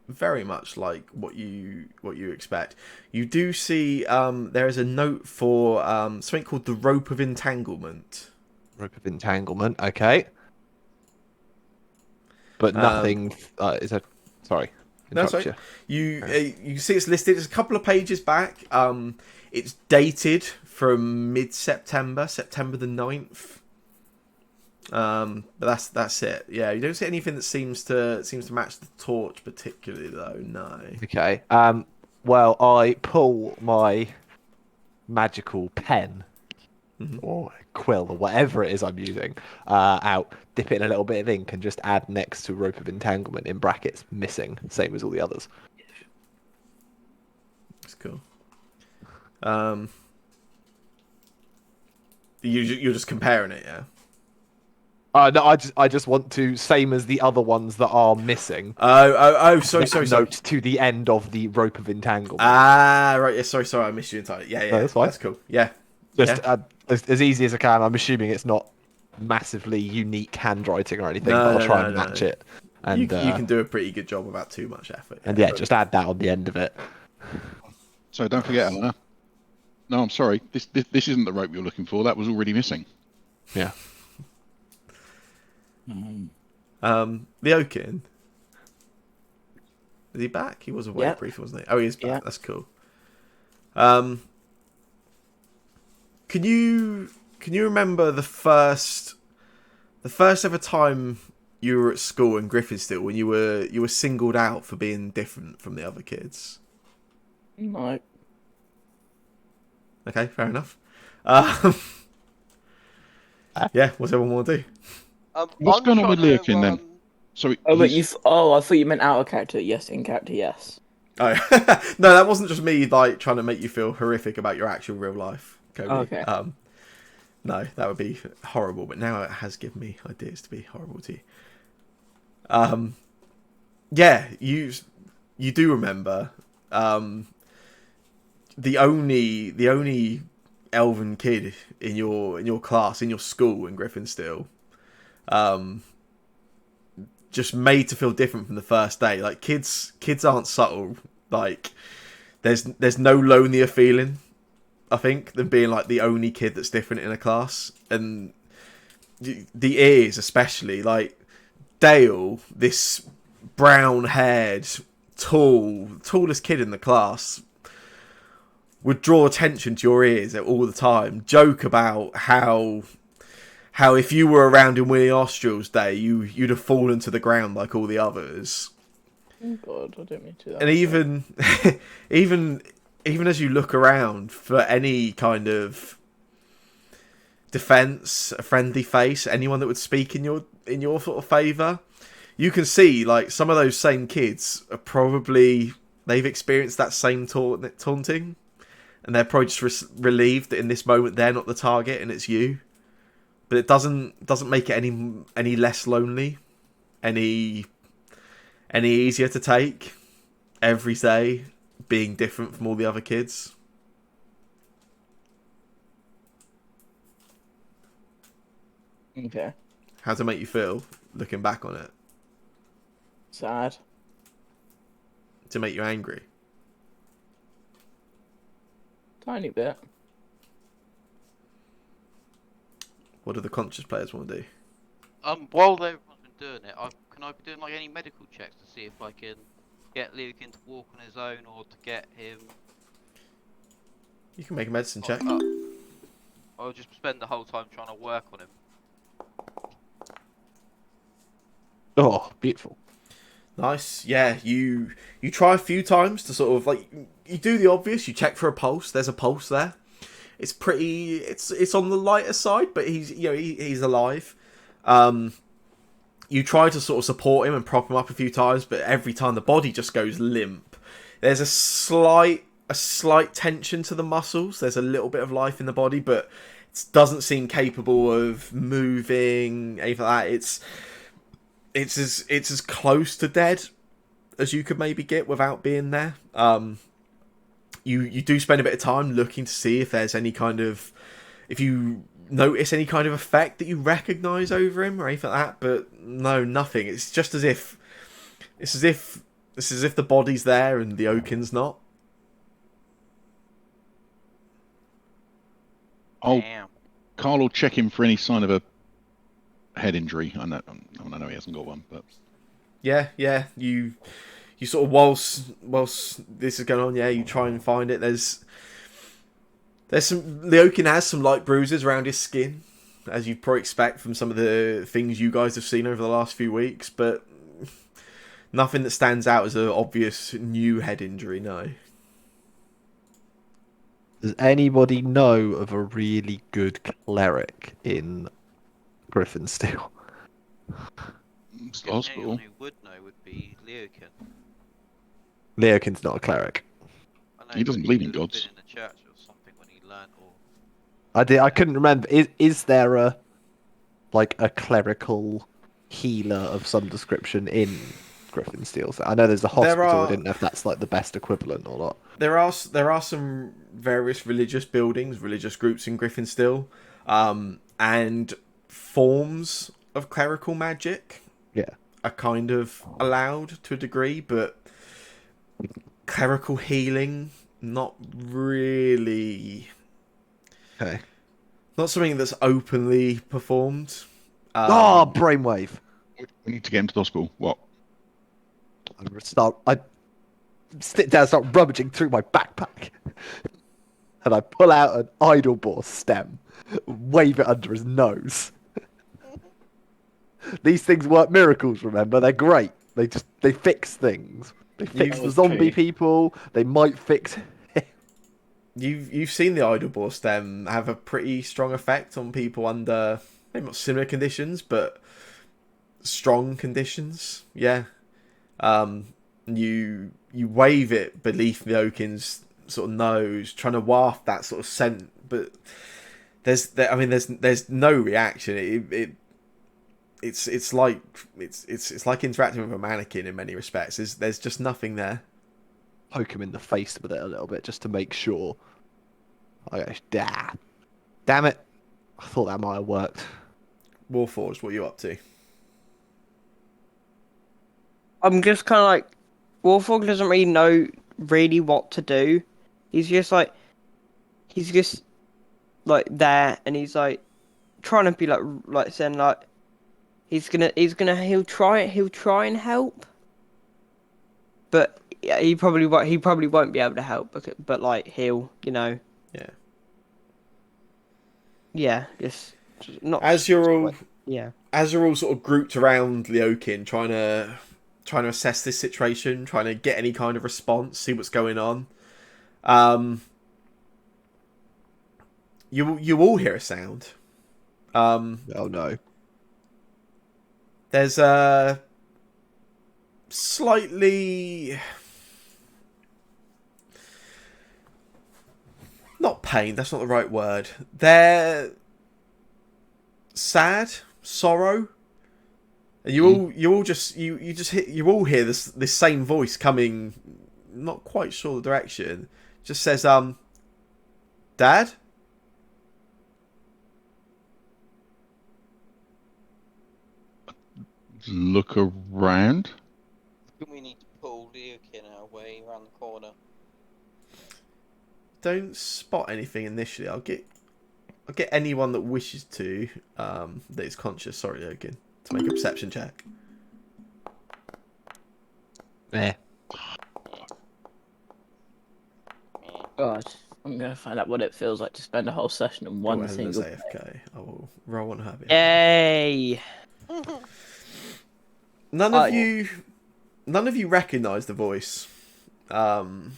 very much like what you expect. You do see there is a note for something called the rope of entanglement. Rope of entanglement, okay. But nothing. Is that? Sorry. No, sorry. You see it's listed. It's a couple of pages back. It's dated from mid-September, September the 9th. But that's it. Yeah, you don't see anything that seems to match the torch particularly, though. No. Okay. Well, I pull my magical pen or quill or whatever it is I'm using out, dip it in a little bit of ink, and just add next to rope of entanglement in brackets missing, same as all the others. That's cool. You're just comparing it, yeah. No, I just want to, same as the other ones that are missing. Sorry. Note to the end of the rope of entanglement. Right. Yeah, sorry. I missed you entirely. Yeah. No, that's fine. That's cool. Yeah. Just as easy as I can. I'm assuming it's not massively unique handwriting or anything, but I'll try and match it. And you can do a pretty good job without too much effort. And yeah, just add that on the end of it. So don't forget, Eleanor. No, I'm sorry. This isn't the rope you're looking for. That was already missing. Yeah. The Oaken. Is he back? He was away Yep. briefly, wasn't he? Oh, he is back. Yeah. That's cool. Can you remember the first ever time you were at school in Griffinstill when you were singled out for being different from the other kids? No. Okay, fair enough. Yeah, what's everyone want to do? What's I'm going on with trying Leokin to, then? So Oh, but he's I thought you meant out of character. Yes, in character. Yes. Oh, no, that wasn't just me like trying to make you feel horrific about your actual real life, Kobe. Okay. No, that would be horrible. But now it has given me ideas to be horrible to you. Yeah, you do remember the only elven kid in your class, in your school in Griffinsteel, just made to feel different from the first day. Like kids aren't subtle. Like there's no lonelier feeling, I think, than being like the only kid that's different in a class. And the ears especially, like Dale, this brown haired, tallest kid in the class, would draw attention to your ears all the time. Joke about how if you were around in Willie Austral's day, you'd have fallen to the ground like all the others. Oh God, I don't mean to do that. And even as you look around for any kind of defense, a friendly face, anyone that would speak in your sort of favor, you can see like some of those same kids are probably, they've experienced that same taunting, and they're probably just relieved that in this moment they're not the target and it's you. But it doesn't make it any less lonely, any easier to take every day being different from all the other kids. Okay. How does it make you feel looking back on it? Sad. To make you angry? Tiny bit. What do the conscious players want to do? While everyone's been doing it, can I be doing like any medical checks to see if I can get Lucan to walk on his own or to get him? You can make a medicine check. I'll just spend the whole time trying to work on him. Oh, beautiful. Nice. Yeah, you try a few times to sort of like, you do the obvious. You check for a pulse. There's a pulse there. It's pretty. It's on the lighter side, but he's alive. You try to sort of support him and prop him up a few times, but every time the body just goes limp. There's a slight tension to the muscles. There's a little bit of life in the body, but it doesn't seem capable of moving. Anything like that. It's as close to dead as you could maybe get without being there. You do spend a bit of time looking to see if there's any kind of, if you notice any kind of effect that you recognise over him or anything like that, but no, nothing. It's just as if the body's there and the Oaken's not. Damn. Carl will check him for any sign of a head injury. I know he hasn't got one, but Yeah. You sort of whilst this is going on, yeah, you try and find it. There's some, Leokin has some light bruises around his skin, as you'd probably expect from some of the things you guys have seen over the last few weeks, but nothing that stands out as an obvious new head injury, no. Does anybody know of a really good cleric in Griffinsteel? it's the hospital. Anyone who would know would be Leokin. Leokin's not a cleric. I know, He doesn't but believe in could have gods. Been in the church or something when he learnt all. I couldn't remember. Is there a clerical healer of some description in Griffinsteel? So I know there's a hospital. I didn't know if that's like the best equivalent or not. There are some various religious buildings, religious groups in Griffinsteel, and forms of clerical magic. Yeah. Are kind of allowed to a degree, but clerical healing, not really. Okay. Not something that's openly performed. Brainwave. We need to get him to the hospital. What? I sit down, start rummaging through my backpack, and I pull out an idle boar stem, wave it under his nose. These things work miracles, remember? They're great. They fix things. They fix the zombie people. They might fix him. you've seen the idle bore stem have a pretty strong effect on people under maybe not similar conditions, but strong conditions. Yeah. You wave it beneath the Oaken's sort of nose, trying to waft that sort of scent, but there's no reaction. It's like it's like interacting with a mannequin in many respects. There's just nothing there. Poke him in the face with it a little bit just to make sure. I go, damn it! I thought that might have worked. Warforged, what are you up to? I'm just kind of like, Warthog doesn't really know really what to do. He's just like there, and he's like trying to be like saying like he'll try and help, but yeah, he probably won't be able to help. But like he'll Yeah. just not As you're all yeah. as you're all sort of grouped around Leokin, trying to assess this situation, trying to get any kind of response, see what's going on. You all hear a sound. Oh no! There's a slightly not pain. That's not the right word. They're sad, sorrow. And you all just hear this same voice coming. Not quite sure the direction. Just says, Dad. Look around. We need to pull Leokin our way around the corner. Don't spot anything initially. I'll get anyone that wishes to that is conscious. Sorry, Logan, to make a perception check. Eh. God, I'm gonna find out what it feels like to spend a whole session on one Go ahead and single. AFK. I will roll on her behalf. Yay! None of you recognise the voice. Can't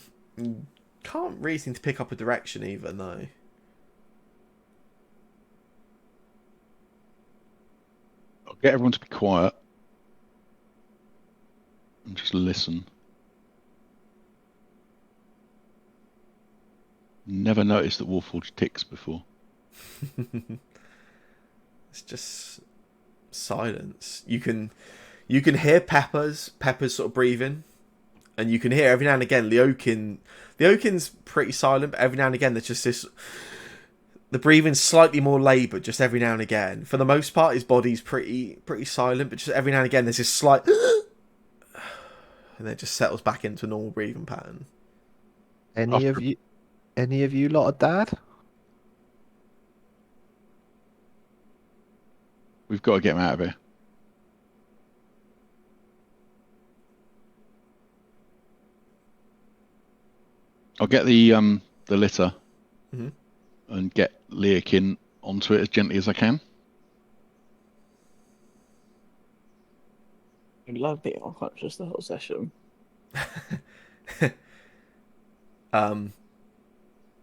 really seem to pick up a direction either. No. I'll get everyone to be quiet and just listen. Never noticed that Warforged ticks before. It's just silence. You can hear Pepper's sort of breathing, and you can hear every now and again Leokin's pretty silent, but every now and again there's just this. The breathing's slightly more laboured, just every now and again. For the most part, his body's pretty silent, but just every now and again there's this slight, and then it just settles back into a normal breathing pattern. Any of you lot are dad? We've got to get him out of here. I'll get the litter and get Leokin onto it as gently as I can. I love being unconscious the whole session.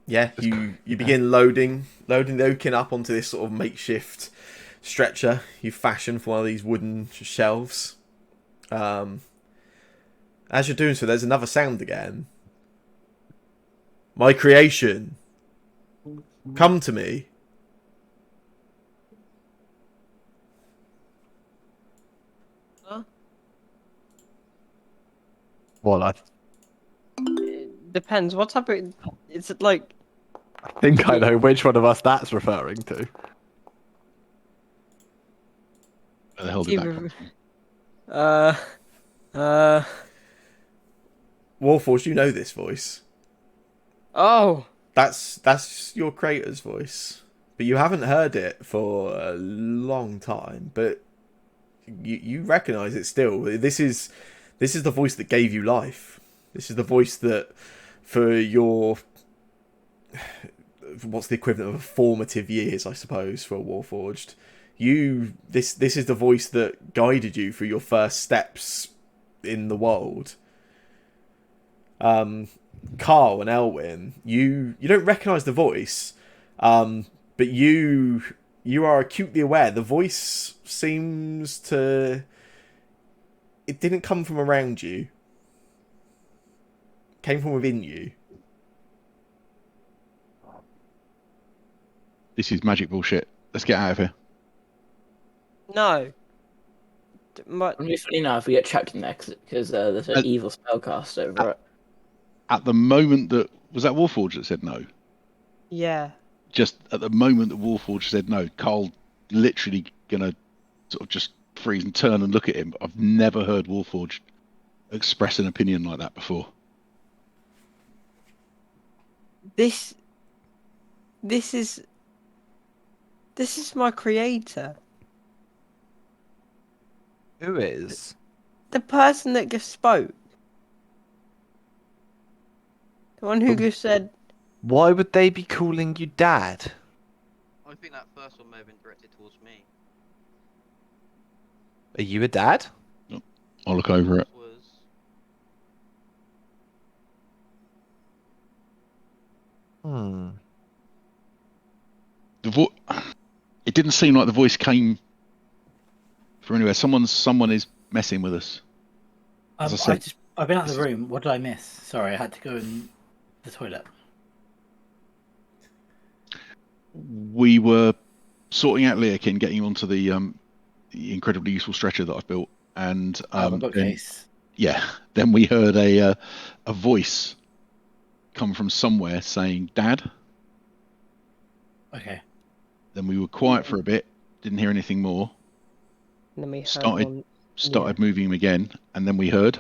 Yeah, you begin loading Leokin up onto this sort of makeshift stretcher you fashioned for one of these wooden shelves. As you're doing so, there's another sound again. My creation, come to me. Well, It depends. What type of? Is it like? I think I know which one of us that's referring to. Where the hell did that come from? Warforged, you know this voice. Oh. That's your creator's voice, but you haven't heard it for a long time. But you recognise it still. This is the voice that gave you life. This is the voice that, for your, what's the equivalent of formative years, I suppose, for a Warforged. This is the voice that guided you through your first steps in the world. Carl and Elwyn, you don't recognise the voice, but you are acutely aware the voice seems to. It didn't come from around you. It came from within you. This is magic bullshit. Let's get out of here. No. My, It'd be funny now if we get trapped in there because there's an evil spellcast over it. At the moment that was that Warforged that said no. yeah. Just at the moment that Warforged said no, Carl literally gonna sort of just freeze and turn and look at him. I've never heard Warforged express an opinion like that before. This is my creator. Who is? The person that just spoke. The one who just said, Why would they be calling you Dad? I think that first one may have been directed towards me. Are you a dad? I'll look over it. Was Hmm. It didn't seem like the voice came from anywhere. Someone is messing with us. As I said, I've been out of the room. What did I miss? Sorry, I had to go in the toilet. We were sorting out Leokin, getting him onto the incredibly useful stretcher that I've built, and I have a then, bookcase. then we heard a voice come from somewhere saying "Dad." Okay. Then we were quiet for a bit, didn't hear anything more. and then we heard Started one. started moving him again, and then we heard.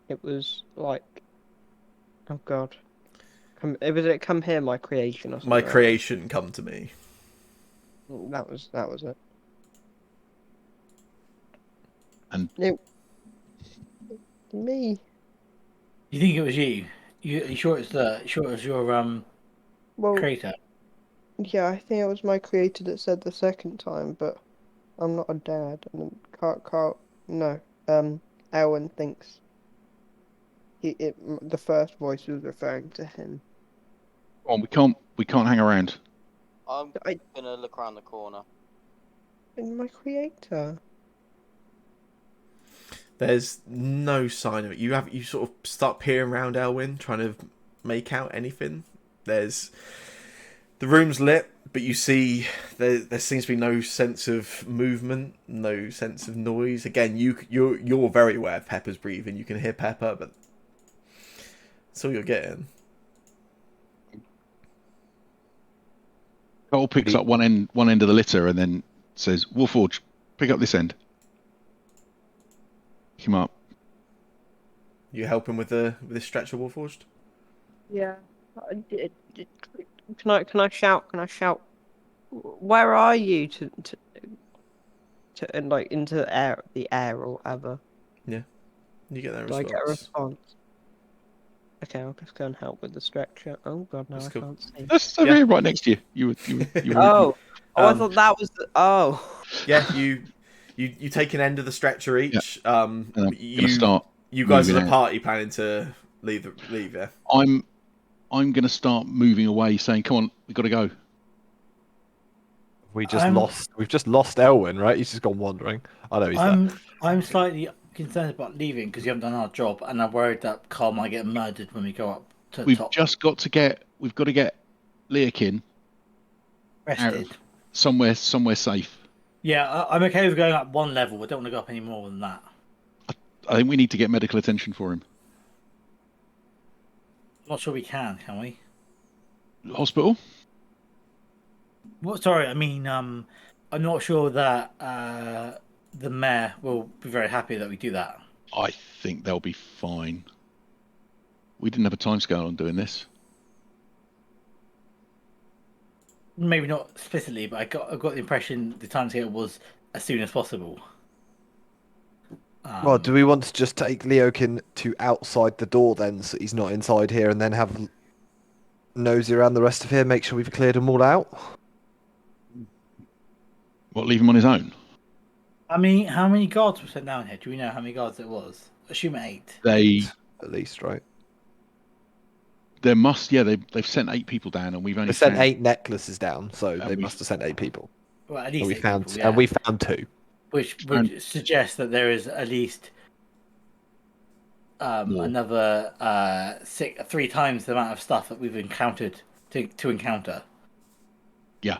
It was like, oh god, it come here, my creation or something. My creation come to me. That was it. And me. You think it was you? Are you sure it's your Well, creator? yeah, I think it was my creator that said the second time, but I'm not a dad, and Carl, no, Owen thinks the first voice was referring to him. Oh, we can't hang around. I'm gonna look around the corner. And my creator. There's no sign of it. You sort of start peering around Elwyn, trying to make out anything. The room's lit, but you see there seems to be no sense of movement, no sense of noise. Again, you're very aware of Pepper's breathing. You can hear Pepper, but that's all you're getting. Cole picks up one end of the litter and then says, "Warforge, pick up this end." Pick him up. You help him with this stretcher, Warforged? Yeah. Can I shout? Can I shout? Where are you to like into the air or whatever? You get that Do I response. get a response? Okay, I'll just go and help with the stretcher. Oh god, no, That's I cool. can't see. That's over here, right next to you. You were. Oh, I Um, thought that was the. Oh. Yeah, you take an end of the stretcher each. And I'm gonna start. You guys as moving a out. party planning to leave. Yeah. I'm gonna start moving away, saying, "Come on, we've got to go." We've just lost Elwyn, right? He's just gone wandering. I know he's there. I'm slightly concerned about leaving because you haven't done our job, and I'm worried that Carl might get murdered when we go up to the We've top. just got to get. We've got to get Leokin out Rested. of somewhere safe. Yeah, I'm okay with going up one level. I don't want to go up any more than that. I think we need to get medical attention for him. I'm not sure we can we? Hospital? Well, sorry, I mean, I'm not sure that the mayor will be very happy that we do that. I think they'll be fine. We didn't have a timescale on doing this. Maybe not explicitly, but I got the impression the timescale was as soon as possible. Well, do we want to just take Leokin to outside the door then, so he's not inside here, and then have nosy around the rest of here, make sure we've cleared them all out? What, leave him on his own? I mean, how many guards were sent down here? Do we know how many guards it was? Assume 8. They At least, right? There must, yeah, they've sent 8 people down, and we've only They sent found 8 necklaces down, so they we- must have sent 8 people. Well, at And least we 8 found people, yeah. and we found 2. Which would suggest that there is at least More. another 3 times the amount of stuff that we've encountered to encounter. Yeah.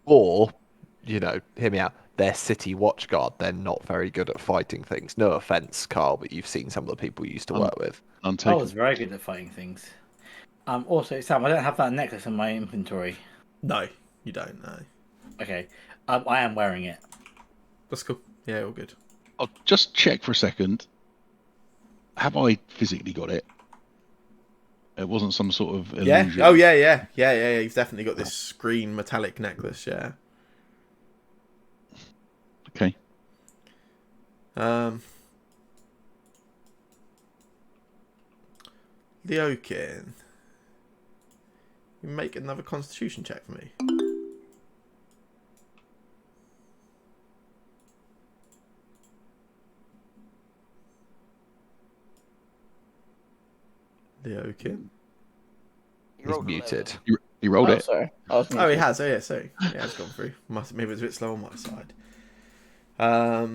Or, you know, hear me out. They're city watchguard. They're not very good at fighting things. No offense, Carl, but you've seen some of the people you used to work with. I Untaken. was very good at fighting things. Also, Sam, I don't have that necklace in my inventory. No, you don't. No. Okay, I am wearing it. That's cool. Yeah, all good. I'll just check for a second. Have I physically got it? It wasn't some sort of illusion. Yeah. Oh, yeah. You've definitely got this green metallic necklace. Yeah. Okay. Leokin, you make another Constitution check for me. Leokin. You He's rolled muted. He rolled Oh, it. sorry. I was Oh, he muted. has. Oh, yeah. Sorry. Yeah, it's gone through. Maybe it's a bit slow on my side. How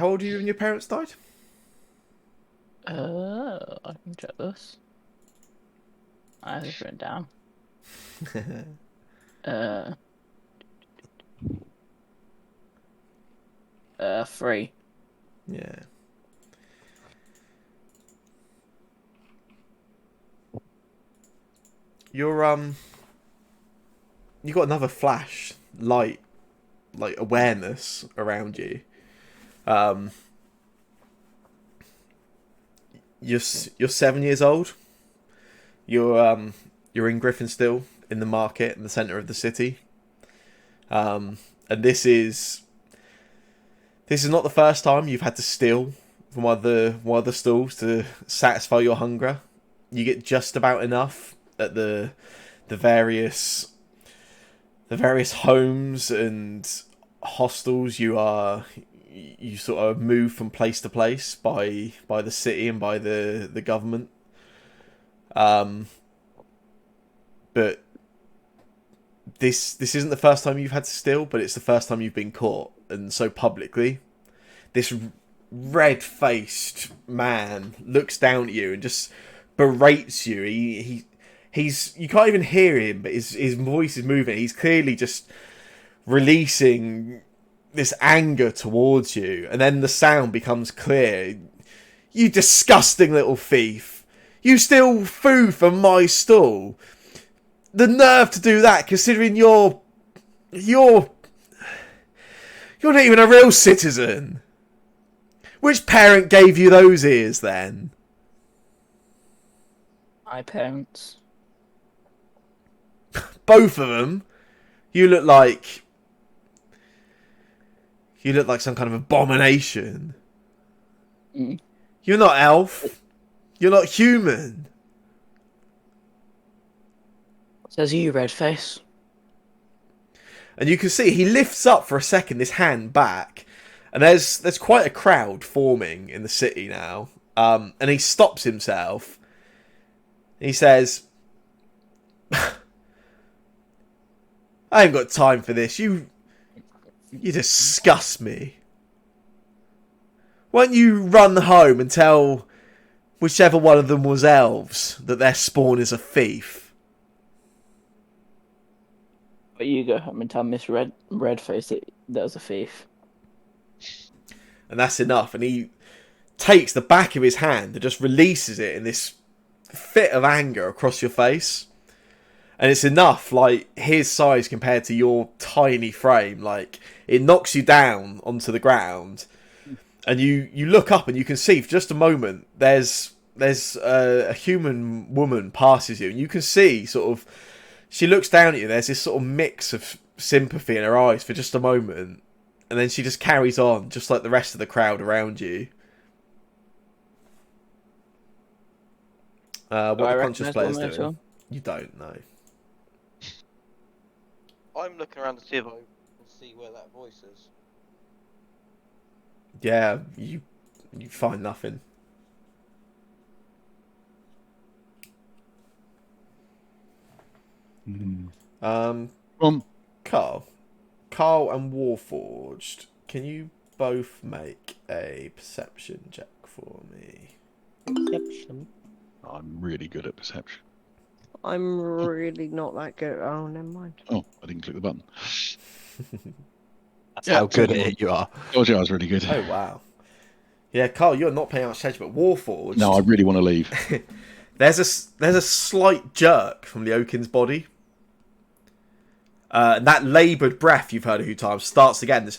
old are you when your parents died? I can check this. I have it written down. 3. Yeah. You got another flash light, like awareness around you. You're 7 years old. You're in Griffinstill in the market in the center of the city. And this is not the first time you've had to steal from one of the stalls to satisfy your hunger. You get just about enough at the various homes and hostels you sort of move from place to place by the city and by the government. But this isn't the first time you've had to steal, but it's the first time you've been caught, and so publicly. This red-faced man looks down at you and just berates you. He's you can't even hear him, but his voice is moving. He's clearly just releasing this anger towards you, and then the sound becomes clear. You disgusting little thief! You steal food from my stall. The nerve to do that, considering you're not even a real citizen. Which parent gave you those ears then? My parents. Both of them. You look like some kind of abomination. Mm. You're not elf. You're not human. Says you, red face. And you can see he lifts up for a second this hand back, and there's quite a crowd forming in the city now. And he stops himself. He says, "I ain't got time for this. You disgust me. Why don't you run home and tell whichever one of them was elves that their spawn is a thief?" But you go home and tell Miss Redface that was a thief. And that's enough. And he takes the back of his hand and just releases it in this fit of anger across your face. And it's enough, like, his size compared to your tiny frame. Like, it knocks you down onto the ground. And you look up and you can see for just a moment there's a human woman passes you. And you can see sort of, she looks down at you. There's this sort of mix of sympathy in her eyes for just a moment. And then she just carries on, just like the rest of the crowd around you. What Do I the conscious recognise player's one at doing? all? You don't know. I'm looking around to see if I can see where that voice is. Yeah, you You find nothing. Um, Carl and Warforged, can you both make a perception check for me? Perception. I'm really good at perception. I'm really not that good. Oh, never mind. Oh, I didn't click the button. That's how good at 21. it you are. Told you I was really good. Oh wow. Yeah, Carl, you're not paying much attention, but Warforged. No, I really want to leave. There's a slight jerk from Leokin's body. And that laboured breath you've heard a few times starts again. This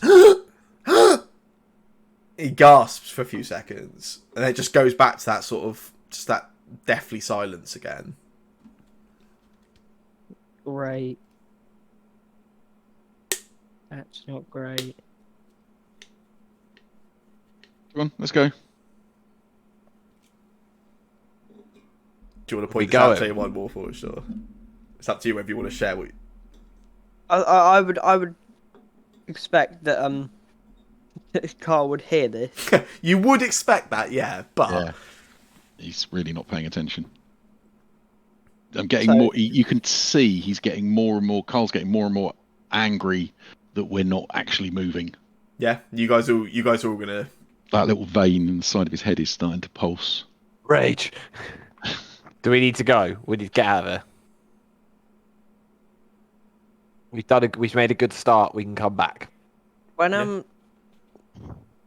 he gasps for a few seconds, and then it just goes back to that sort of just that deathly silence again. Great. That's not great. Come on, let's go. Do you want to We point this out going? to anyone more for sure? It's up to you whether you want to share what. I would expect that Carl would hear this. You would expect that, yeah, but Yeah. He's really not paying attention. I'm getting So- more. You can see he's getting more and more. Carl's getting more and more angry that we're not actually moving. yeah, you guys are all gonna. That little vein in the side of his head is starting to pulse. Rage. Do we need to go? We need to get out of here. We've made a good start. We can come back. When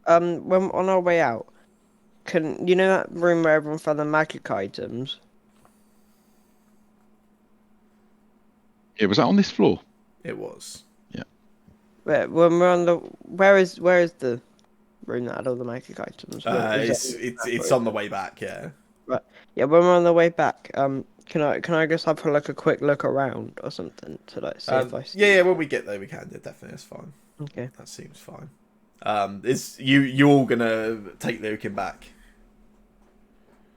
when on our way out, can you know that room where everyone found the magic items? Yeah, was that on this floor? It was. When we're on the where is the room that had all the magic items? It's on the way back. Yeah. Yeah, when we're on the way back, can I just have like a quick look around or something to like see if I see? Yeah. When we get there, we can. Yeah, definitely, that's fine. Okay. That seems fine. Is you all gonna take Lukin back?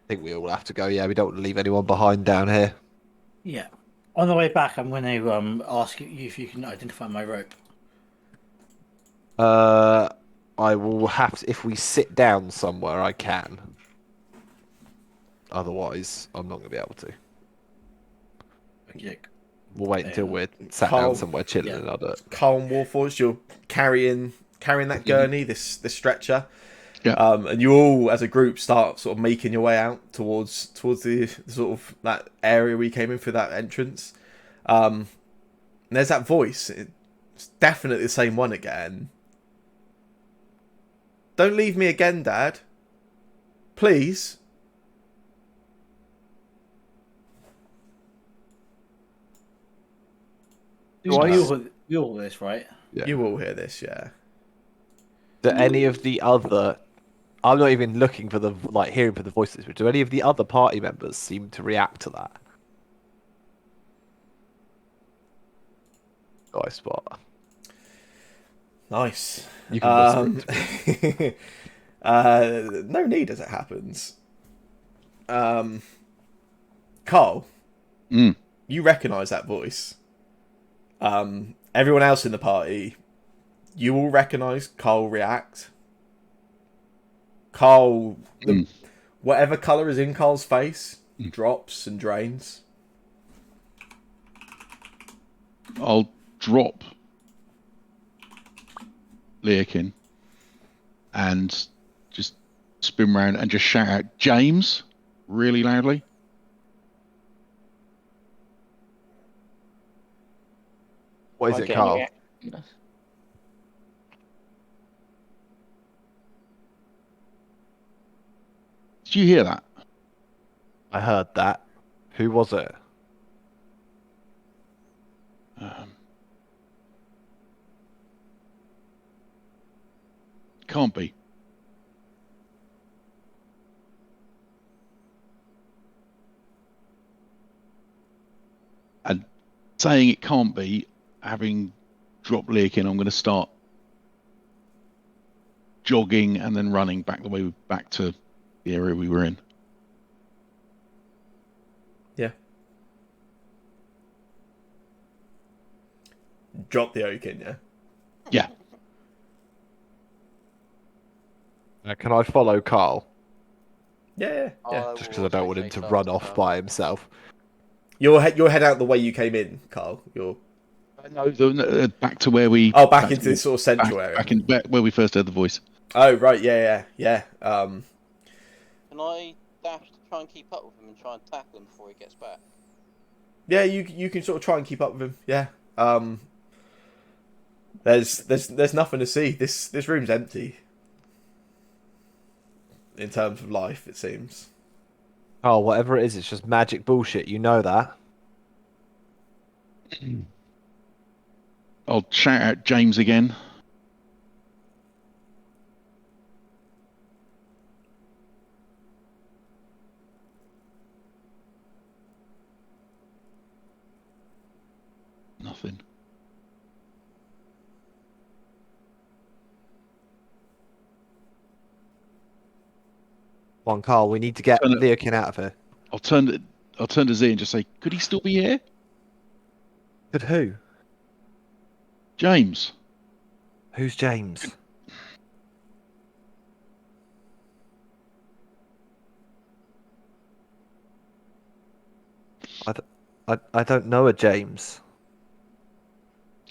I think we all have to go. Yeah, we don't want to leave anyone behind down here. Yeah. On the way back, I'm going to ask you if you can identify my rope. I will have to, if we sit down somewhere, I can. Otherwise, I'm not going to be able to. Okay. We'll wait until we're sat Carl- down somewhere chilling yeah. and I'll do it. Carl and Warforged, you're carrying that gurney, this stretcher. Yeah. And you all, as a group, start sort of making your way out towards the sort of that area we came in through that entrance. And there's that voice. It's definitely the same one again. Don't leave me again, Dad. Please. We all hear this, right? Yeah. You all hear this, yeah. Do any of the other... I'm not even looking for the, like, hearing for the voices, but do any of the other party members seem to react to that? Oh, I spot. Nice. You can whisper No need as it happens. Carl, Mm. you recognise that voice. Everyone else in the party, you all recognise Carl react. Carl, whatever colour is in Carl's face, drops and drains. I'll drop Leakin and just spin round and just shout out James really loudly. What is it, Carl? Did you hear that? I heard that. Who was it? Can't be. And saying it can't be, having dropped Leakin, I'm going to start jogging and then running back the way back to the area we were in. Yeah. Drop the Oaken, yeah? Yeah. Can I follow Carl? Yeah. I Just will because I don't also want him chase to after run off Carl. by himself. You'll head out the way you came in, Carl. You're No, back to where we. back to into this sort of central area. back where we first heard the voice. Oh right, yeah. Can I dash to try and keep up with him and try and tackle him before he gets back? Yeah, you can sort of try and keep up with him. Yeah. There's nothing to see. This room's empty. In terms of life, it seems. Carl, whatever it is, it's just magic bullshit. You know that. I'll shout out James again. Nothing. Come on, Carl, we need to get Turn it- Leokin out of here. I'll turn to Z and just say, could he still be here? Good who? James. Who's James? I don't know a James.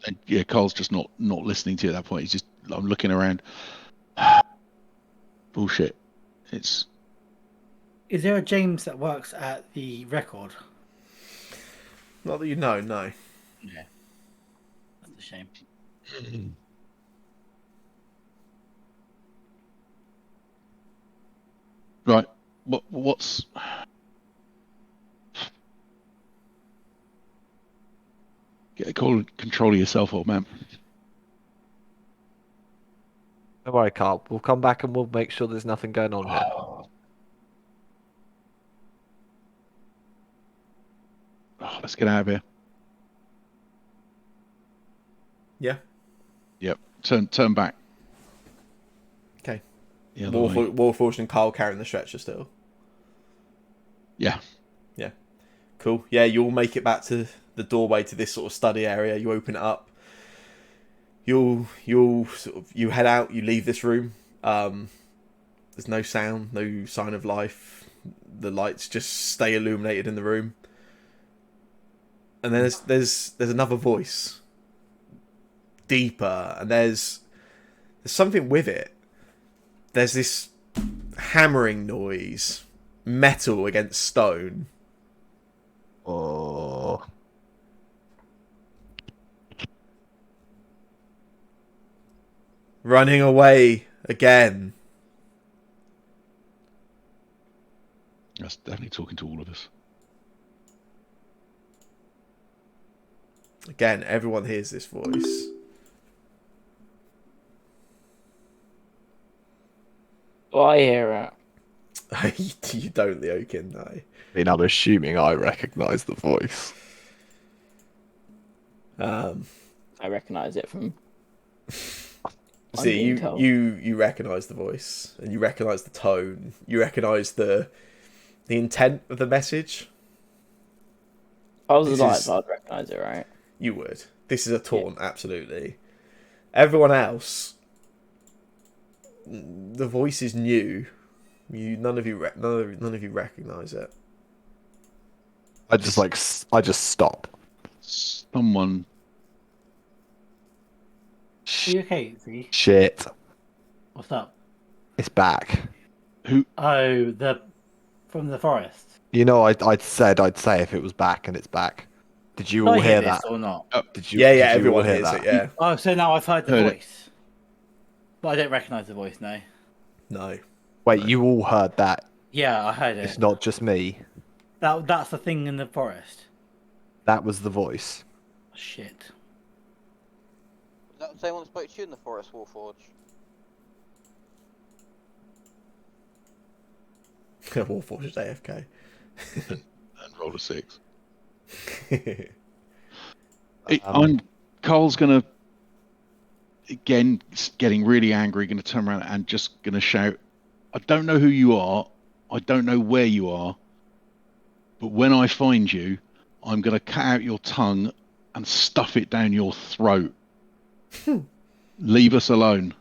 And yeah, Carl's just not listening to you at that point. He's just, I'm looking around. Bullshit. It's Is there a James that works at the record? Not that you know, no. Yeah. That's a shame. right. What's get control of yourself, old man. Don't worry, Carl. We'll come back and we'll make sure there's nothing going on here. Oh, let's get out of here. Yeah. Yep. Turn back. Okay. The other way. Warforged and Carl carrying the stretcher still. Yeah. Cool. Yeah, you'll make it back to the doorway to this sort of study area. You open it up. You'll you head out. You leave this room. There's no sound, no sign of life. The lights just stay illuminated in the room. And then there's another voice, deeper, and there's something with it. There's this hammering noise, metal against stone. Oh. Running away again. That's definitely talking to all of us. Again, everyone hears this voice. Do I hear it? You don't, Leokin, no. I mean, I'm assuming I recognise the voice. I recognise it from. I'm See, being told. you recognise the voice, and you recognise the tone. You recognise the intent of the message. I was This alive, is- I'd recognise it, right? You would. This is a taunt, absolutely. Everyone else, the voice is new. None of you recognise it. I just stop. Someone. Are you okay, Z? Shit. What's up? It's back. Oh, from the forest. You know, I'd said I'd say if it was back, and it's back. Did you Did I all hear this that? or not? Did you? Yeah, did you all everyone hear hears that? it, yeah. Oh, so now I've heard the Heard it. voice. But I don't recognise the voice, no. No. Wait, you all heard that? Yeah, I heard it. It's not just me. That's the thing in the forest. That was the voice. Shit. Was that the same one that spoke to you in the forest, Warforge? Warforged AFK. And roll a 6. Um, Carl's gonna again getting really angry, gonna turn around and just gonna shout, I don't know who you are, I don't know where you are, but when I find you, I'm gonna cut out your tongue and stuff it down your throat. Leave us alone.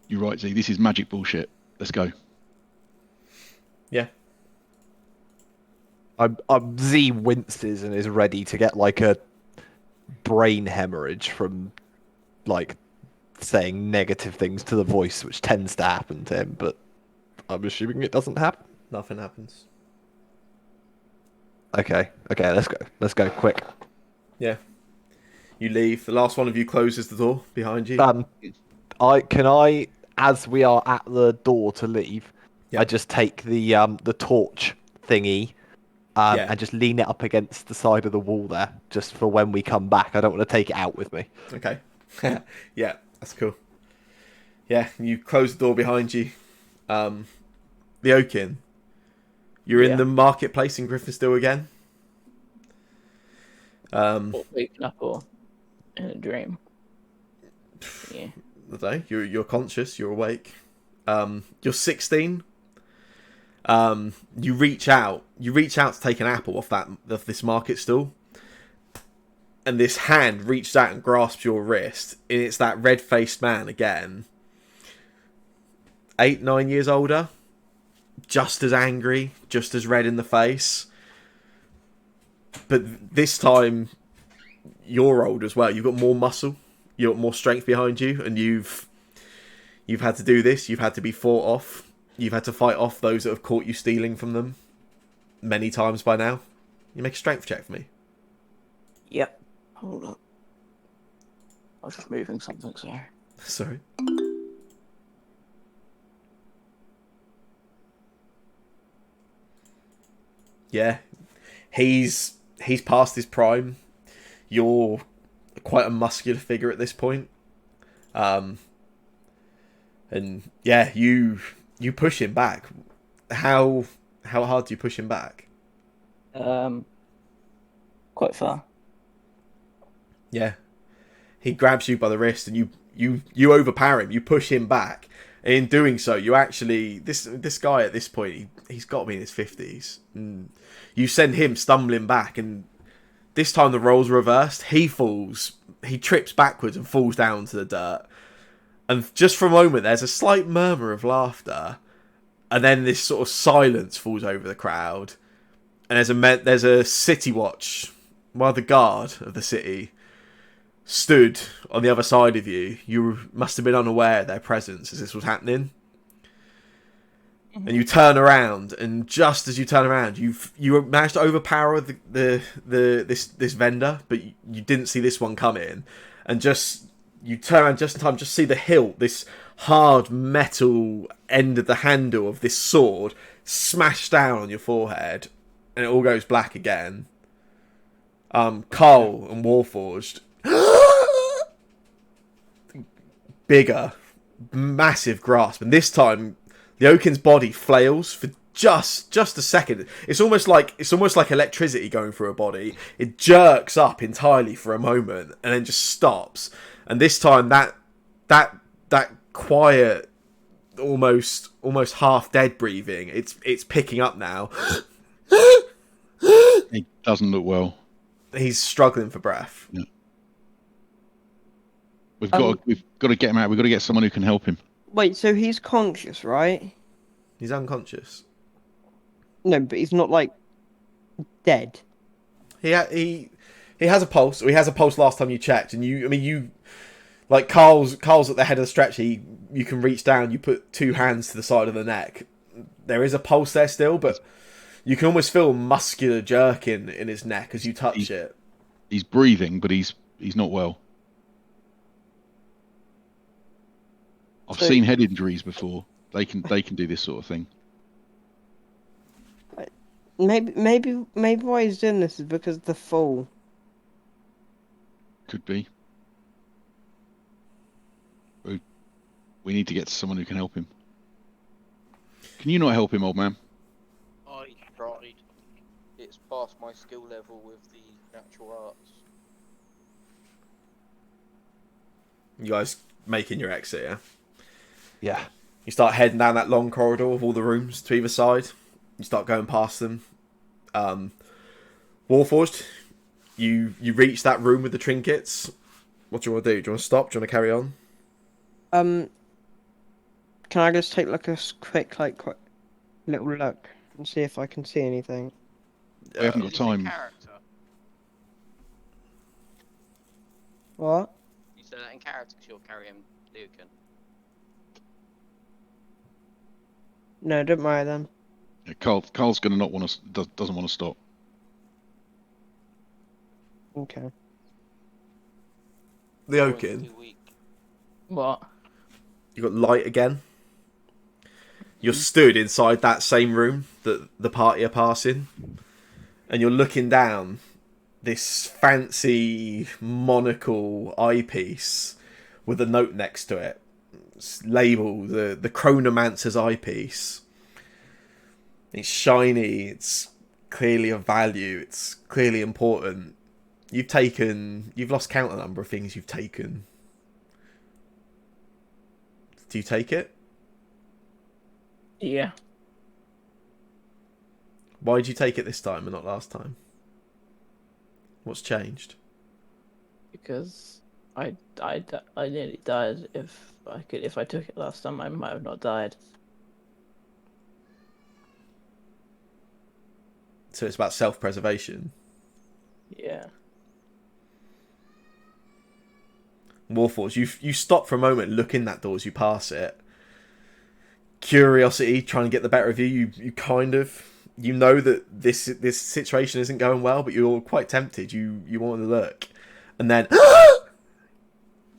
You're right, Z. This is magic bullshit. Let's go. Yeah. Z winces and is ready to get like a brain hemorrhage from like saying negative things to the voice, which tends to happen to him. But I'm assuming it doesn't happen. Nothing happens. Okay, let's go quick. Yeah. You leave. The last one of you closes the door behind you. I as we are at the door to leave, Yeah. I just take the torch thingy, Yeah. and just lean it up against the side of the wall there, just for when we come back. I don't want to take it out with me. Okay. Yeah, that's cool. Yeah, you close the door behind you. The Oaken, you're in Yeah. the marketplace in Griffinstill again. Or waking up or in a dream. Yeah. I don't know. You're conscious. You're awake. You're 16. You reach out. You reach out to take an apple off this market stall, and this hand reaches out and grasps your wrist. And it's that red-faced man again. 8, 9 years older, just as angry, just as red in the face. But this time, you're old as well. You've got more muscle. You've got more strength behind you, and you've had to do this. You've had to be fought off. You've had to fight off those that have caught you stealing from them many times by now. You make a strength check for me. Yep. Hold up. I was just moving something, sorry. Sorry. Yeah, he's past his prime. You're quite a muscular figure at this point. And yeah, you push him back. How hard do you push him back? Quite far. Yeah. He grabs you by the wrist and you overpower him. You push him back. And in doing so, you actually this guy at this point, he's got to be in his 50s. And you send him stumbling back, and this time the roles are reversed. He falls. He trips backwards and falls down to the dirt. And just for a moment, there's a slight murmur of laughter, and then this sort of silence falls over the crowd. And there's a city watch. While the guard of the city stood on the other side of you, you must have been unaware of their presence as this was happening. And you turn around, and just as you turn around, you managed to overpower this vendor, but you didn't see this one come in, and you turn around just in time, just see the hilt, this hard metal end of the handle of this sword smash down on your forehead, and it all goes black again. Carl and Warforged, bigger, massive grasp, and this time the Oaken's body flails for just a second. It's almost like electricity going through a body. It jerks up entirely for a moment and then just stops. And this time that quiet, almost half dead breathing, it's picking up now. He doesn't look well. He's struggling for breath. Yeah. We've got to get him out. We've got to get someone who can help him. Wait, so he's conscious, right? He's unconscious. No, but he's not like dead. He has a pulse. Or he has a pulse last time you checked, and you like Carl's at the head of the stretcher. You can reach down. You put 2 hands to the side of the neck. There is a pulse there still, but you can almost feel muscular jerking in his neck as you touch it. He's breathing, but he's not well. I've seen head injuries before. They can do this sort of thing. Maybe why he's doing this is because of the fall. Could be. We need to get to someone who can help him. Can you not help him, old man? I tried. It's past my skill level with the natural arts. You guys making your exit, yeah? Yeah. You start heading down that long corridor with all the rooms to either side. You start going past them. Warforged, you reach that room with the trinkets. What do you want to do? Do you want to stop? Do you want to carry on? Can I just take like a quick little look and see if I can see anything? We haven't got Is it in time. character? What? You said that in character because you're carrying Lucan. No, don't worry then. Yeah, Carl's going to not want to. Doesn't want to stop. Okay. Leokin, Too weak. What? you got light again. You're stood inside that same room that the party are passing, and you're looking down this fancy monocle eyepiece with a note next to it. It's labeled the Chronomancer's eyepiece. It's shiny, it's clearly of value, it's clearly important. You've lost count of the number of things you've taken. Do you take it? Yeah. Why did you take it this time and not last time? What's changed? Because I nearly died. If I took it last time, I might have not died. So it's about self-preservation. Yeah. Warforged, you stop for a moment, look in that door as you pass it. Curiosity trying to get the better of you. You kind of, you know that this situation isn't going well, but you're quite tempted. You want to look, and then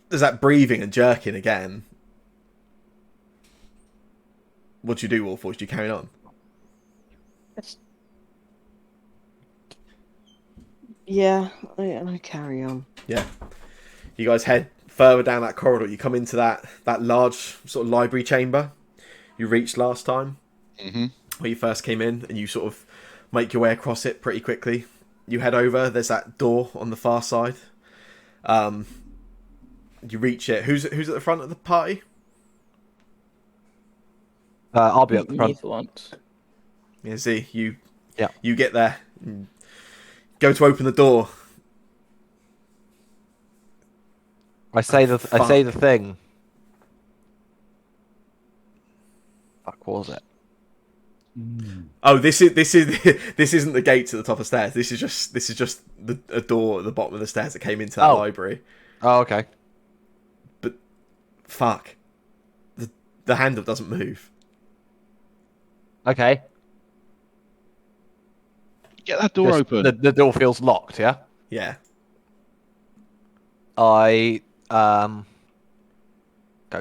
there's that breathing and jerking again. What do you do, Warforged? Do you carry on? Yeah, I carry on. Yeah. You guys head further down that corridor. You come into that large sort of library chamber you reached last time, where you first came in, and you sort of make your way across it pretty quickly. You head over. There's that door on the far side. You reach it. Who's at the front of the party? I'll be up the Me front. for once. Yeah, see, you Yeah. You get there. Go to open the door. I say the thing. Fuck, what was it? Oh, this isn't the gate to the top of stairs. This is just a door at the bottom of the stairs that came into that library. Oh, okay. But fuck, the handle doesn't move. Okay. Get that door open. The door feels locked. Yeah. Yeah. I go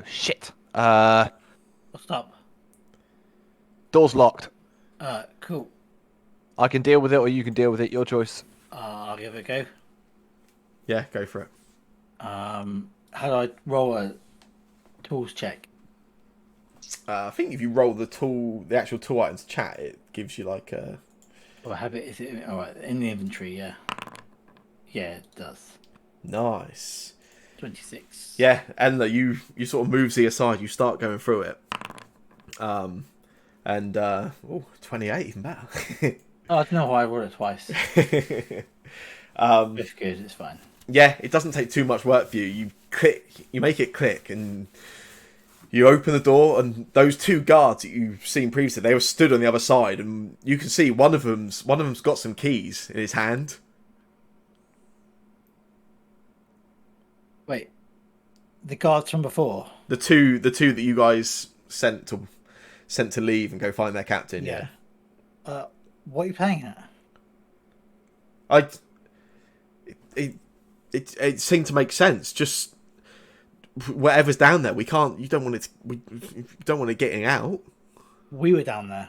shit. Stop. Door's locked. Cool. I can deal with it, or you can deal with it. Your choice. I'll give it a go. Yeah, go for it. How do I roll a tools check? I think if you roll the actual tool items chat, it gives you like a. Or habit is it alright in the inventory? Yeah. Yeah, it does. Nice. 26. Yeah, and you sort of move Z aside. You start going through it. 28 even better. Oh, I don't know why I rolled it twice. It's good. It's fine. Yeah, it doesn't take too much work for you. You make it click, and you open the door, and those two guards that you've seen previously, they were stood on the other side, and you can see one of them's got some keys in his hand. Wait, the guards from before. The two that you guys sent to leave and go find their captain. Yeah. What are you playing at? It seemed to make sense. Just whatever's down there, we can't. You don't want it. We don't want it getting out. We were down there.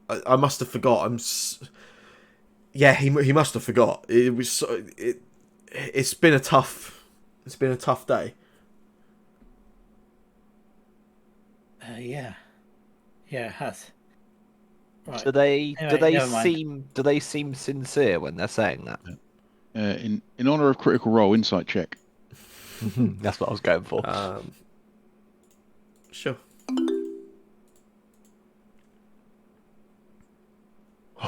I must have forgot. Yeah, he must have forgot. It was. It's been a tough day. Yeah, it has. Right. Do they never mind. seem sincere when they're saying that? In honor of critical role, insight check. That's what I was going for. Sure.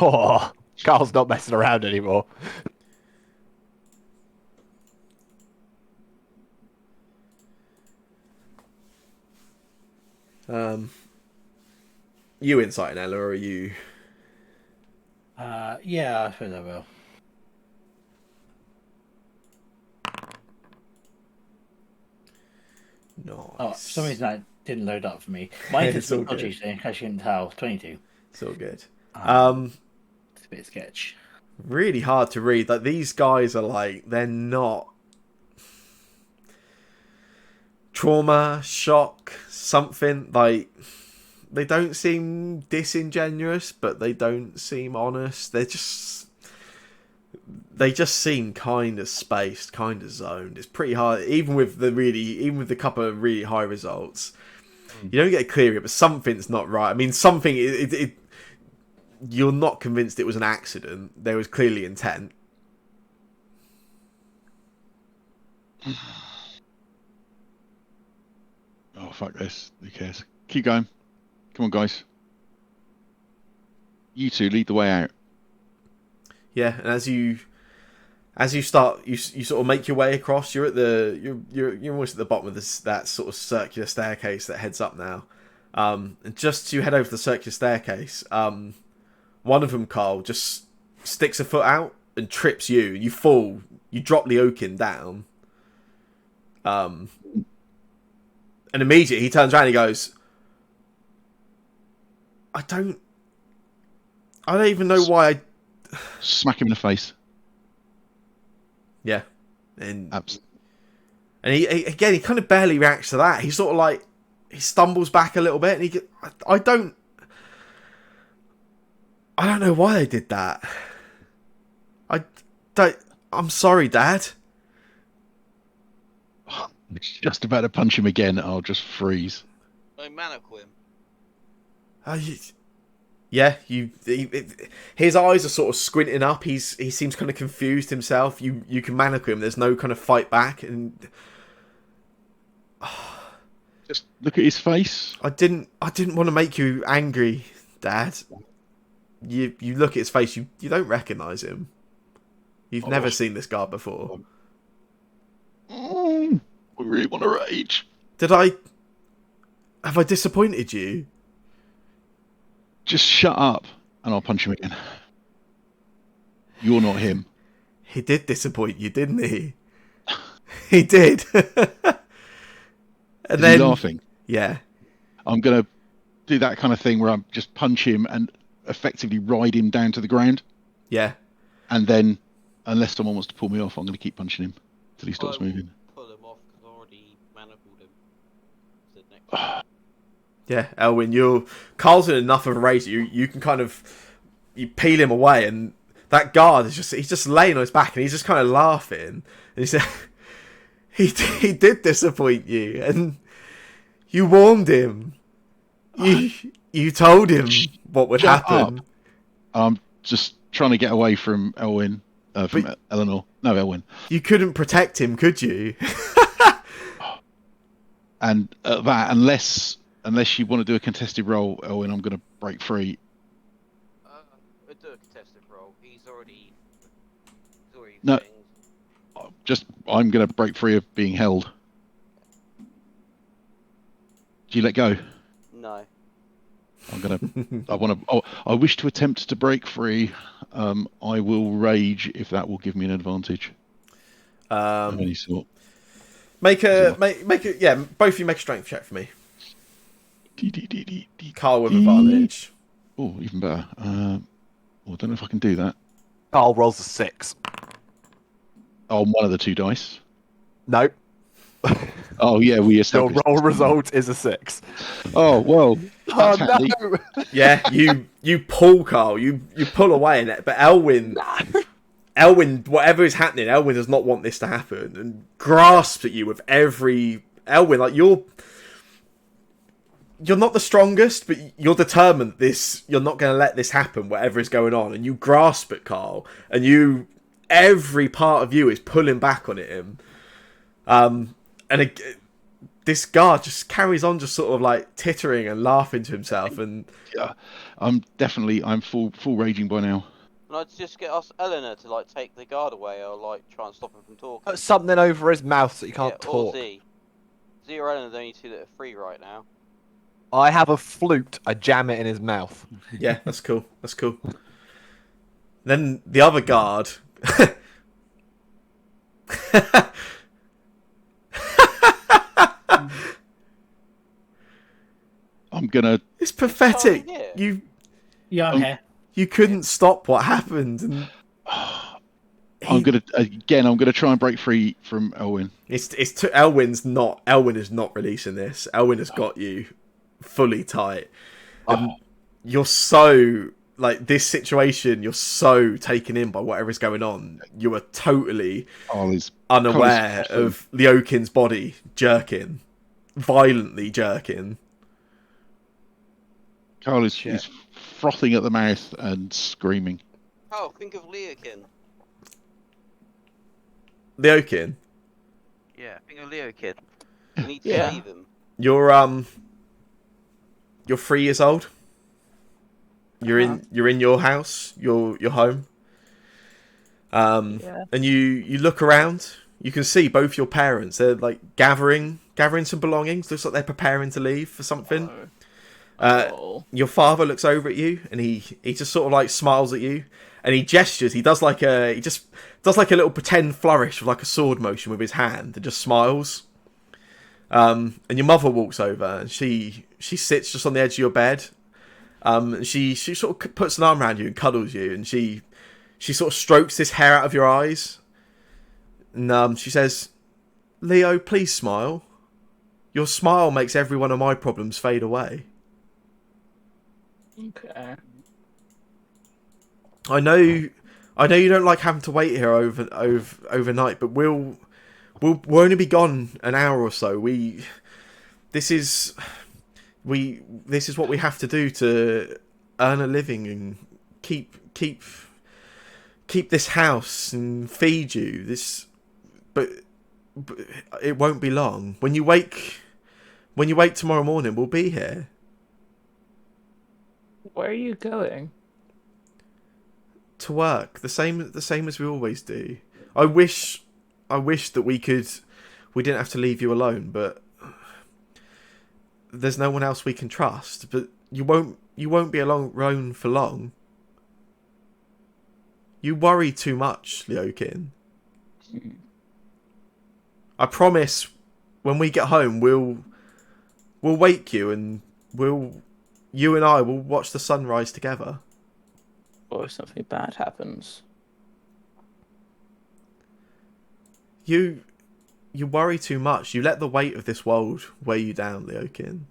Oh, Carl's not messing around anymore. You inciting Ella, or are you? Yeah, I suppose I will. Nice. Oh, for some reason that didn't load up for me. My It's internet's a all bit dodgy, good. so in case you couldn't tell, 22. It's all good. It's a bit sketch. Really hard to read. Like, these guys are like, they're not trauma, shock, something. Like, they don't seem disingenuous, but they don't seem honest. They just seem kind of spaced, kind of zoned. It's pretty hard, even with the couple of really high results. You don't get a clear, but something's not right. I mean, something. You're not convinced it was an accident. There was clearly intent. Oh, fuck this. Who cares? Keep going. Come on, guys. You two lead the way out. Yeah, and as you start, you sort of make your way across. You're at you're almost at the bottom of that sort of circular staircase that heads up now. And just to head over the circular staircase, one of them, Carl, just sticks a foot out and trips you. You fall. You drop Leokin down. And immediately he turns around and he goes, I don't even know why I... Smack him in the face. Yeah. And Absolutely. And he kind of barely reacts to that. He sort of like, he stumbles back a little bit, and I don't know why they did that. I'm sorry, Dad. Just about to punch him again, I'll just freeze. I manacle him. His eyes are sort of squinting up. He seems kind of confused himself. You can manacle him. There's no kind of fight back, and Just look at his face. I didn't want to make you angry, Dad. You look at his face. You don't recognise him. You've never seen this guy before. I really want to rage. Have I disappointed you? Just shut up, and I'll punch him again. You're not him. He did disappoint you, didn't he? He did. And Is then he laughing? Yeah. I'm gonna do that kind of thing where I just punch him and effectively ride him down to the ground. Yeah. And then, unless someone wants to pull me off, I'm gonna keep punching him till he stops moving. Pull him off because I already manacled him. Said next. Yeah, Elwyn, Carl's in enough of a rage that you can kind of, you peel him away, and that guard he's just laying on his back, and he's just kind of laughing, and he said, he did disappoint you, and you warned him. You told him what would Shut happen. up. I'm just trying to get away from Elwyn, from Eleanor. No, Elwyn. You couldn't protect him, could you? And that, unless you want to do a contested roll, Elwyn, I'm going to break free. We'll do a contested roll. He's already No. things. I'm going to break free of being held. Do you let go? No. I wish to attempt to break free. I will rage if that will give me an advantage of any sort. Make a yeah. Both of you make a strength check for me. Carl with advantage. Oh, even better. I don't know if I can do that. Carl rolls a 6. On one of the two dice. Nope. Oh yeah, we Your established. roll result is a 6. Oh well. Oh That's handy. no! Yeah, you pull Carl. You pull away in it, but Elwyn, whatever is happening, Elwyn does not want this to happen and grasps at you with every. Elwyn, like you're not the strongest, but you're determined you're not going to let this happen, whatever is going on, and you grasp at Carl, and every part of you is pulling back on him. This guard just carries on, just sort of like tittering and laughing to himself, and Yeah, I'm full raging by now. And I'd just get us Eleanor to like take the guard away or like try and stop him from talking. Put something over his mouth so he can't Yeah, or talk. Z. Z or Eleanor are the only two that are free right now. I have a flute. I jam it in his mouth. Yeah, that's cool. That's cool. Then the other guard. I'm gonna. It's pathetic. Oh, yeah. Yeah, I'm Oh. here. You couldn't stop what happened, and I'm gonna try and break free from Elwyn. Elwyn is not releasing this. Elwyn has got you fully tight, and you're so like this situation. You're so taken in by whatever's going on. You are totally Carly's unaware frothing. of Leokin's body jerking, violently jerking. Carl is frothing at the mouth and screaming. Oh, think of Leokin. Leokin, Yeah, think of Leo kid. You need to Yeah. save him. you're 3 years old. You're in your house, your home. Yeah. And you look around. You can see both your parents. They're like gathering some belongings. Looks like they're preparing to leave for something. Oh. Your father looks over at you, and he just sort of like smiles at you, and he gestures. He does like a little pretend flourish of like a sword motion with his hand, and just smiles. And your mother walks over, and she sits just on the edge of your bed. And she sort of puts an arm around you and cuddles you, and she sort of strokes this hair out of your eyes, and she says, "Leo, please smile. Your smile makes every one of my problems fade away." Okay. I know you don't like having to wait here overnight, but we'll only be gone an hour or so. This is what we have to do to earn a living and keep this house and feed you. But it won't be long. When you wake tomorrow morning, we'll be here. Where are you going? To work, the same as we always do. I wish that we didn't have to leave you alone, but there's no one else we can trust. But you won't be alone for long. You worry too much, Leokin. I promise, when we get home, we'll wake you, and you and I will watch the sunrise together. Or if something bad happens? You worry too much. You let the weight of this world weigh you down, Leokin.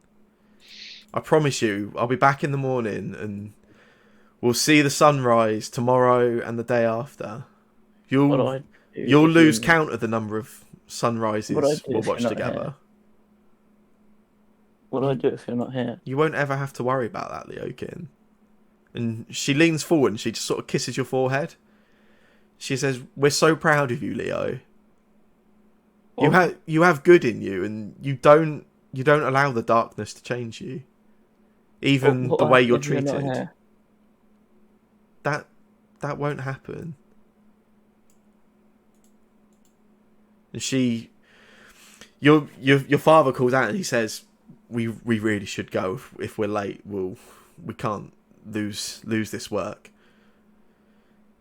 I promise you, I'll be back in the morning, and we'll see the sunrise tomorrow and the day after. What do I do You'll if lose you- count of the number of sunrises What do I do we'll if you're watch not together. here? What do I do if you're not here? You won't ever have to worry about that, Leokin. And she leans forward and she just sort of kisses your forehead. She says, "We're so proud of you, Leo. You have good in you, and you don't allow the darkness to change you, even What the way you're if you're not treated. here? That won't happen." And your father calls out and he says, "We really should go. If we're late, we can't lose this work."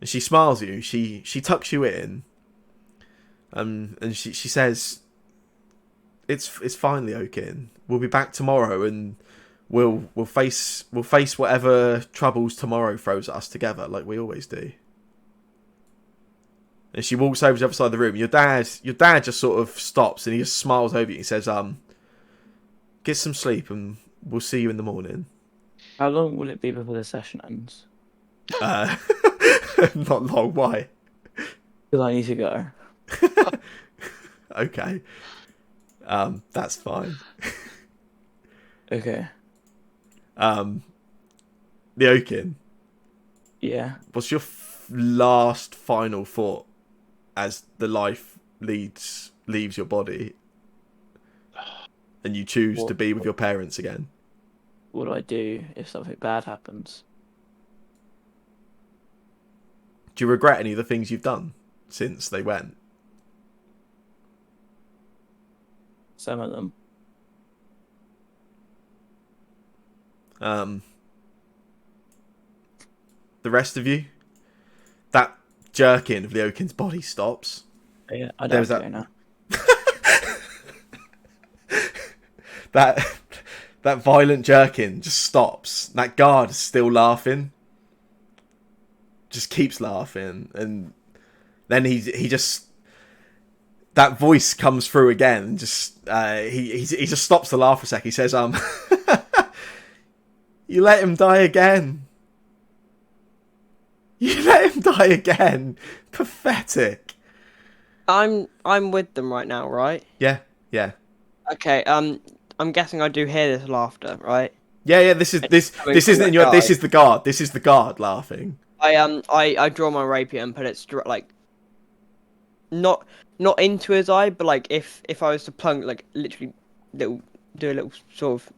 And she smiles at you. She tucks you in. And she says, "It's fine, Leokin. We'll be back tomorrow, and we'll face whatever troubles tomorrow throws at us together, like we always do." And she walks over to the other side of the room. Your dad just sort of stops and he just smiles over you. He says, "Get some sleep, and we'll see you in the morning." How long will it be before the session ends? Not long. Why? Because I need to go. Okay. That's fine. Okay. Leokin, Yeah. what's your last final thought as the life leaves your body and you choose to be with your parents again? What do I do if something bad happens? Do you regret any of the things you've done since they went? Some of them. The rest of you, that jerkin of Leokin's body stops. Yeah, I There's don't that- go now. that violent jerkin just stops. That guard is still laughing. Just keeps laughing, and then he just, that voice comes through again, and just he just stops to laugh for a sec. He says, "You let him die again. You let him die again. Pathetic." I'm with them right now, right? Yeah. Okay. I'm guessing I do hear this laughter, right? Yeah. This isn't that your. This guy. is the guard. This is the guard laughing. I draw my rapier and put it like not into his eye, but like if I was to plunk, like literally do a little sort of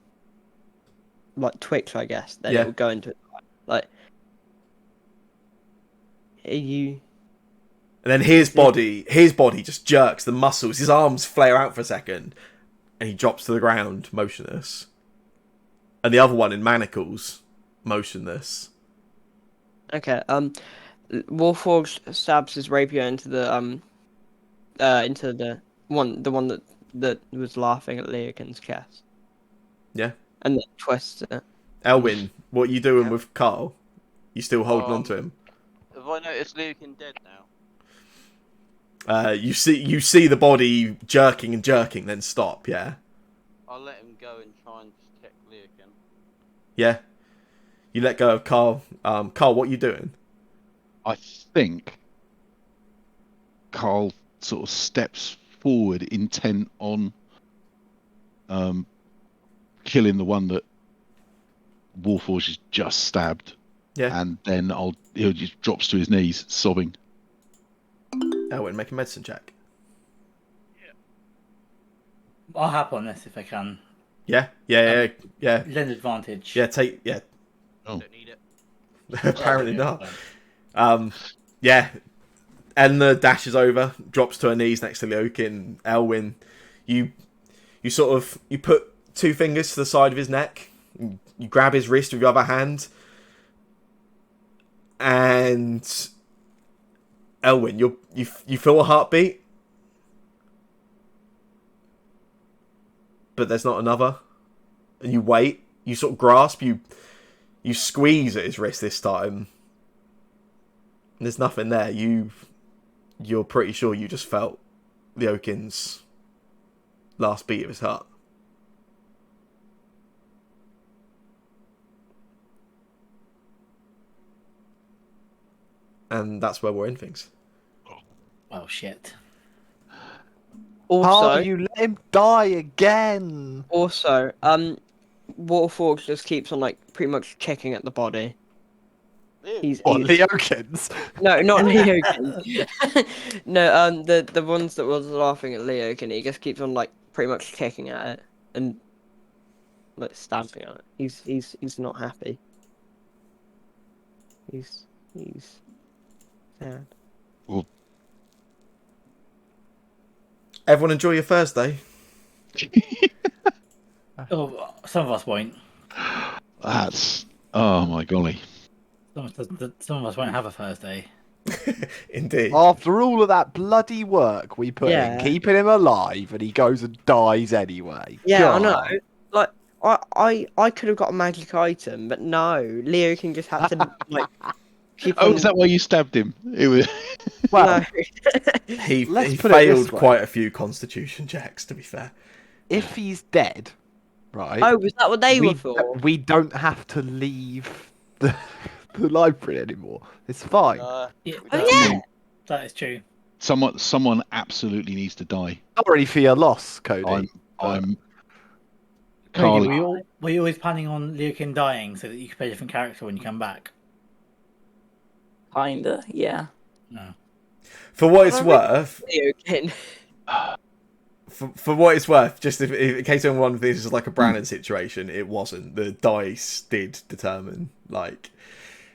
like twitch, I guess, then Yeah. it would go into his eye. Like, are you? And then his body just jerks. The muscles, his arms flare out for a second, and he drops to the ground, motionless. And the other one in manacles, motionless. Okay. Warforged stabs his rapier into the one that was laughing at Leokin's chest. Yeah. And then twists it. Elwyn, what are you doing with Carl? You still holding on to him? Have I noticed Lucan dead now? You see the body jerking and jerking, then stop. Yeah. I'll let him go and try and just check Lucan. Yeah. You let go of Carl. Carl, what are you doing? I think Carl sort of steps forward, intent on killing the one that Warforged has just stabbed. Yeah. And then he'll just drops to his knees, sobbing. Elwyn, make a medicine check. I'll hop on this if I can. Yeah. Lend advantage. Yeah. Yeah. Oh, Don't need it. Apparently not. Yeah. Edna dashes over, drops to her knees next to Leokin. Elwyn, you put two fingers to the side of his neck. You grab his wrist with your other hand, and Elwyn, you feel a heartbeat, but there's not another. And you wait. You sort of grasp. You squeeze at his wrist this time. And there's nothing there. You're pretty sure you just felt Leokin's last beat of his heart. And that's where we're in things. Oh shit. How Also, you let him die again? Warforged just keeps on like pretty much checking at the body. He's Leokins? No, not Leokin. No, the ones that was laughing at Leokin, he just keeps on like pretty much kicking at it and like stamping on it. He's not happy. He's sad. Everyone enjoy your Thursday. Oh, some of us won't. that's oh my golly. Some of us won't have a Thursday. Indeed. After all of that bloody work we put in, Yeah. keeping him alive, and he goes and dies anyway. Yeah, I God. know. Like I could have got a magic item, but no, Leokin just had to like keep Oh, on. is that why you stabbed him? It was. Well, No. He Let's put it failed this way. quite a few constitution checks, to be fair. if he's dead, right? Oh, was that what they we, were for? we don't have to leave the library anymore. It's fine. Yeah, Oh yeah. that is true. Someone absolutely needs to die. Sorry for your loss, Cody. I'm Cody, Carly. were you always planning on Leokin dying so that you could play a different character when you come back? Kinda, yeah. No. For what it's I worth, Leokin. for what it's worth, just if in case anyone thinks this is like a Brannon situation, it wasn't. The dice did determine, like,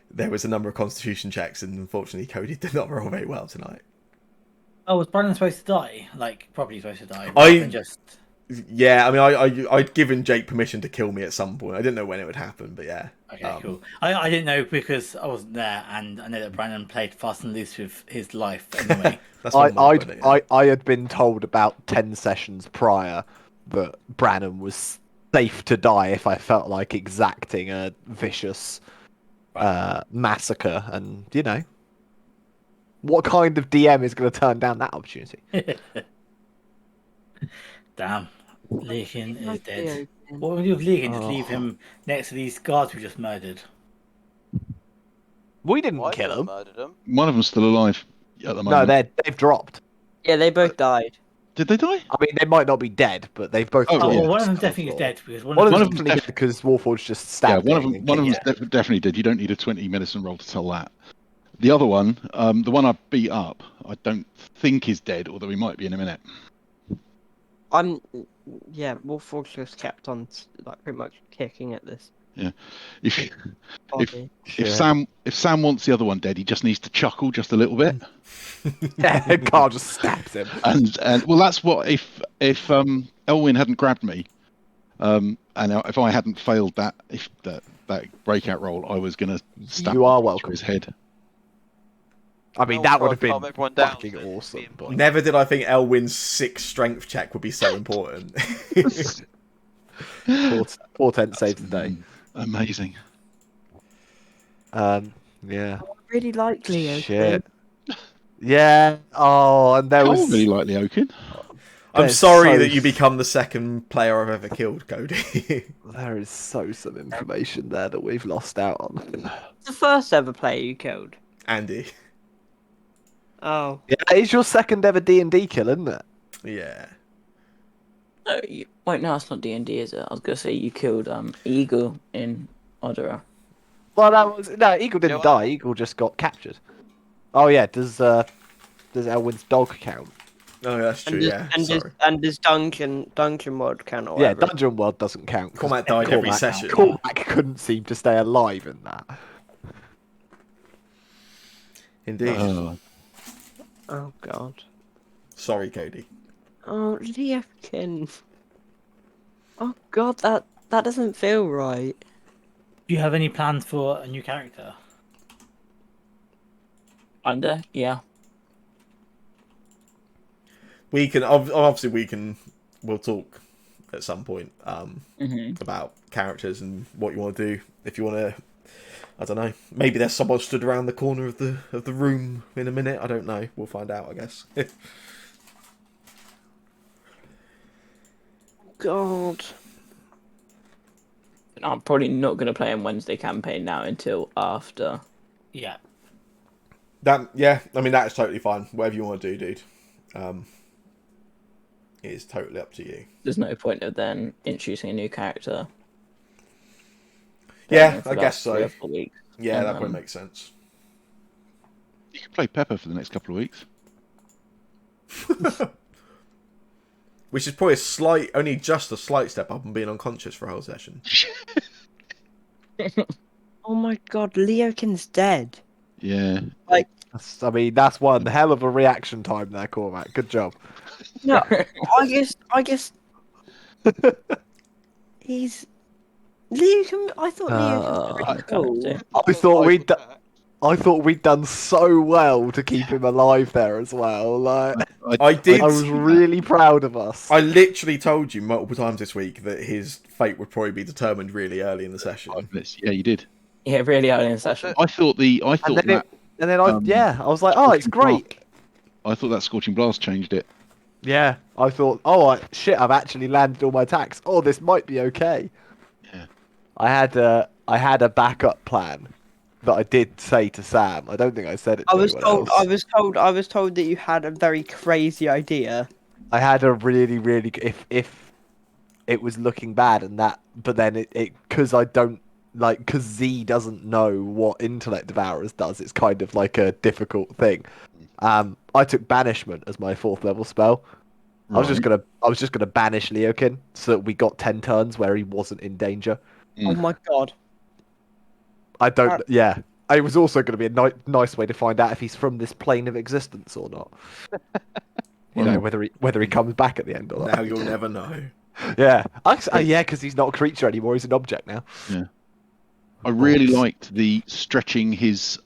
there was a number of constitution checks, and unfortunately Cody did not roll very well tonight. Oh, was Brandon supposed to die? Like, properly supposed to die? I- rather than just... Yeah, I mean, I'd given Jake permission to kill me at some point. I didn't know when it would happen, but yeah. Okay, cool. I didn't know because I wasn't there, and I know that Brandon played fast and loose with his life anyway. That's one way of putting it, yeah. I had been told about 10 sessions prior that Brannon was safe to die if I felt like exacting a vicious massacre, and you know, what kind of DM is going to turn down that opportunity? Damn, Leakin is dead. What would we do with Leakin? Just leave him next to these guards we just murdered. We didn't Why kill did I them. murder them? One of them's still alive at the No, moment. they've dropped. Yeah, they both died. Did they die? I mean, they might not be dead, but they've both Oh, dropped. Oh, yeah. well, one of them to the definitely is floor. dead because One one of of them's them. definitely dead because Warforged just Yeah, stabbed one of him them. and One of killed them's him. definitely dead. You don't need a 20 medicine roll to tell that. The other one, the one I beat up, I don't think is dead, although he might be in a minute. Yeah, Wolfforge just kept on like pretty much kicking at this If body. if Sam wants the other one dead, he just needs to chuckle just a little bit. Yeah, Carl just stabs him. And well, that's what if Elwyn hadn't grabbed me, and if I hadn't failed that breakout roll, I was gonna stab You are him welcome. through his head. I mean, Oh, that would God, have been calm everyone down, fucking so it's awesome. being But... point. Never did I think Elwyn's 6 strength check would be so important. Portent saves the day. Amazing. Yeah. I really like Leo. Shit. Yeah. Oh, and there I was. really like Leokin. I'm There's sorry so that you become the second player I've ever killed, Cody. There is some information there that we've lost out on. The first ever player you killed. Andy. Oh, Yeah, it's your second ever D&D kill, isn't it? Yeah. No, wait, no, it's not D&D, is it? I was gonna say you killed Eagle in Odera. Well, that was no. Eagle didn't Yeah, die. Eagle just got captured. Oh yeah. Does Elwyn's dog count? Oh, that's true, yeah. Sorry. Does Dungeon World count or Yeah, whatever? Dungeon World doesn't count. 'cause Cormac died every Cormac- session. Cormac couldn't seem to stay alive in that. Indeed. Oh god. Sorry, Cody. Oh, Leofkin. Oh god, that doesn't feel right. Do you have any plans for a new character? Yeah. We can obviously we'll talk at some point about characters and what you want to do. If you want to, I don't know. Maybe there's someone stood around the corner of the room in a minute. I don't know. We'll find out, I guess. God. I'm probably not gonna play in Wednesday campaign now until after. Yeah. Yeah. I mean, that's totally fine. Whatever you want to do, dude. It is totally up to you. There's no point of then introducing a new character. Yeah, for I about guess 3 so. or 4 weeks. Yeah, And, that probably makes sense. You can play Pepper for the next couple of weeks. Which is probably only just a slight step up on being unconscious for a whole session. Oh my god, Leokin's dead. Yeah. I mean, that's one hell of a reaction time there, Cormac. Good job. No, I guess he's Leokin. I thought Leokin was pretty cool. I thought we'd done so well to keep him alive there as well. Like, I did. I was really proud of us. I literally told you multiple times this week that his fate would probably be determined really early in the session. 5 minutes. Yeah, you did. Yeah, really early in the session. I thought that I was like, oh, it's great. I thought that Scorching Blast changed it. Yeah, I thought, oh shit, I've actually landed all my attacks. Oh, this might be okay. Yeah. I had a backup plan that I did say to Sam. I don't think I said it to anyone else. I was told that you had a very crazy idea. I had a really if it was looking bad and that, but then it because I don't like because Z doesn't know what Intellect Devourers does. It's kind of like a difficult thing. I took Banishment as my 4th level spell. I was just gonna banish Leokin so that we got 10 turns where he wasn't in danger. Oh my god. Yeah. It was also going to be a nice way to find out if he's from this plane of existence or not. You know, whether he comes back at the end or not. Now you'll never know. Yeah. Yeah, because he's not a creature anymore. He's an object now. I really Balls. liked the stretching his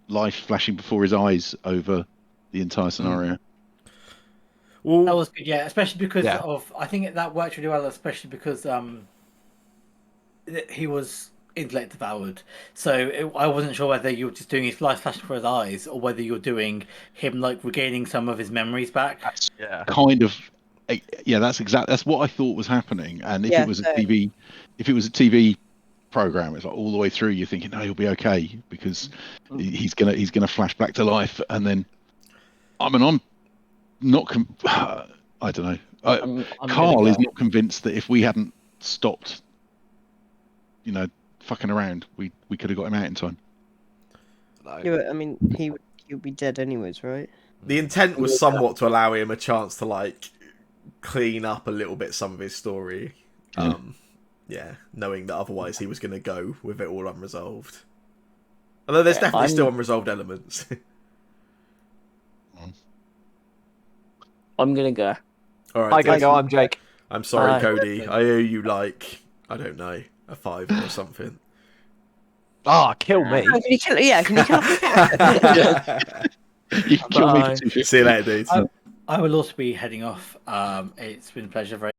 life flashing before his eyes over the entire scenario. Well, That was good, yeah. Especially because Yeah. of, I think that worked really well, especially because he was intellect devoured. So I wasn't sure whether you were just doing his life flashing before his eyes, or whether you're doing him like regaining some of his memories back. That's Yeah. kind of that's what I thought was happening. And if Yeah, it was a same. TV program, it's like all the way through you're thinking, no, he'll be okay because he's gonna flash back to life. And then I'm not I don't know. I'm Carl is gonna not convinced that if we hadn't stopped, fucking around, we could have got him out in time. No. Yeah, but I mean, he'll be dead anyways, right? the intent was somewhat to allow him a chance to like clean up a little bit some of his story. Yeah. Yeah, knowing that otherwise he was going to go with it all unresolved. Although there's Yeah, definitely still I'm- unresolved elements. I'm gonna go. All Hi, right, gonna dude. go. I'm Jake. I'm sorry, Bye. Cody. I owe you like I don't know a $5 or something. Ah, kill me. Oh, can you kill? Yeah, can you kill? You can kill me for Bye. 250. See you later, dude. I will also be heading off. It's been a pleasure. Very